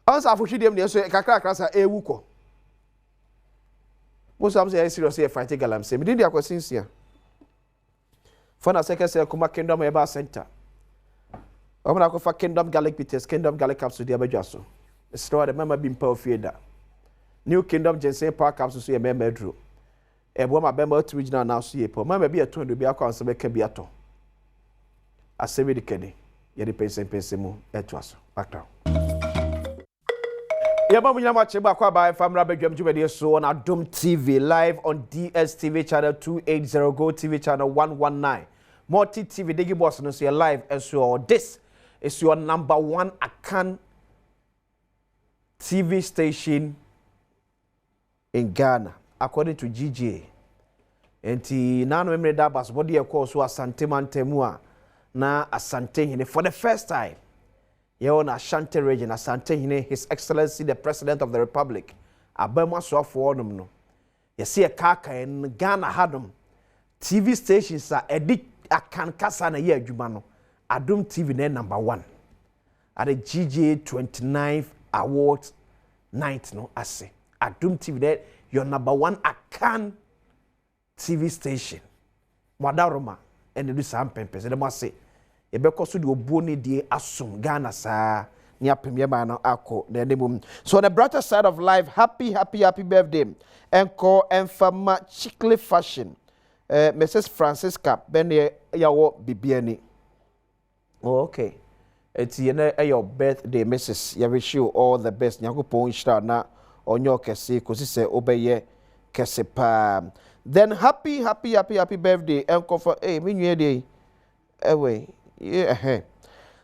Speaker 12: Answer for them they say kakra krasa ewuko. Most of them say seriously fighting Galamsey. Me did the questions here. For the second say Kuma Kingdom Eba Center. I'm going to for Kingdom Garlic Bitters, Kingdom Garlic Capsule the Abajaso. It's not the member being power feeder. New Kingdom Ginseng Park Capsule see a member drew. A woman member to regional now see a poor. Member be a 20 be a council make a biato. I say with the Kenny. Yet the Pensemo at us. Back down. Yabam Yamacha by Famra Bedwam Jubilee so on Adom TV live on DSTV channel 280 Go TV channel 119. Multi TV Digi Boss no see live and so this is your #1 Akan TV station in Ghana according to GGA. Enti nano memre da bas body e call so Asante Mantemua na Asante hine for the first time. Yon Ashanti region, Asante hine, His Excellency the President of the Republic. Abema so for them no. You see a kaka in Ghana hadum. TV stations are edit Akan kasa na ye adwuma. Adom TV na #1 at the GGA 29th Awards night no ase. Adom TV there your #1 Akan TV station. Wadaroma and the do some pempes. They must say Ebeko di oboni die asum Ghana sa ni apemye ba no akọ na demum. So on the brighter side of life, happy birthday. Enko Enfama Chickley Fashion. Mrs. Francisca Benny yawo bibiani. Oh, okay. It's your birthday, Mrs. I wish you all the best. Nyakopon shira na onyo kese kosi se obeye kesepa. Then happy birthday enko for me nwe dey yeah.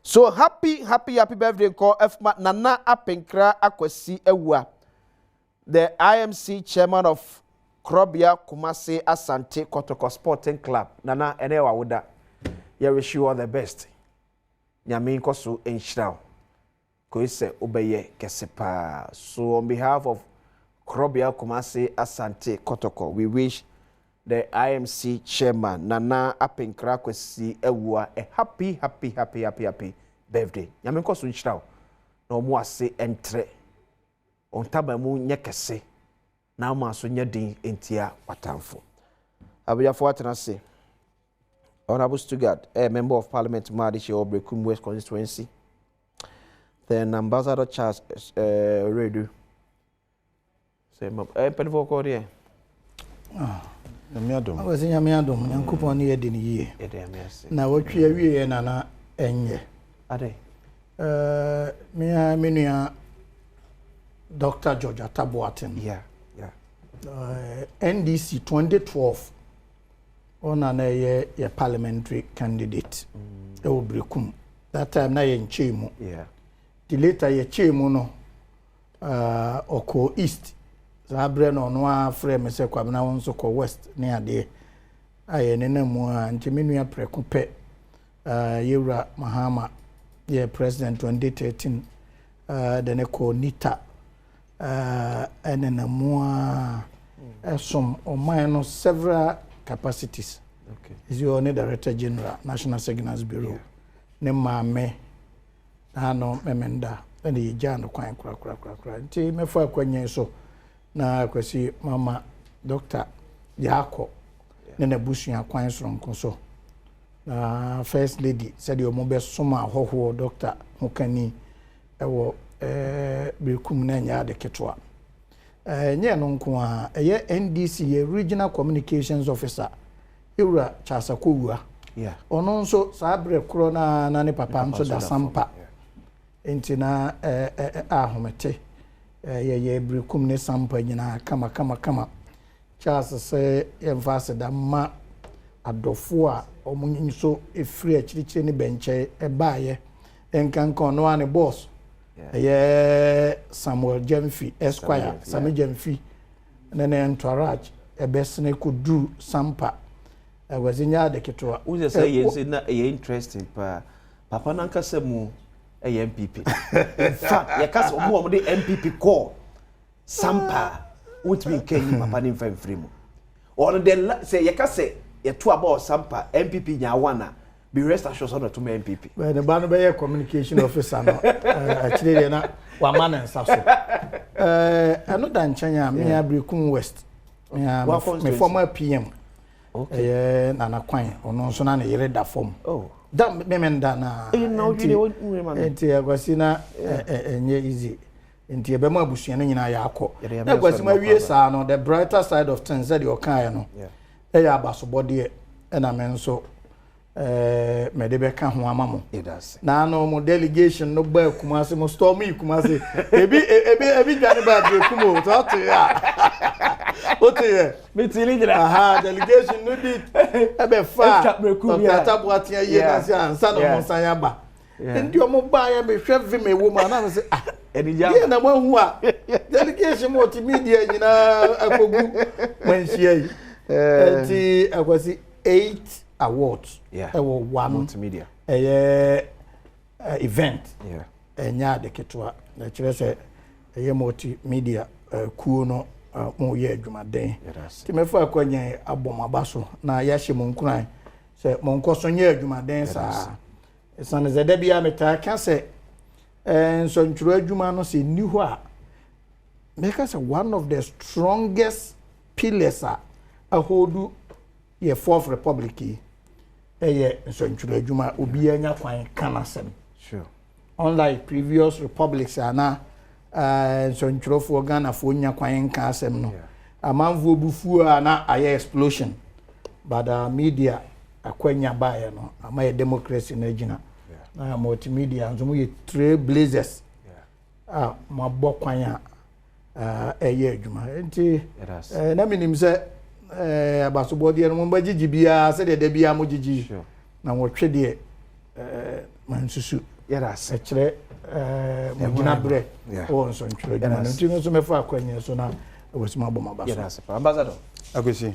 Speaker 12: So happy birthday call Fma Nana Apenkra Akwasi Ewa, the IMC chairman of Krobia Kumasi Asante Kotoko Sporting Club. Nana enewa woda. Yeah, wish you all the best. Nyame nkoso enhyira. Ko ise obeye kesepa. So on behalf of Krobia Kumasi Asante Kotoko, we wish the IMC chairman Nana Apenkra Akwasi Ewa a happy birthday. Nyame nkoso enhyira. Na omo ase entre. Ontaba mu nyekese. Na omo aso nyedin entia watamfo. Abiyafo atenase. Honorable Stuttgart, a member of Parliament, Madishi Obrekum West constituency. Then Ambassador Charles Redu. Say, Penfo Korea.
Speaker 10: I was in Yamiadum, and coupon year in a year. Now, what we are Nana Enye.
Speaker 12: Ade.
Speaker 10: Mia Dr. George Atabuatin.
Speaker 12: Yeah.
Speaker 10: NDC 2012. On a parliamentary candidate. Obrekum. That time na ye nchemu.
Speaker 12: Yeah.
Speaker 10: The later ye chemu no Oko East. Zabre no no frame se kwa na wonso ko West ne ade. Aye ne namu anti menua preku pe. Yewra Mahama ye president 2013. Then ko Nita ene namu some o no several capacities.
Speaker 12: Okay.
Speaker 10: Is your only Director General, National Signals Bureau. Yeah. Ne mame ano memenda and the jano kwan kra. Nti me fa kwanye so na kwasi mama Dr. Yako ne na busua kwan soronko so. Na First Lady said your mobe soma hoho Dr. Hokani ewo Birkum na nya de ketwa. Nye no nko a eye NDC ye Regional Communications Officer Ewura Chasakowua.
Speaker 12: Yeah.
Speaker 10: Ono nso sabre kro na ne papa nso da sampa. Enti na ahomete ye Birkum ne sampa nyina kama. Charles se emphasize da ma adofo a omunyi so efiri akirichire ne benche ebaaye enkankan no ane boss. Samuel Jemfi Esquire, Samuel Jemfi, and then Entourage, a besne could do sampa. I was in yard the Ketua.
Speaker 12: Who just say yes, interesting, Papa Nanka Semu, a MPP. In fact, your cast of more the MPP call sampa, which mean Kenny Papa in Fremo. Or then say, your cast say, a 2 about sampa, MPP Yawana. Be rest assured on to my MPP.
Speaker 10: Well, the Banabaya communication officer, actually, one man and Sasso. I'm not done China, me Birkum West. My former PM. Okay. Nana Quine, or no son, I read that form. Oh, that Memendana. And Tiagosina, and easy. In Tiabema Bushian in Ayako. That was my years on the brighter side of Tanzania, Kayano. They are Basobody, and I mean so. Medebe kan ho amamo
Speaker 12: it does
Speaker 10: na no mo delegation no ba Kumasi mo stormy Kumasi ebi dwane ba de kumo to ya ote me tili jira aha delegation no di ebe fa tata boatia ye na se ansa no mo san ya ba ndi o mo ba ya me hwe vi me wo ma na se ah enija ye na mo hu a delegation multimedia nyina akogu manhia yi enti akwasi 8 awards.
Speaker 12: Yeah.
Speaker 10: One
Speaker 12: multimedia.
Speaker 10: Event.
Speaker 12: Yeah.
Speaker 10: Enya de ketwa. Na kire se multimedia kuo mo ye adwumaden. Ti me fa akwanya abomabaso na ya hye mo nkuran se mo nkoso nye adwumaden sa. Esane zede bia meta ka se nso ntwuro adwuma no se ni ho a make us one of the strongest pillars a hold ye Fourth Republic. So Juma Ubia Kwan Kanasem.
Speaker 12: Sure.
Speaker 10: Unlike previous republics, so in for Ghana for Kwan Kasem no. A man vubu na aye explosion. But media a Quenya buyer no. Am a democracy in Regina. Multimedia and some trailblazers. My bokwanya ɛyɛ adwuma nti na minim sɛ abasobɔdeɛ no mo bagigi bia sɛ de bia mo gigi na wɔtwe de mansusu ɛkyerɛ mo gina brɛ o nso ntwere adwuma no nti no so mɛfa akwanya so na wɔsima bɔ maba so
Speaker 12: ambassador
Speaker 3: akwesi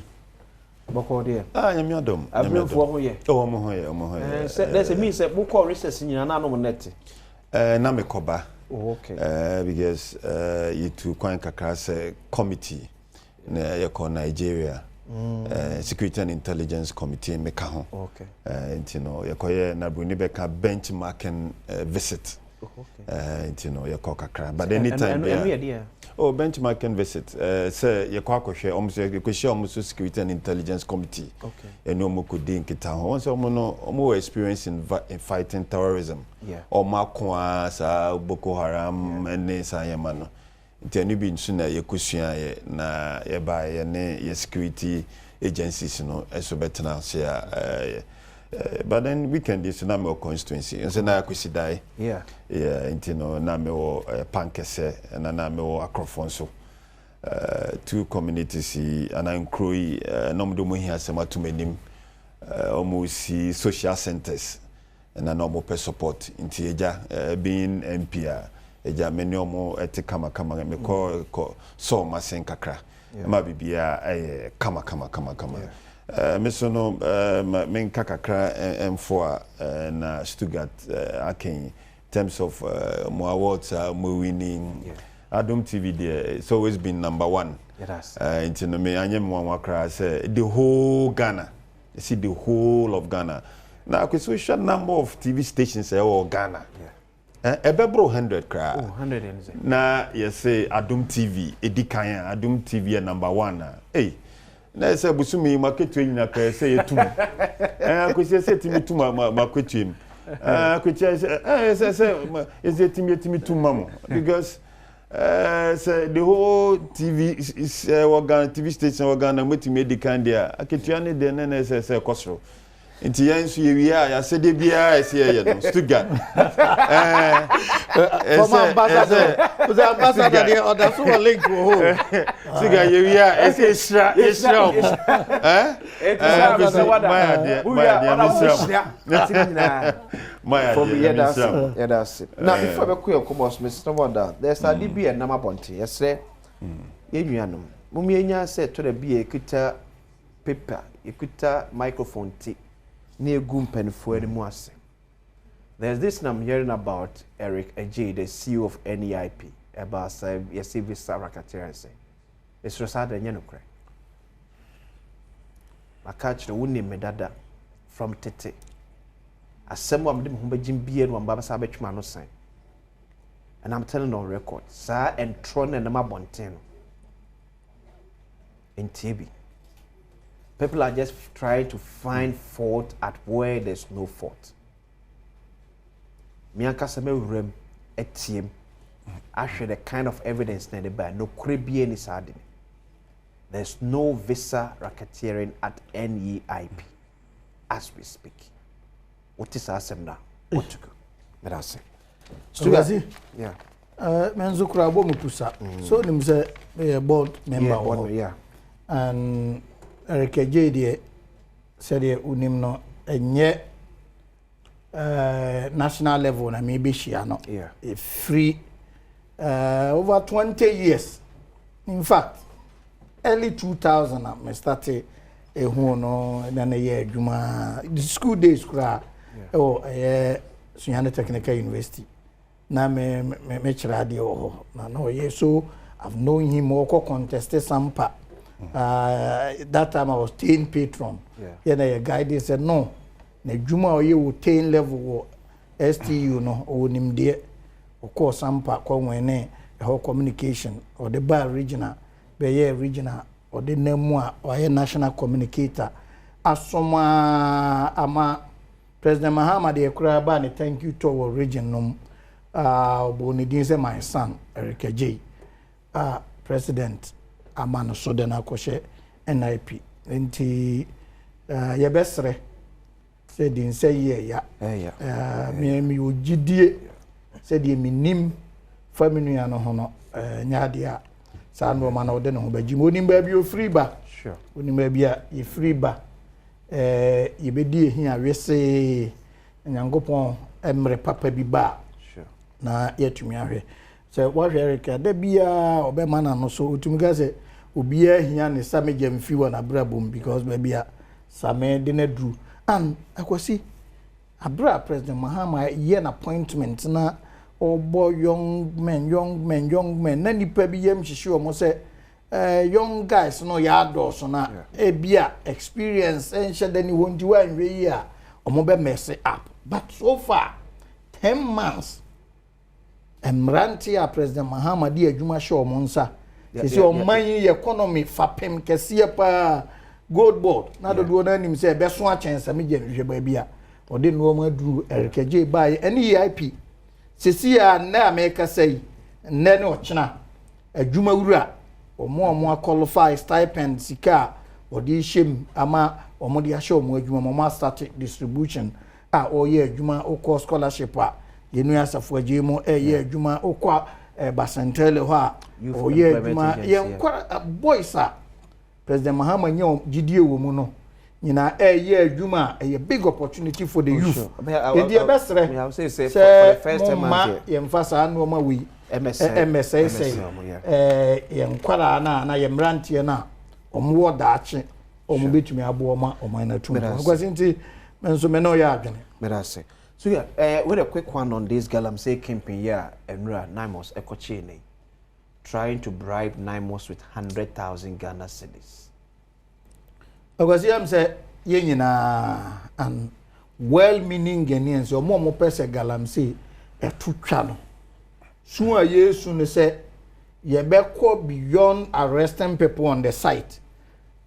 Speaker 12: bɔkɔ de
Speaker 3: nyame adom
Speaker 12: abemfo ho yɛ
Speaker 3: mo ho yɛ
Speaker 12: sɛ me sɛ bɔkɔ research nyina na no mo net
Speaker 3: na me koba
Speaker 12: okay
Speaker 3: because you to kwan kakra say committee na yɛkɔ Nigeria Security and Intelligence Committee me ka ho
Speaker 12: okay
Speaker 3: you know yɛkɔyɛ na bruni bɛka benchmarking visit you know yɛkɔ kakra but anytime benchmarking visit say yɛkɔ akɔhwɛ ɔmo Security and Intelligence Committee
Speaker 12: okay
Speaker 3: ɛno ɔmo kɔdi nkita ho wɔn sɛ ɔmo no ɔmo experience in fighting terrorism ɔmo akɔ sa Boko Haram ɛne sa yɛma no nti bi nso na yɛkɔsua yɛ na yɛba yɛ ne yɛ security agencies no ɛso betena se but then weekend is na me constituency nso na akwesi dai nti no na me wo pankese na me wo akrofonso two communities and Nkroi na mo do mo hia sema to manim almost see social centers and na no per support nti eja being MP eja meni omo kama me ko so masen kakra ma bibia kama me so no men kakra M4 na Stuttgart aken in terms of more awards more winning Adom TV there it's always been number 1 into me anyem one cry say the whole Ghana you see the whole of Ghana now because we short number of TV stations all Ghana ebebro 100 cry
Speaker 12: 100
Speaker 3: na you say Adom TV edikan Adom TV number 1 hey na say busumi market nyina ka say yetum akwese say timi tum makwetum akwese say is it timi tum mamo because say the whole TV is organ TV station organ na metimi edikan dia aketua ne de na say kosoro nti yansu yewia ya se de bia ese ye no Stuttgart
Speaker 10: from ambassador the other so link ho
Speaker 3: Stuttgart yewia ese isra
Speaker 12: now before we go commerce Mr. Wonder there's a DB and number bonti yes say yenuanom mumienya say to the be ekuta paper ekuta microphone ti near Gumpenfo anymore. There's this I'm hearing about Eric Ajay, the CEO of NEIP, about yes, visa racketeering. It's Rosada Yanukre. I catch the winning medada from Tete. As some of them who Jim Beard one Baba Sabach Mano sign. And I'm telling on record, Sir and Tron and Mabonteno in TB. People are just trying to find fault at where there's no fault. Mianka seme rem etiem. Actually, the kind of evidence na by no Caribbean is adding. There's no visa racketeering at NEIP as we speak. What is our now? What to go? That's it.
Speaker 10: Stugazi? Yeah. Menzo Krabo Mupusa. So nimse board member.
Speaker 12: Yeah.
Speaker 10: And Eric Ajay said unim no enye national level na maybe share no a free over 20 years. In fact, early 2000 I started a no na year juma the school days kra Sunyane Technical University na me chira de na no ye so I've known him oko contested sampa. That time I was 10 patron. Yeah, the guy said no. The Juma you 10 level STU no or nim de of course some part the whole communication or the bar regional, be regional or the Nemwa or a national communicator. As some ama President Muhammad Ekrabani thank you to our region Bonidinse my son Eric Ajay President Amano Sodena Koshe NIP nti yebesre said in say ya me ogidie said ye minim family no hono nyaade a saa no ma na ode ne ho baji mo nim ba bi o free ba
Speaker 12: sure
Speaker 10: onim ba bi a ye free ba ye bedi ehi a wese nyankopon emre papa bi ba
Speaker 12: sure
Speaker 10: na yetumi ahwe se wo hwere ka da bia obema na no so otumi ga se obi ahia ne same jamfi wa na brabom because ba bia same de na dru and akwasi abra president Mahama ye an appointment na obo young men na nipa bi yam hihye o mo se young guys no ya do so na e bia experience en shede ni wonti wa nwe yi a o mo be mess up but so far 10 months emranti a president Mahama di adwuma hye o mo nsa se o man yi economy fapem kese pa gold board na do na nim se be so a chance me je hwe ba bia ode no ma duru erkeje bae ene EIP sisi ya na America say nne ne ochena adwuma wura omo qualify stipend sika ode hiem ama omo de ahye omo adwuma omo start distribution a oye adwuma okọ scholarship a yenu asafo agemo ye adwuma okọ basantele ho a oye adwuma ye nkwa boys a president Mahama nya gidie wo mu no nyina ye adwuma a big opportunity for the youth e dia besre
Speaker 12: we have say for the first time
Speaker 10: ye mfasa no ma we MSA ye nkwara na ye mrantie na omwo daache omo betumi abo ma oman na tum because nti menso me no ya adwene
Speaker 12: merase so yeah with a quick one on this Galamsey campaign here Enra Naimos Ekochene trying to bribe Naimos with 100,000 Ghana cedis.
Speaker 10: Because I'm say ye nyina and well-meaning Ghanaians or more person Galamsey etutwa no. So Yesu ne say ye be go beyond arresting people on the site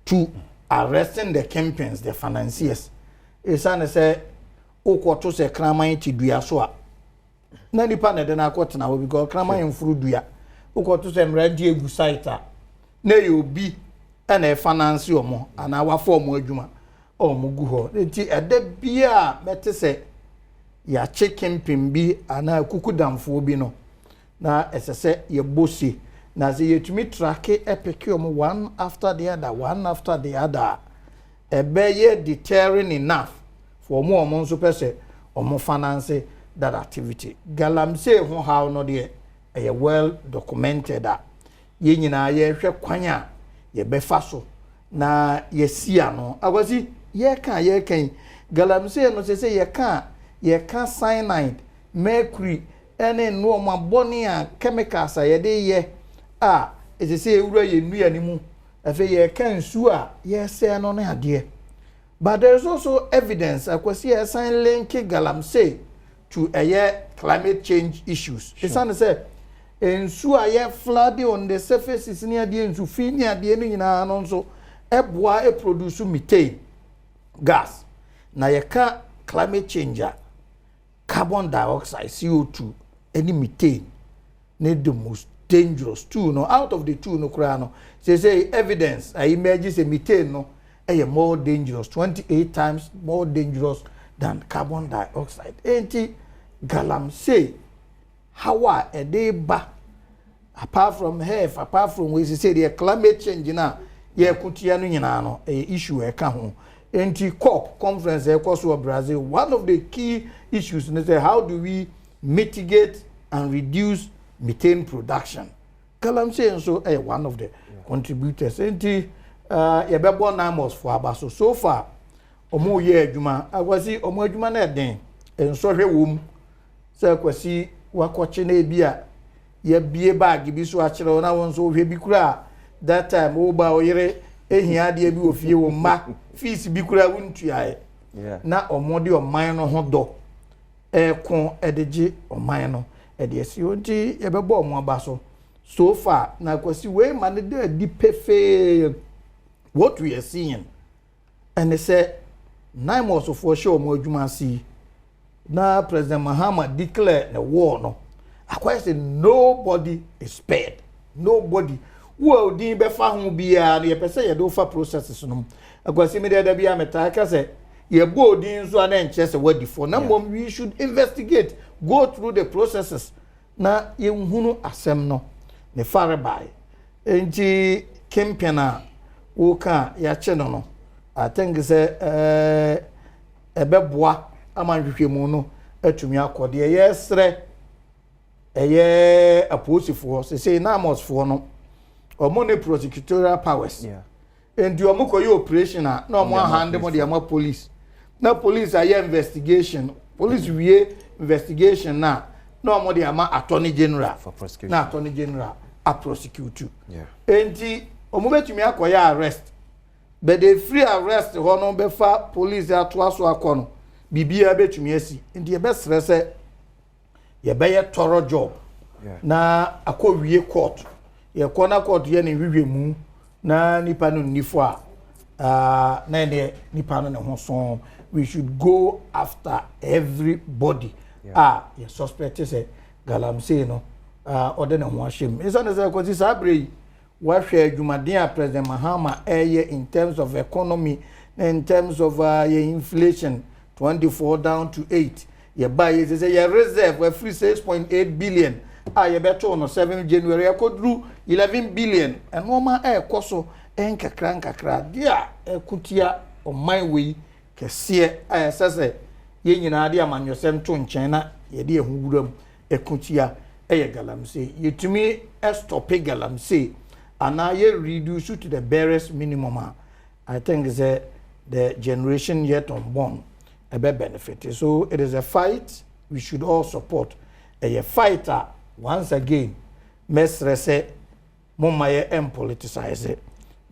Speaker 10: to arresting the campaigns, the financiers. Esane say okwoto se kraman ti dua so a na nipa na de na akotena wo because kraman mfuru dua okwoto se mradi egu site a na ye obi na e finance omo ana wa form adwuma omo gu ho enti ede bia mete se ya chicken pimbi ana kukudamfo bi no na esese ye bosi na ze yetumi track epeke omo one after the other ebe ye deterring enough for more monso pese omo finance that activity Galamsey ho how no de e well documented that ye nyina ye hwe kwanya ye befa so na ye sia no agwasi ye kan Galamsey no se ye ka cyanide mercury ene no ma boni a chemicals a ye de ye a se ewura ye nua ni mu afi ye kan su a ye se no na ade. But there is also evidence akwasi a sign link Galamsey to climate change issues. It's sure. Say ensu aye flood on the surface is near the ensu fini ade no nyina no so eboa e produce methane gas. Na ye ka climate change carbon dioxide CO2 any methane need the most dangerous two no out of the two no kra no say evidence I imagine say methane no more dangerous 28 times more dangerous than carbon dioxide. Enti Galamsey how a day ba apart from health apart from we say the climate change na ye kutia no nyina no issue e ka ho. Enti COP conference e koso Brazil one of the key issues is how do we mitigate and reduce methane production. Galamsey also one of the contributors. Enti ye be born Naimos for abaso so far omo ye adwuma agwasi omo adwuma na den enso hwe wom se kwasi wakoche na bia ye bie bag bi so akere na won so hwe bi kura that time o ba oyere ehia de bi ofie wo ma fees bi kura wuntua na omo de oman no ho do kon edeje oman no ede esi onti ye be bo omo abaso so far na kwasi we man de di pefe. What we are seeing, and they say, Naimos for sure more adwuma see. Now President Mahama declared the war. No, I quite say nobody is spared. Nobody. Who didn't be found be a person you do for processes. No, I quite say me there be a metaka say you go in so and chest a word before. Number we should investigate, go through the processes. Na ye hunu asem no ne fare by. Enji kempena woka ya che no I think say ebeboa amanhwehwemu no atumi akode yesre aposifo say na amosfo no omone prosecutorial powers and you amukoye operation na omo hand mo de police na police aye investigation police wie investigation na omo de ama attorney general
Speaker 12: for prosecution
Speaker 10: na attorney general a prosecute you enti omo betumi akoye arrest but the free arrest ho no be fa police atoaso akono bibia betumi asi enti e be stress ye be ye toro job na akowie court ye kona court ye ne hwehwemu na nipa no nifo a na ne nipa no ne ho so we should go after everybody ye suspect say galamsey no ode ne ho ahyem isa ne say kwesi sabre wa hwe adwumaden a president Mahama in terms of economy in terms of inflation 24 down to 8 ye buy ye say ye reserve we free 6.8 billion ye beto no 7 January akodru 11 billion and normal koso nkakra dia ekutia oman we kese sese ye nyina de amanyosem to nchen na ye de ehuwuram ekutia ye galamsey yetumi stop galamsey and now ye reduce to the barest minimum. I think is the generation yet unborn a benefit. So it is a fight we should all support. A fighter once again, mesrese mumaye politicize it.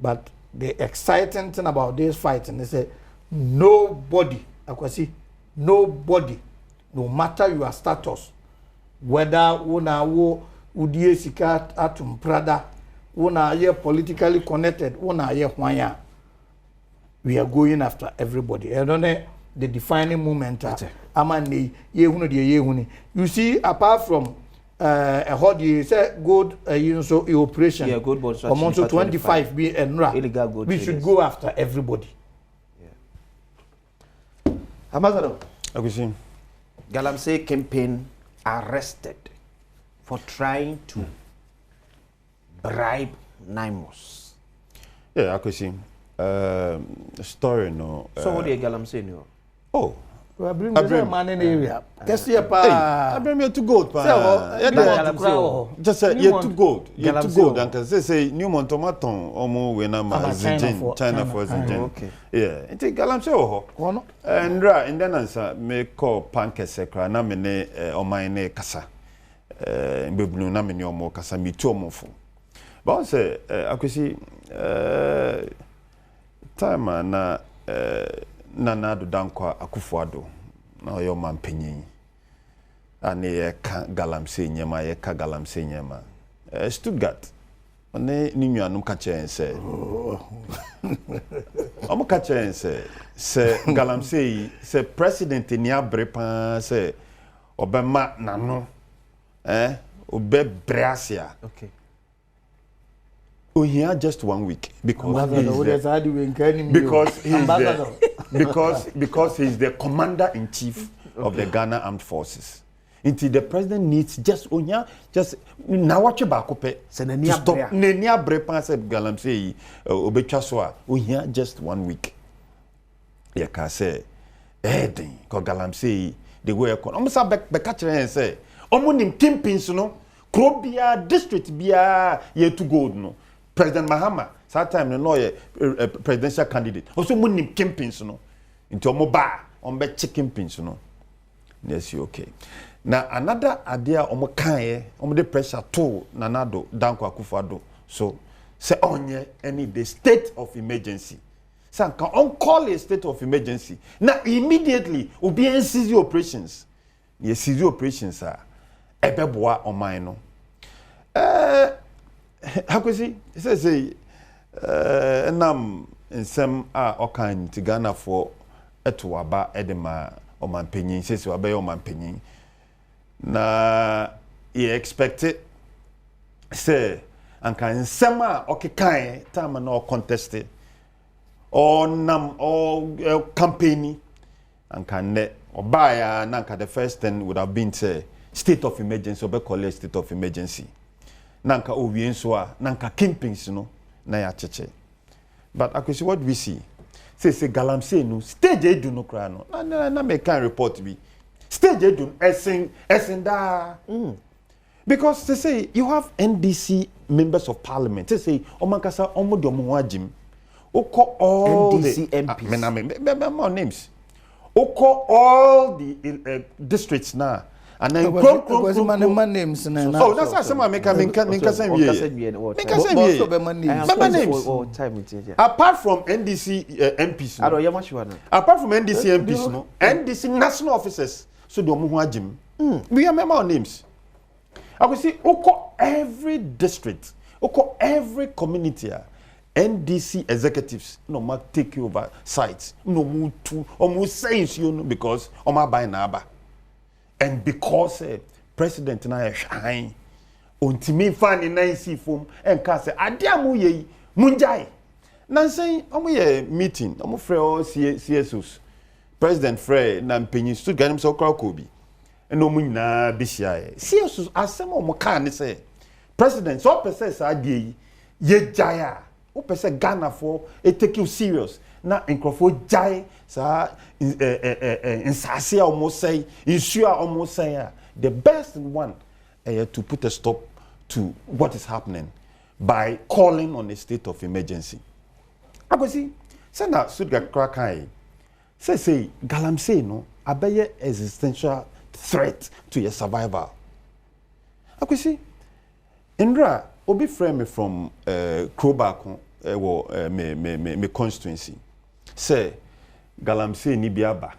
Speaker 10: But the exciting thing about this fighting is that nobody, nobody, no matter your status, whether una wo udie sika atum prada, una ye politically connected, una ye hwanya, we are going after everybody. I don't know the defining moment. Amani ye hunu de ye huni. You see, apart from how do you say gold so operation?
Speaker 12: Yeah, gold board
Speaker 10: strategy. 25 be
Speaker 12: illegal gold.
Speaker 10: We should go after everybody.
Speaker 12: Ambassador,
Speaker 17: Agusin.
Speaker 12: Galamsey campaign arrested for trying to bribe Naimos.
Speaker 17: Yeah, Agusin. Story no.
Speaker 12: So what do you Galamsey know?
Speaker 10: Oh. We bring the man in the area. Kesi pa.
Speaker 17: I bring me to gold pa. Just say you to gold. You to gold. And say New Montomaton omo we na ma China for Zinjin.
Speaker 12: Okay.
Speaker 17: Yeah. Enti Galamsey ho.
Speaker 10: Ono.
Speaker 17: Ndra in den answer me call pankese kra na me ne oman ne kasa. Mbebunu na me ne omo kasa mi tu omo fo. But say akwesi time na Nana Dankwa Akufo-Addo na oyo mampenyin ane ye ka Galamsey nyema ye ka Galamsey nyema Stuttgart one ni nuanum ka chense omo ka chense se Galamsey se president ni abrepa se obema nano obe breasia
Speaker 12: okay
Speaker 17: here just 1 week because he's the commander in chief of the Ghana Armed Forces. Until the president needs just now watch back up to stop nenia brepa se Galamsey obetwa so a here just 1 week. Ya ka say den ko Galamsey the way ko omo sa be ka kire say omo nim kimpins no krobia district bia ye to gold no President Mahama, that time no lawyer presidential candidate. Also, money kimpins no into omo ba on be chicken pins no. Yes, okay. Now another idea omo kan omo the pressure to Nanado Dankwa Akufo-Addo. So say onye any the state of emergency. So can on call a state of emergency. Now immediately obi seize operations. Yes, seize operations are ebeboa oman no. Hakwesi say enam nsem a okan ti Ghana for eto aba edema omanpenyin say aba ye omanpenyin na e expected say anka nsem a okekan time na contested or nam or campaigning anka ne obaya na anka the first thing would have been say state of emergency or be call state of emergency.
Speaker 11: nanka owie nso a nanka kimpings no na ya cheche. But akwesi what we see say galamsey no stage edu no kra no na me can report bi stage edu esen da because they say you have NDC members of parliament they say omankasa omodo mo agim oko all
Speaker 12: NDC
Speaker 11: MPs more names oko all the districts now and then
Speaker 10: man names na
Speaker 11: oh that's why some make say apart from NDC MPs apart from NDC MPs no NDC national officers so the omo ho agim we remember our names I will see oko every district oko every community NDC executives no ma take over sites no mu to almost saying you know because oma buy na aba and because president na shine ontimi fan na nsi fom enka say ade amu ye munjai na say omo ye meeting omo frɛ CSOs president frɛ na mpanyi stu ganim so kra kobi eno mu nyina bihia CSOs asem omo ka ne say president so person sa ade ye jaya o person Ghana for take you serious na nkrofo jai sa insase almost say issue almost say the best one to put a stop to what is happening by calling on a state of emergency. Akosi say na Sudga Krakai say galamsey no abeye existential threat to your survival. Akosi Indra obi friend me from Krobako me constituency say galamsey ni biaba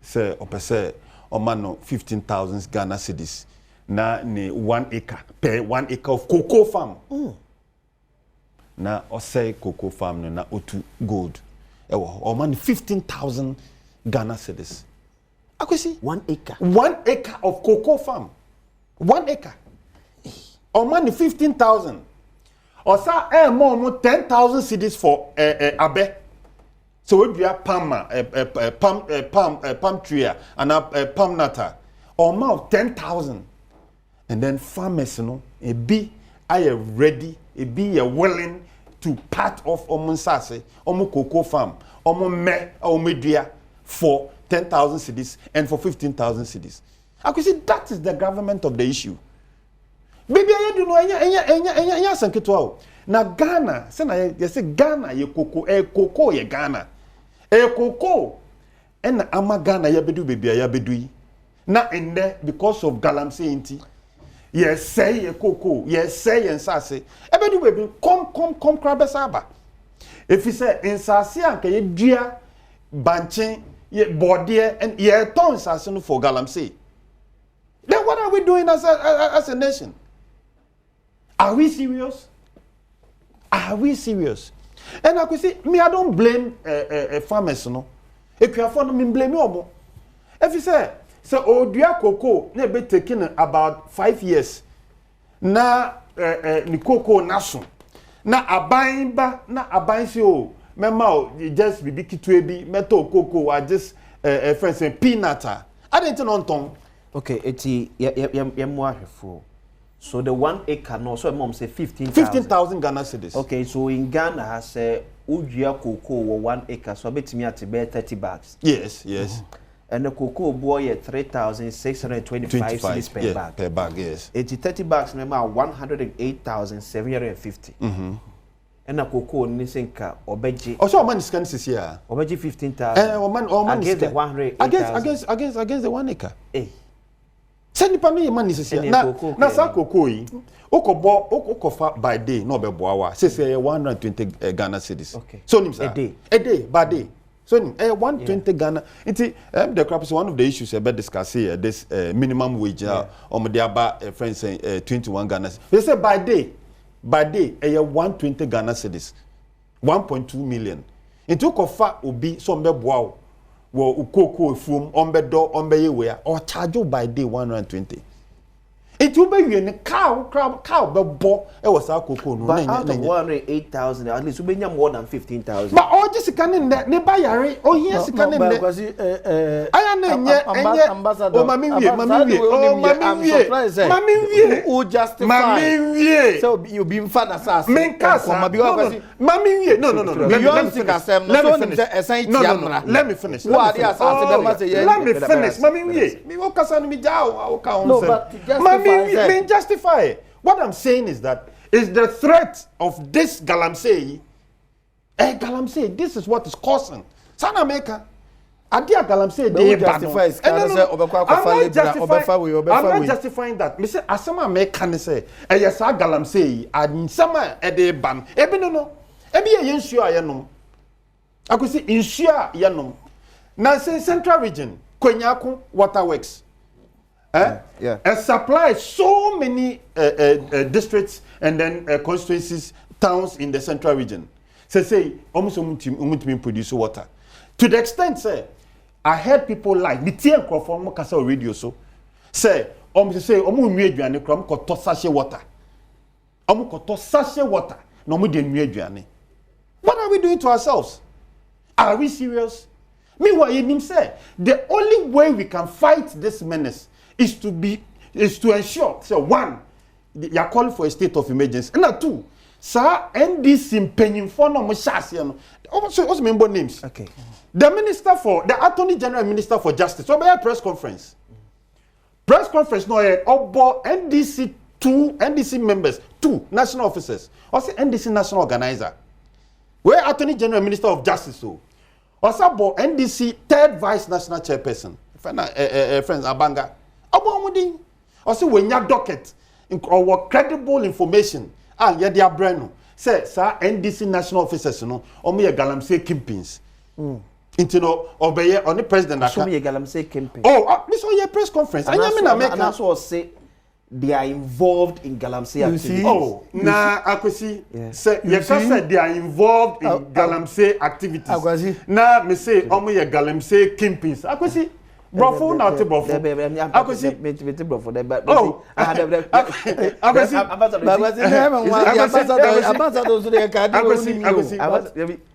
Speaker 11: say opese omano 15,000 Ghana cedis na ni 1 acre per 1 acre of cocoa farm na osay cocoa farm no na otu gold omano 15,000 Ghana cedis akwesi
Speaker 12: 1 acre
Speaker 11: 1 acre of cocoa farm 1 acre omano 15,000 osa mo 10,000 cedis for abe. So we have palm tree and palm nata or more 10,000 and then farmers a be are ready a be willing to part of omunsase omu cocoa farm omu me omedia for 10,000 cedis and for 15,000 cedis. I could see that is the government of the issue. Baby I do know enya sanketwa na Ghana say na you say Ghana ye cocoa ye Ghana cocoa and ama Ghana ya bedu baby ya bedui na ende because of galamsey inti yes say ye cocoa yes say ensase e bedu baby come krabesaba if you say ensase anka ye dua banche ye body and ye ton ensase no for galamsey then what are we doing as a nation? Are we serious? Are we serious? And I could see me, I don't blame farmers, no. If you have fun, me blame you. If you say, so Odia cocoa, ne be taking about 5 years. Na ni cocoa nasun. Na abayin ba, na abayin si o. Mema just be kitwebi, meto cocoa, I just friends say peanut. I didn't know on.
Speaker 12: Okay, eti yemwa hefo. So the 1 acre no, so mom say 15,000
Speaker 11: Ghana cedis.
Speaker 12: Okay, so in Ghana has udia cocoa 1 acre, so betimi at be 30 bags.
Speaker 11: Yes.
Speaker 12: And the cocoa boy at 3,625 cedis per bag.
Speaker 11: Per bag, yes.
Speaker 12: 30 bags remember 108,750. And the cocoa nisenka obeji.
Speaker 11: Also man scan this here.
Speaker 12: Obeji 15,000.
Speaker 11: Man
Speaker 12: against the 108.
Speaker 11: Against the 1 acre. Send the money man is here. Na sa cocoa yi. Okofa by day no be boawa. Say 120 Ghana cedis.
Speaker 12: Okay.
Speaker 11: So nim
Speaker 12: a day
Speaker 11: by day. So nim 120 Ghana. It the crop is one of the issues about discuss here this minimum wage on the aba friends say 21 Ghana. They say by day 120 Ghana cedis. 1.2 million. Into kofa obi so mbe boawo. Wo ukoko fum ombedo ombeye we or charge you by day 120. It will be in a cow, but bo, it was our cocoa.
Speaker 12: But out of 108,000, at least we have more than 15,000.
Speaker 11: But all this can in that, nearby, oh, yes, can in there. I am ambassador. Oh, Mammy, who justify. So you've been fun assassin. Mammy, no. Let me finish. Let me finish. Mammy, me walk us on me down. No, but Mammy, justify it. What I'm saying is that is the threat of this Galamsey. Galamsey, this is what is causing. Sana America. Adia Galamsey, they justify. I'm not justifying that. Mr. Asama American say, yes, I Galamsey, and summer at the ban. No. Ebi ensure yanom. I could say ensure yanom. Now say Central Region, Kwenyako Waterworks. Supply so many districts and then constituencies, towns in the Central Region. Say almost produce water. To the extent, say, I heard people like Mitian Crawford Mokasa radio so say, say, water. Water. No more. What are we doing to ourselves? Are we serious? Meanwhile, him say the only way we can fight this menace is to ensure. So one, you are calling for a state of emergency. And two, sir, NDC paying for no more. What's member names?
Speaker 12: Okay.
Speaker 11: The Attorney General Minister for Justice. So by a press conference. Press conference no about NDC members, 2 national officers. Also NDC national organizer. Where Attorney General Minister of Justice so. Also about NDC 3rd Vice National Chairperson. Friends Abanga. Abomudi. Also when you docket or credible information. Yeah they are brand. Say sir NDC national officers no. Omo ye Galamsey Kimpins. Into no obey on the president.
Speaker 12: So me Galamsey Kimpins.
Speaker 11: Oh, this was your press conference. And
Speaker 12: also say they are involved in Galamsey activities.
Speaker 11: Oh, now Akwesi say you said they are involved in Galamsey activities. Now me say omo ye Galamsey Kimpins. Akwesi brofo na te brofo. Akwesi
Speaker 12: me brofo de but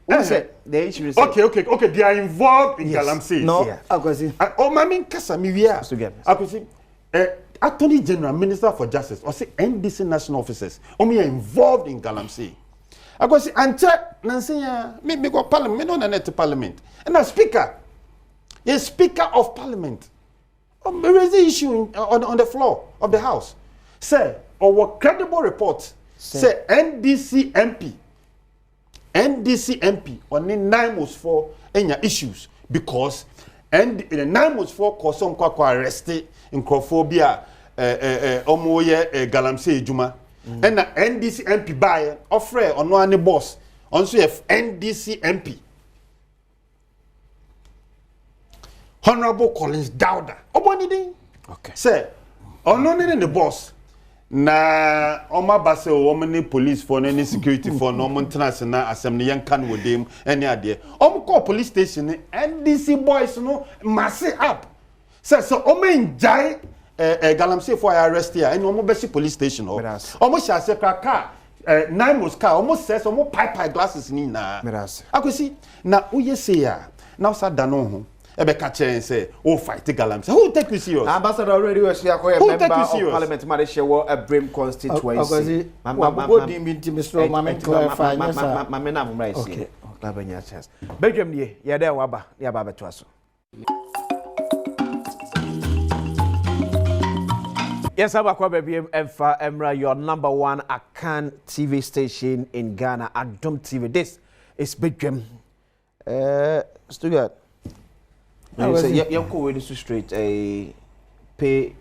Speaker 11: Akwesi the issue is okay they are involved in Galamsey.
Speaker 12: No, Akwesi.
Speaker 11: Oh mami kasa mi wi a. Akwesi Attorney General, Minister for Justice, or say NDC national officers, are involved in Galamsey. I go say, Ante, Nancy, me go parliament, me don't need to parliament. And a speaker of parliament, raise the issue on the floor of the house. Say, our credible report, say NDC MP, only 9 was for any issues because and the 9 was for cause some arrested in Crawfobia, Omoye, Galamsey Juma, and the NDC MP buyer, offer on one boss, also have NDC MP. Honorable Collins Dowda. Okay. Say, on the boss. Na oma base o many police for any security for no maintenance na assembly yan kan with them any ade call police station NDC boys no mass up so enjoy Galamsey for arrest here and be police station almost shall say car 9 was car almost says pipe glasses ni na akosi na uye say ya now sat down on ebe catch and say, oh, fight the Galamsey. Who take you serious?
Speaker 12: Ambassador already was here, member of Parliament, Malaysia, a Brim constituency. Okay. Belgium, yeah, there, Waba, yeah, Baba Twasso. Yes, I'm Emra, your number 1 Akan TV station in Ghana, Adom TV. This is Belgium. Stuttgart. You're going to straight a pay.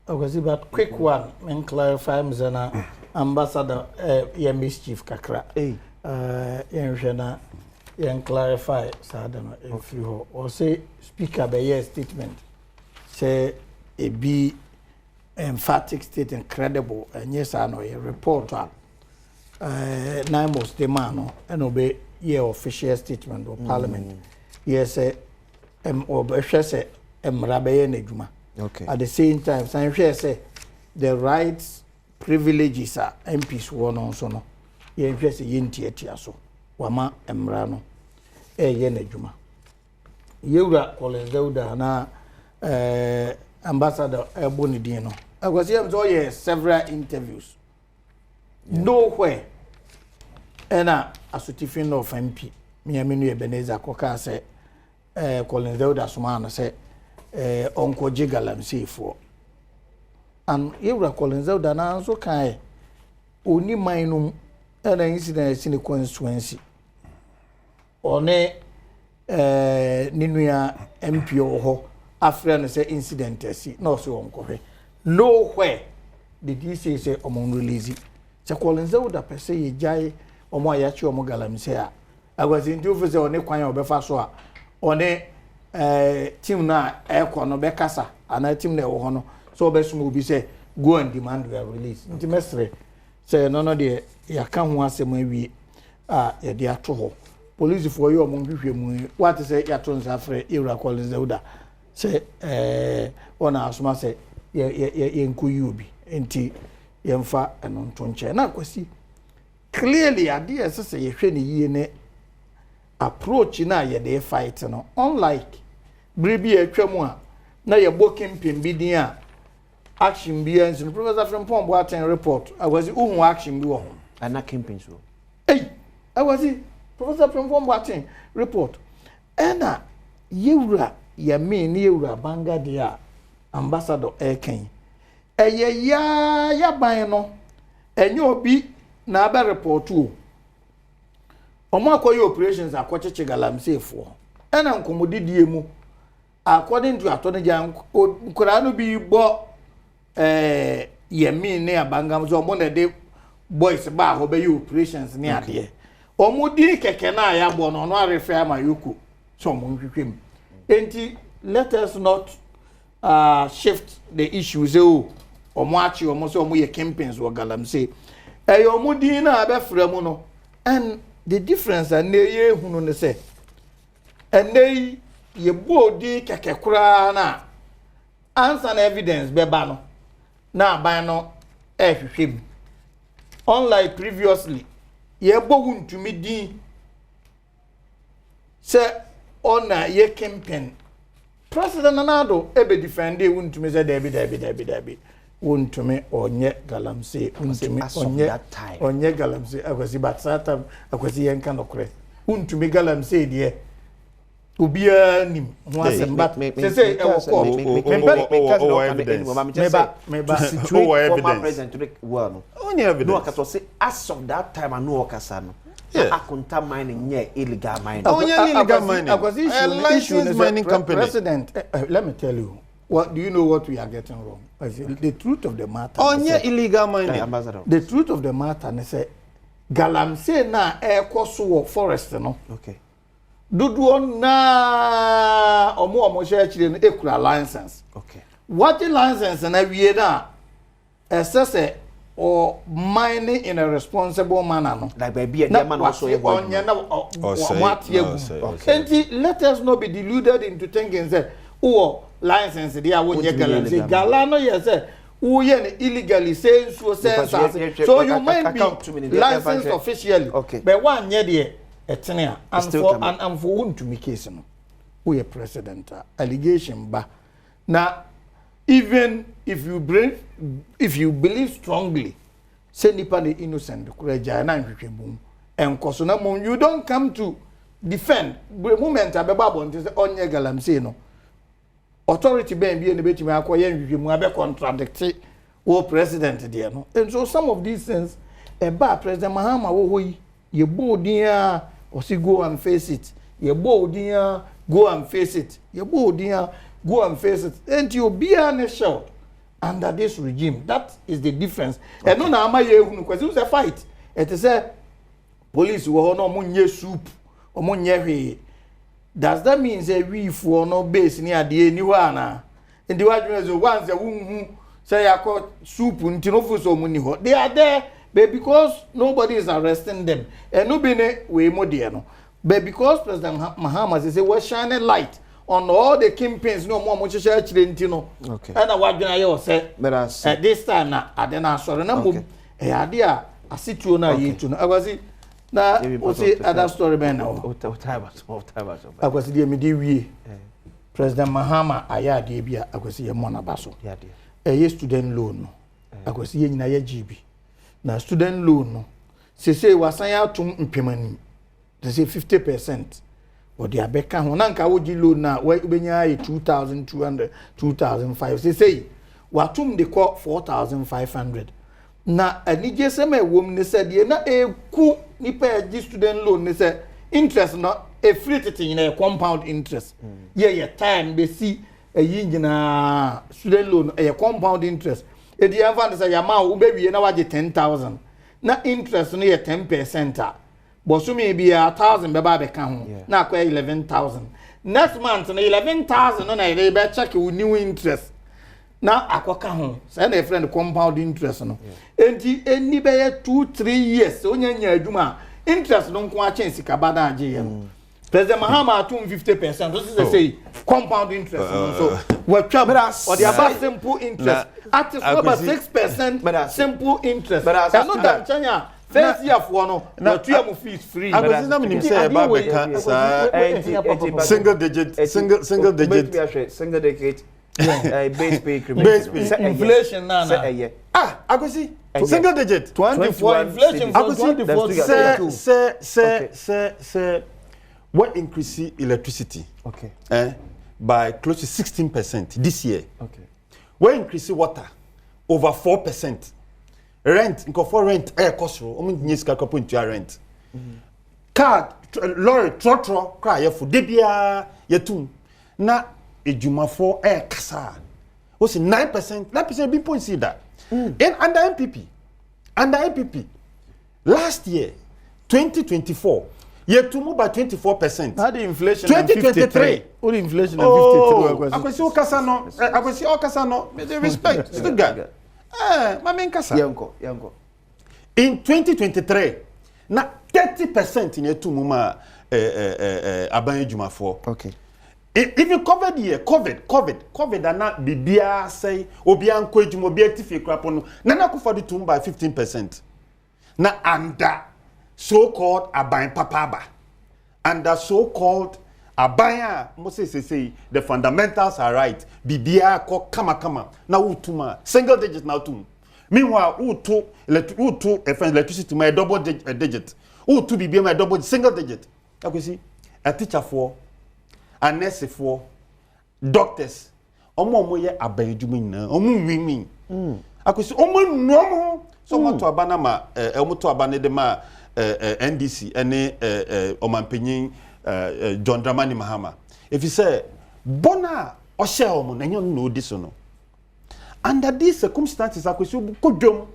Speaker 10: Okay, but quick one, and clarify, Mzana, Ambassador, your mischief, Kakra. Yen clarify, so I don't know if you or say, speaker by your statement, say a be emphatic state incredible, and yes, I know a reporter. 9 most demand and obey your official statement of Parliament. Yes, or say Rabaye Nejuma.
Speaker 12: Okay.
Speaker 10: At the same time, some share say the rights privileges are MPs won on so no ye nhwe se ye ntiatia so wama emra no ye na dwuma yewura kolenzeuda na ambassador eboni din no akwasi am so ye several interviews nowhere ena asutifin of MP me amenu Ebenezer Koka se kolenzeuda soma na se onko jigalamsi fo and yewura kolenzeuda na so kan oni mainum ena incident in the constituency one ninuya MP ho afra no say incident asi no so onko hwe nowhere did he say omon release se kolenzeuda pese ye jai omo ayachi omo galamsi a agwazi nti ofese one kwan obefa so a one team na ekọ no be kasa ana team na ewo ho no so obesum obi say go and demand their release nti mesre say no de ya ka ho asem awie a ye de ato ho police for you omon hwehwe mu what say ya to nsa frɛ Ewura Kolenzeuda say ona asoma say ye nkoyi obi nti ye mfa eno nto nche na kwasi clearly ade say ye hwɛ ne yie ne approach na ye dey fight no unlike bribi atwam a na ye boking pembidin a action bi ansin Professor Frimpong bo aten report awazi uhu action bi wo ho
Speaker 12: ana campaign so
Speaker 10: awazi Professor Frimpong bo aten report ena yewura ya me ni yewura banga dia ambassador eken ya ban no enye obi na aba report o omo akoye operations akwacheche galamsey fo ena nkomodidie mu according to attorney nkura no bi bo yemi ne abangam so omo na de boys ba ho be operations ne ade omo di keke na ya bo no no arefa ma yoku so omo nhwehwem enti let us not shift the issues omo achi omo so omo ye campaigns wo galamsey omo di na abefra mu no and the difference and ye hunu ne say enei ye bodi kekekura na answer na evidence beba no na ban no ehwehwem unlike previously ye bogu ntumi din say ona ye campaign president Nanado ebe defend wuntumi say debi wuntumi onye galamsey wuntumi onye galamsey akwasi batsata akwasi yenka nokre wuntumi galamsey de obia nim ho asem bat say e wo
Speaker 12: no akato say as of that time I know okasa no akunta mining nye illegal mining
Speaker 10: illegal mining licensed mining company president let me tell you what do you know what we are getting wrong? The truth of the matter.
Speaker 12: Illegal mining, ambassador.
Speaker 10: The truth of the matter, they say, galamsey na koso forest no.
Speaker 12: Okay.
Speaker 10: Dudu na omo share chile no ekura license.
Speaker 12: Okay.
Speaker 10: What the license na wie na say or mining in a responsible manner no.
Speaker 12: Like baby and man also
Speaker 10: onye na what ye let us not be deluded into thinking say license they are wonye galamsey galano yes who ye illegally say so you might be licensed officially but one ye there etene and for won to make case no who ye president allegation ba na even if you believe strongly say nipa the innocent kuraja na nhwehwebum enkoso na mom you don't come to defend the moment abeba bonte say onye galamsey no authority ben bi ene betimi akoye nhwehwemu abe contradict wo president there no and so some of these things president Mahama wo hoyi ye bodia o si go and face it ye bodia go and face it ye bodia go and face it and you be an show under this regime that is the difference and no na ama ye hunu kwase we say fight it is say police wo no mo nye soup o mo nye hwe. Does that mean say we for no base ni ade ni wa na ndi wadwene so once a wunhu say yakọ soup nti no fu so mu ni ho they are there but because nobody is arresting them and no be ne we mo de no but because President Mahama say we shine light on all the campaigns no more much church no.
Speaker 12: Okay.
Speaker 10: And what do I say?
Speaker 12: At
Speaker 10: this time na adena sorry na mum ade a asituo na yitu no agwasi na o say other story ben na o
Speaker 12: time.
Speaker 10: agwasi de me de wie President Mahama ayade bia agwasi ye mona baso ye student loan no agwasi ye nyina ye GB na student loan no se wasan ya tum mpemani they say 50% or the abeka ho na nka wogi loan na we benya 2200 2005 say watum de call 4500 na anije sema ewom ne se de na eku nipa agi student loan ne se interest no a free thing na compound interest ye time be see ayi nyina student loan a compound interest e di anfa say ya ma wo be wie na waje 10000 na interest no ye 10% bosumi bia 1000 be ba be ka ho na akwa 11000 next month na 11000 no na e be check with new interest na akwaka ho say na friend compound interest no enti eni be 2-3 years onya nya adwuma interest no nko a chance ka bada age ye no President Mahama atum 50% this is say compound interest so what trouble or the about simple interest at about 6% simple interest and not that China first year for no what you am fees free
Speaker 11: I was not mean say about single digit base pay
Speaker 10: inflation na
Speaker 11: I go see single digit
Speaker 10: 24 inflation for 24
Speaker 11: say what increase electricity by close to 16% this year.
Speaker 12: Okay.
Speaker 11: What increase water over 4%. Rent, for rent air cost ro, omo nyi sika kapo ntua rent. Car lorry trotro cry for debia yetum. Na ejumafo air kasa. What's 9%? 9% be point see that. And under MPP last year 2024 yetumu by 24%.
Speaker 10: How the inflation
Speaker 11: 2023.
Speaker 10: What inflation 53?
Speaker 11: Akwesi okasa no. With the respect to the guy. Mama nkasa.
Speaker 12: Yanko.
Speaker 11: In 2023, na 30% in yetumu ma aban ejumafo.
Speaker 12: Okay.
Speaker 11: Even COVID year, COVID na bibia say obi anko ejumo obi atifi krapo no. Na na kufa do tum by 15%. Na under so-called aban papaba and the so-called abaya Moses say the fundamentals are right bibia ko kama na utuma single digit na utum meanwhile utu electricity my double digit utu bibia my double single digit akwesi a teacher for a nurse for doctors omo ye aban edwuma nyina omo wimi akwesi omo no so moto abana ma omoto abane de ma NDC ene omampenyin John Dramani Mahama if you say bona ohye omo na nyon no odi so no under these circumstances akwesi kodwom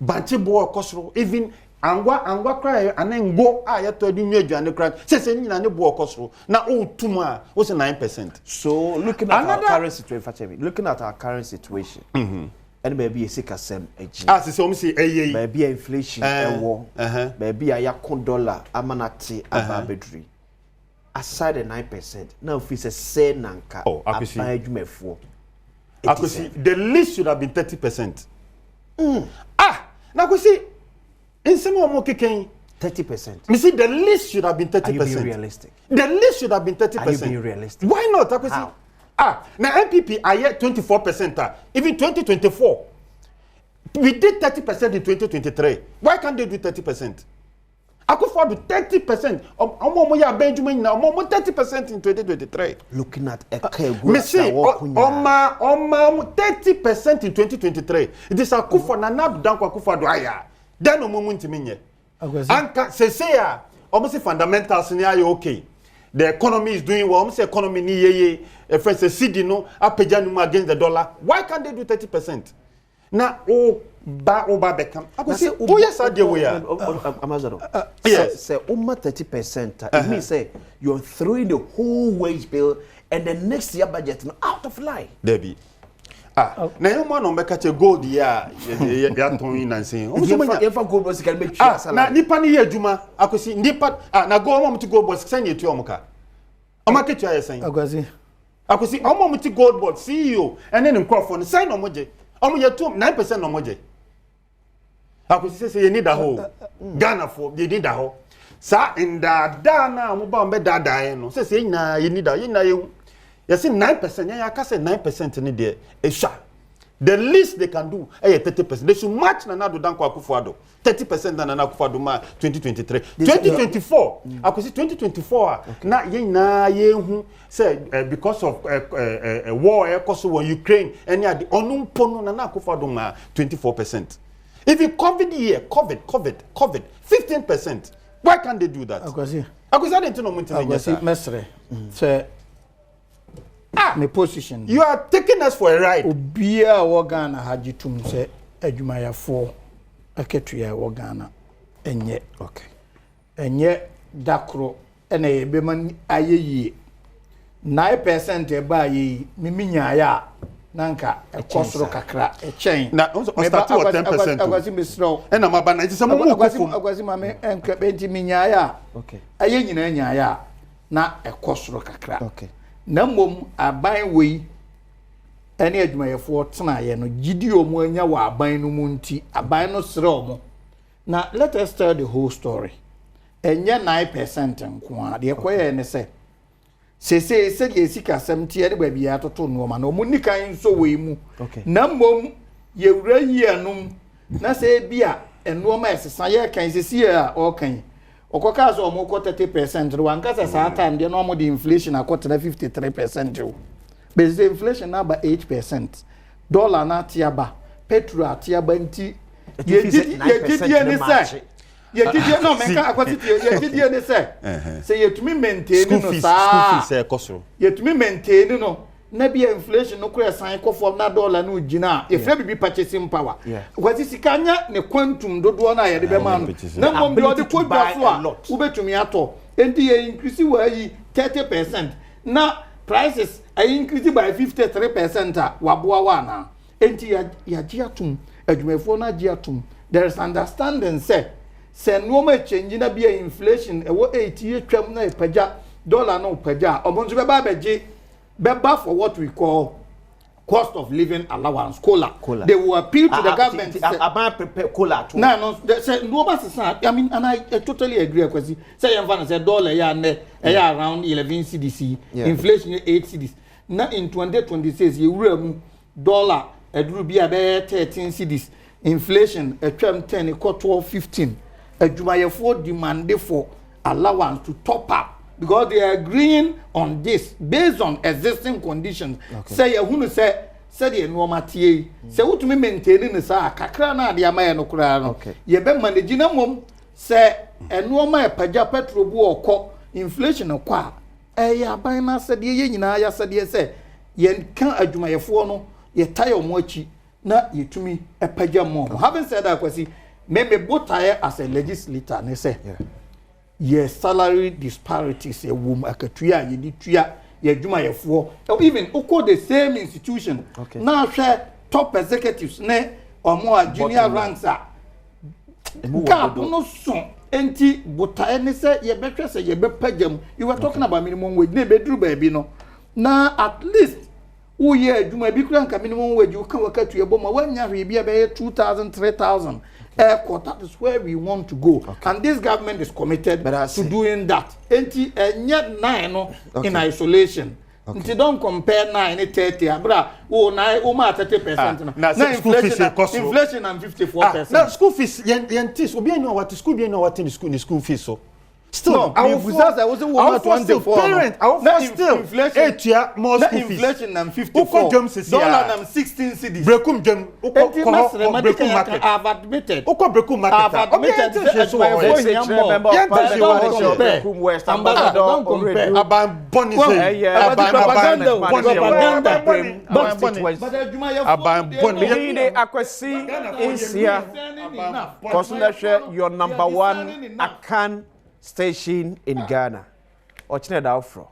Speaker 11: banche bo okosoro even angwa cry anengo ayeto adi nwadwane cry sese nyina ne bo okosoro na otum a wo se 9%.
Speaker 12: So looking at our current situation and maybe a sick asem maybe inflation maybe a yakon dollar amanati ababedri aside the 9% now if it's a say nanka
Speaker 11: the least should have been 30%. Now we see in some more kicking
Speaker 12: 30%.
Speaker 11: Me see the least should have been 30%.
Speaker 12: Are you being realistic?
Speaker 11: The least should have been 30%.
Speaker 12: Are you being realistic?
Speaker 11: Why not? How? Now MPP are yet 24%. Even 2024, we did 30% in 2023. Why can't they do 30%? I could afford 30%. Benjamin now, 30% in 2023.
Speaker 12: Looking at a
Speaker 11: me see, 30% in 2023. It is a kufa na nab dankwa kufa doaya. Then no moment minye. Anka say almost fundamentals ni ayo okay. The economy is doing well. Almost economy ni ye. A friend say CD no apejanum against the dollar. Why can't they do 30%? Now ba become. I go say yes I we are.
Speaker 12: Amazon.
Speaker 11: Yes.
Speaker 12: Say 30%. It means say you're throwing the whole wage bill and the next year budget out of line.
Speaker 11: Debbie. Na yo man on make a gold ya ton in saying.
Speaker 12: If gold boss can make salary.
Speaker 11: Na nipa ni adwuma akosi nipa na go mom to go boss send you to omuka. Omake to say
Speaker 10: Agwazi.
Speaker 11: Akwesi omo muti gold board CEO and then microphone sign omoje. Omo ye 9% omoje. Akwesi say you need a whole Ghana for you need a whole. Sa in da na mo ba mbe da no say na you need a you say 9% ya ka say 9% ni de e sha. The least they can do is 30%. They should match Nana Danko Akufo-Addo. 30% than Nana Akufo-Addo ma 2023. 2024. I could see 2024. Na ye say because of a war in Ukraine and the onum pono Nana Akufo-Addo ma 24%. If you COVID year, COVID 15%. Why can't they do that? I could say no
Speaker 10: Mesre. Say my position.
Speaker 11: You are taking us for a ride.
Speaker 10: Obia Wagana Hajitum say Edumaya 4 Aketuya Wagana enye. Okay. Enye Dakro ene beman aye 9% eba ye miminya ya nanka ekosoro kakra echen.
Speaker 11: Na on start with 10%.
Speaker 10: Agwazi misro.
Speaker 11: Ena mabana iti sama mu kofum.
Speaker 10: Agwazi mame enka benti minya ya. Okay. Aye nyina nya ya na ekosoro kakra. Okay. Na mom aban wei ene adwumayefo tena ye no gidi omo anya wa aban no munti aban no sere omo na let us tell the whole story enye 9% nko de koye ne se de sika 70 de ba bia toto no ma na omo nikan so wei mu na mom ye wura yi anum na se bia eno ma esesa ye kan sesi a o kan okoka so omo ko 30% ro ankasa sa time de no mo the inflation akotena 53%. But the inflation now by 8%. Dollar na tiaba, petrol atiaba nti ye did any say. Ye did no make akwati ye did any say. Say ye to me maintain no sa. School fees
Speaker 11: cost.
Speaker 10: Ye to me maintain no. Na bia inflation no kura san ko form na dollar no gina e fe bi purchasing power kwati sikanya ne quantum dodo na ye de be man na mom bi odi ko gba so a wo betumi ato enti ye increase wa yi 30% na prices ay increase by 53% a waboa wa na enti ya giatum adwumefo na giatum there is understanding say no ma change na bia inflation e wo 8 ye twam na e pagya dollar no pagya obonzo be ba beje Beba for what we call cost of living allowance, COLA. They will appeal to the government.
Speaker 12: COLA.
Speaker 10: No, they say no. I mean, and I totally agree. Because say you say dollar around 11 CDC, inflation 8 CDC. Now in 2026, you will dollar will be about 13 CDC. Inflation a 10, 12, 15. A Jumayefo demand for allowance to top up. Because they are agreeing on this based on existing conditions. Say you who say the normal TA. Say what me maintaining the sa kakra na dia ma no kura no. Ye be manage na mom say normal paja petrol bu okọ inflation okọ a ya ban na say ye nyina ya say ye kan adwumayefo no ye tire mo achi na ye tumi paja mo. Having said that, kwasi me botaye as a legislator ne say yes, salary disparities a womb akatua ye di tua ye adwuma ye fo even uko the same institution now share top executives ne omo junior ranks a gap no so enti botae ne say ye betwe say ye bepagam you were talking about minimum wage ne bedru baabi no na at least wo ye adwuma bi kura nka minimum wage wo kan wakatua bo ma wanya hwe bia be 2000 3000 that is where we want to go. And this government is committed to doing that. And yet 9 no, in isolation. You don't compare 9 and 30. Oh, 9 30%. Now inflation and 54%.
Speaker 11: Now school fees, yentis, we know what school be know what in school fees so. Still,
Speaker 10: no, I was a woman to
Speaker 11: still parent. I still
Speaker 10: inflation.
Speaker 11: More school fees.
Speaker 10: Inflation and 54. Dollar and 16 cities.
Speaker 11: Brekum jam. Brekum market.
Speaker 10: I've admitted.
Speaker 11: Brekum market.
Speaker 10: I've admitted. Don't compare.
Speaker 11: About bonus.
Speaker 12: Your number one Akan station in Ghana. Or Chineda Afro.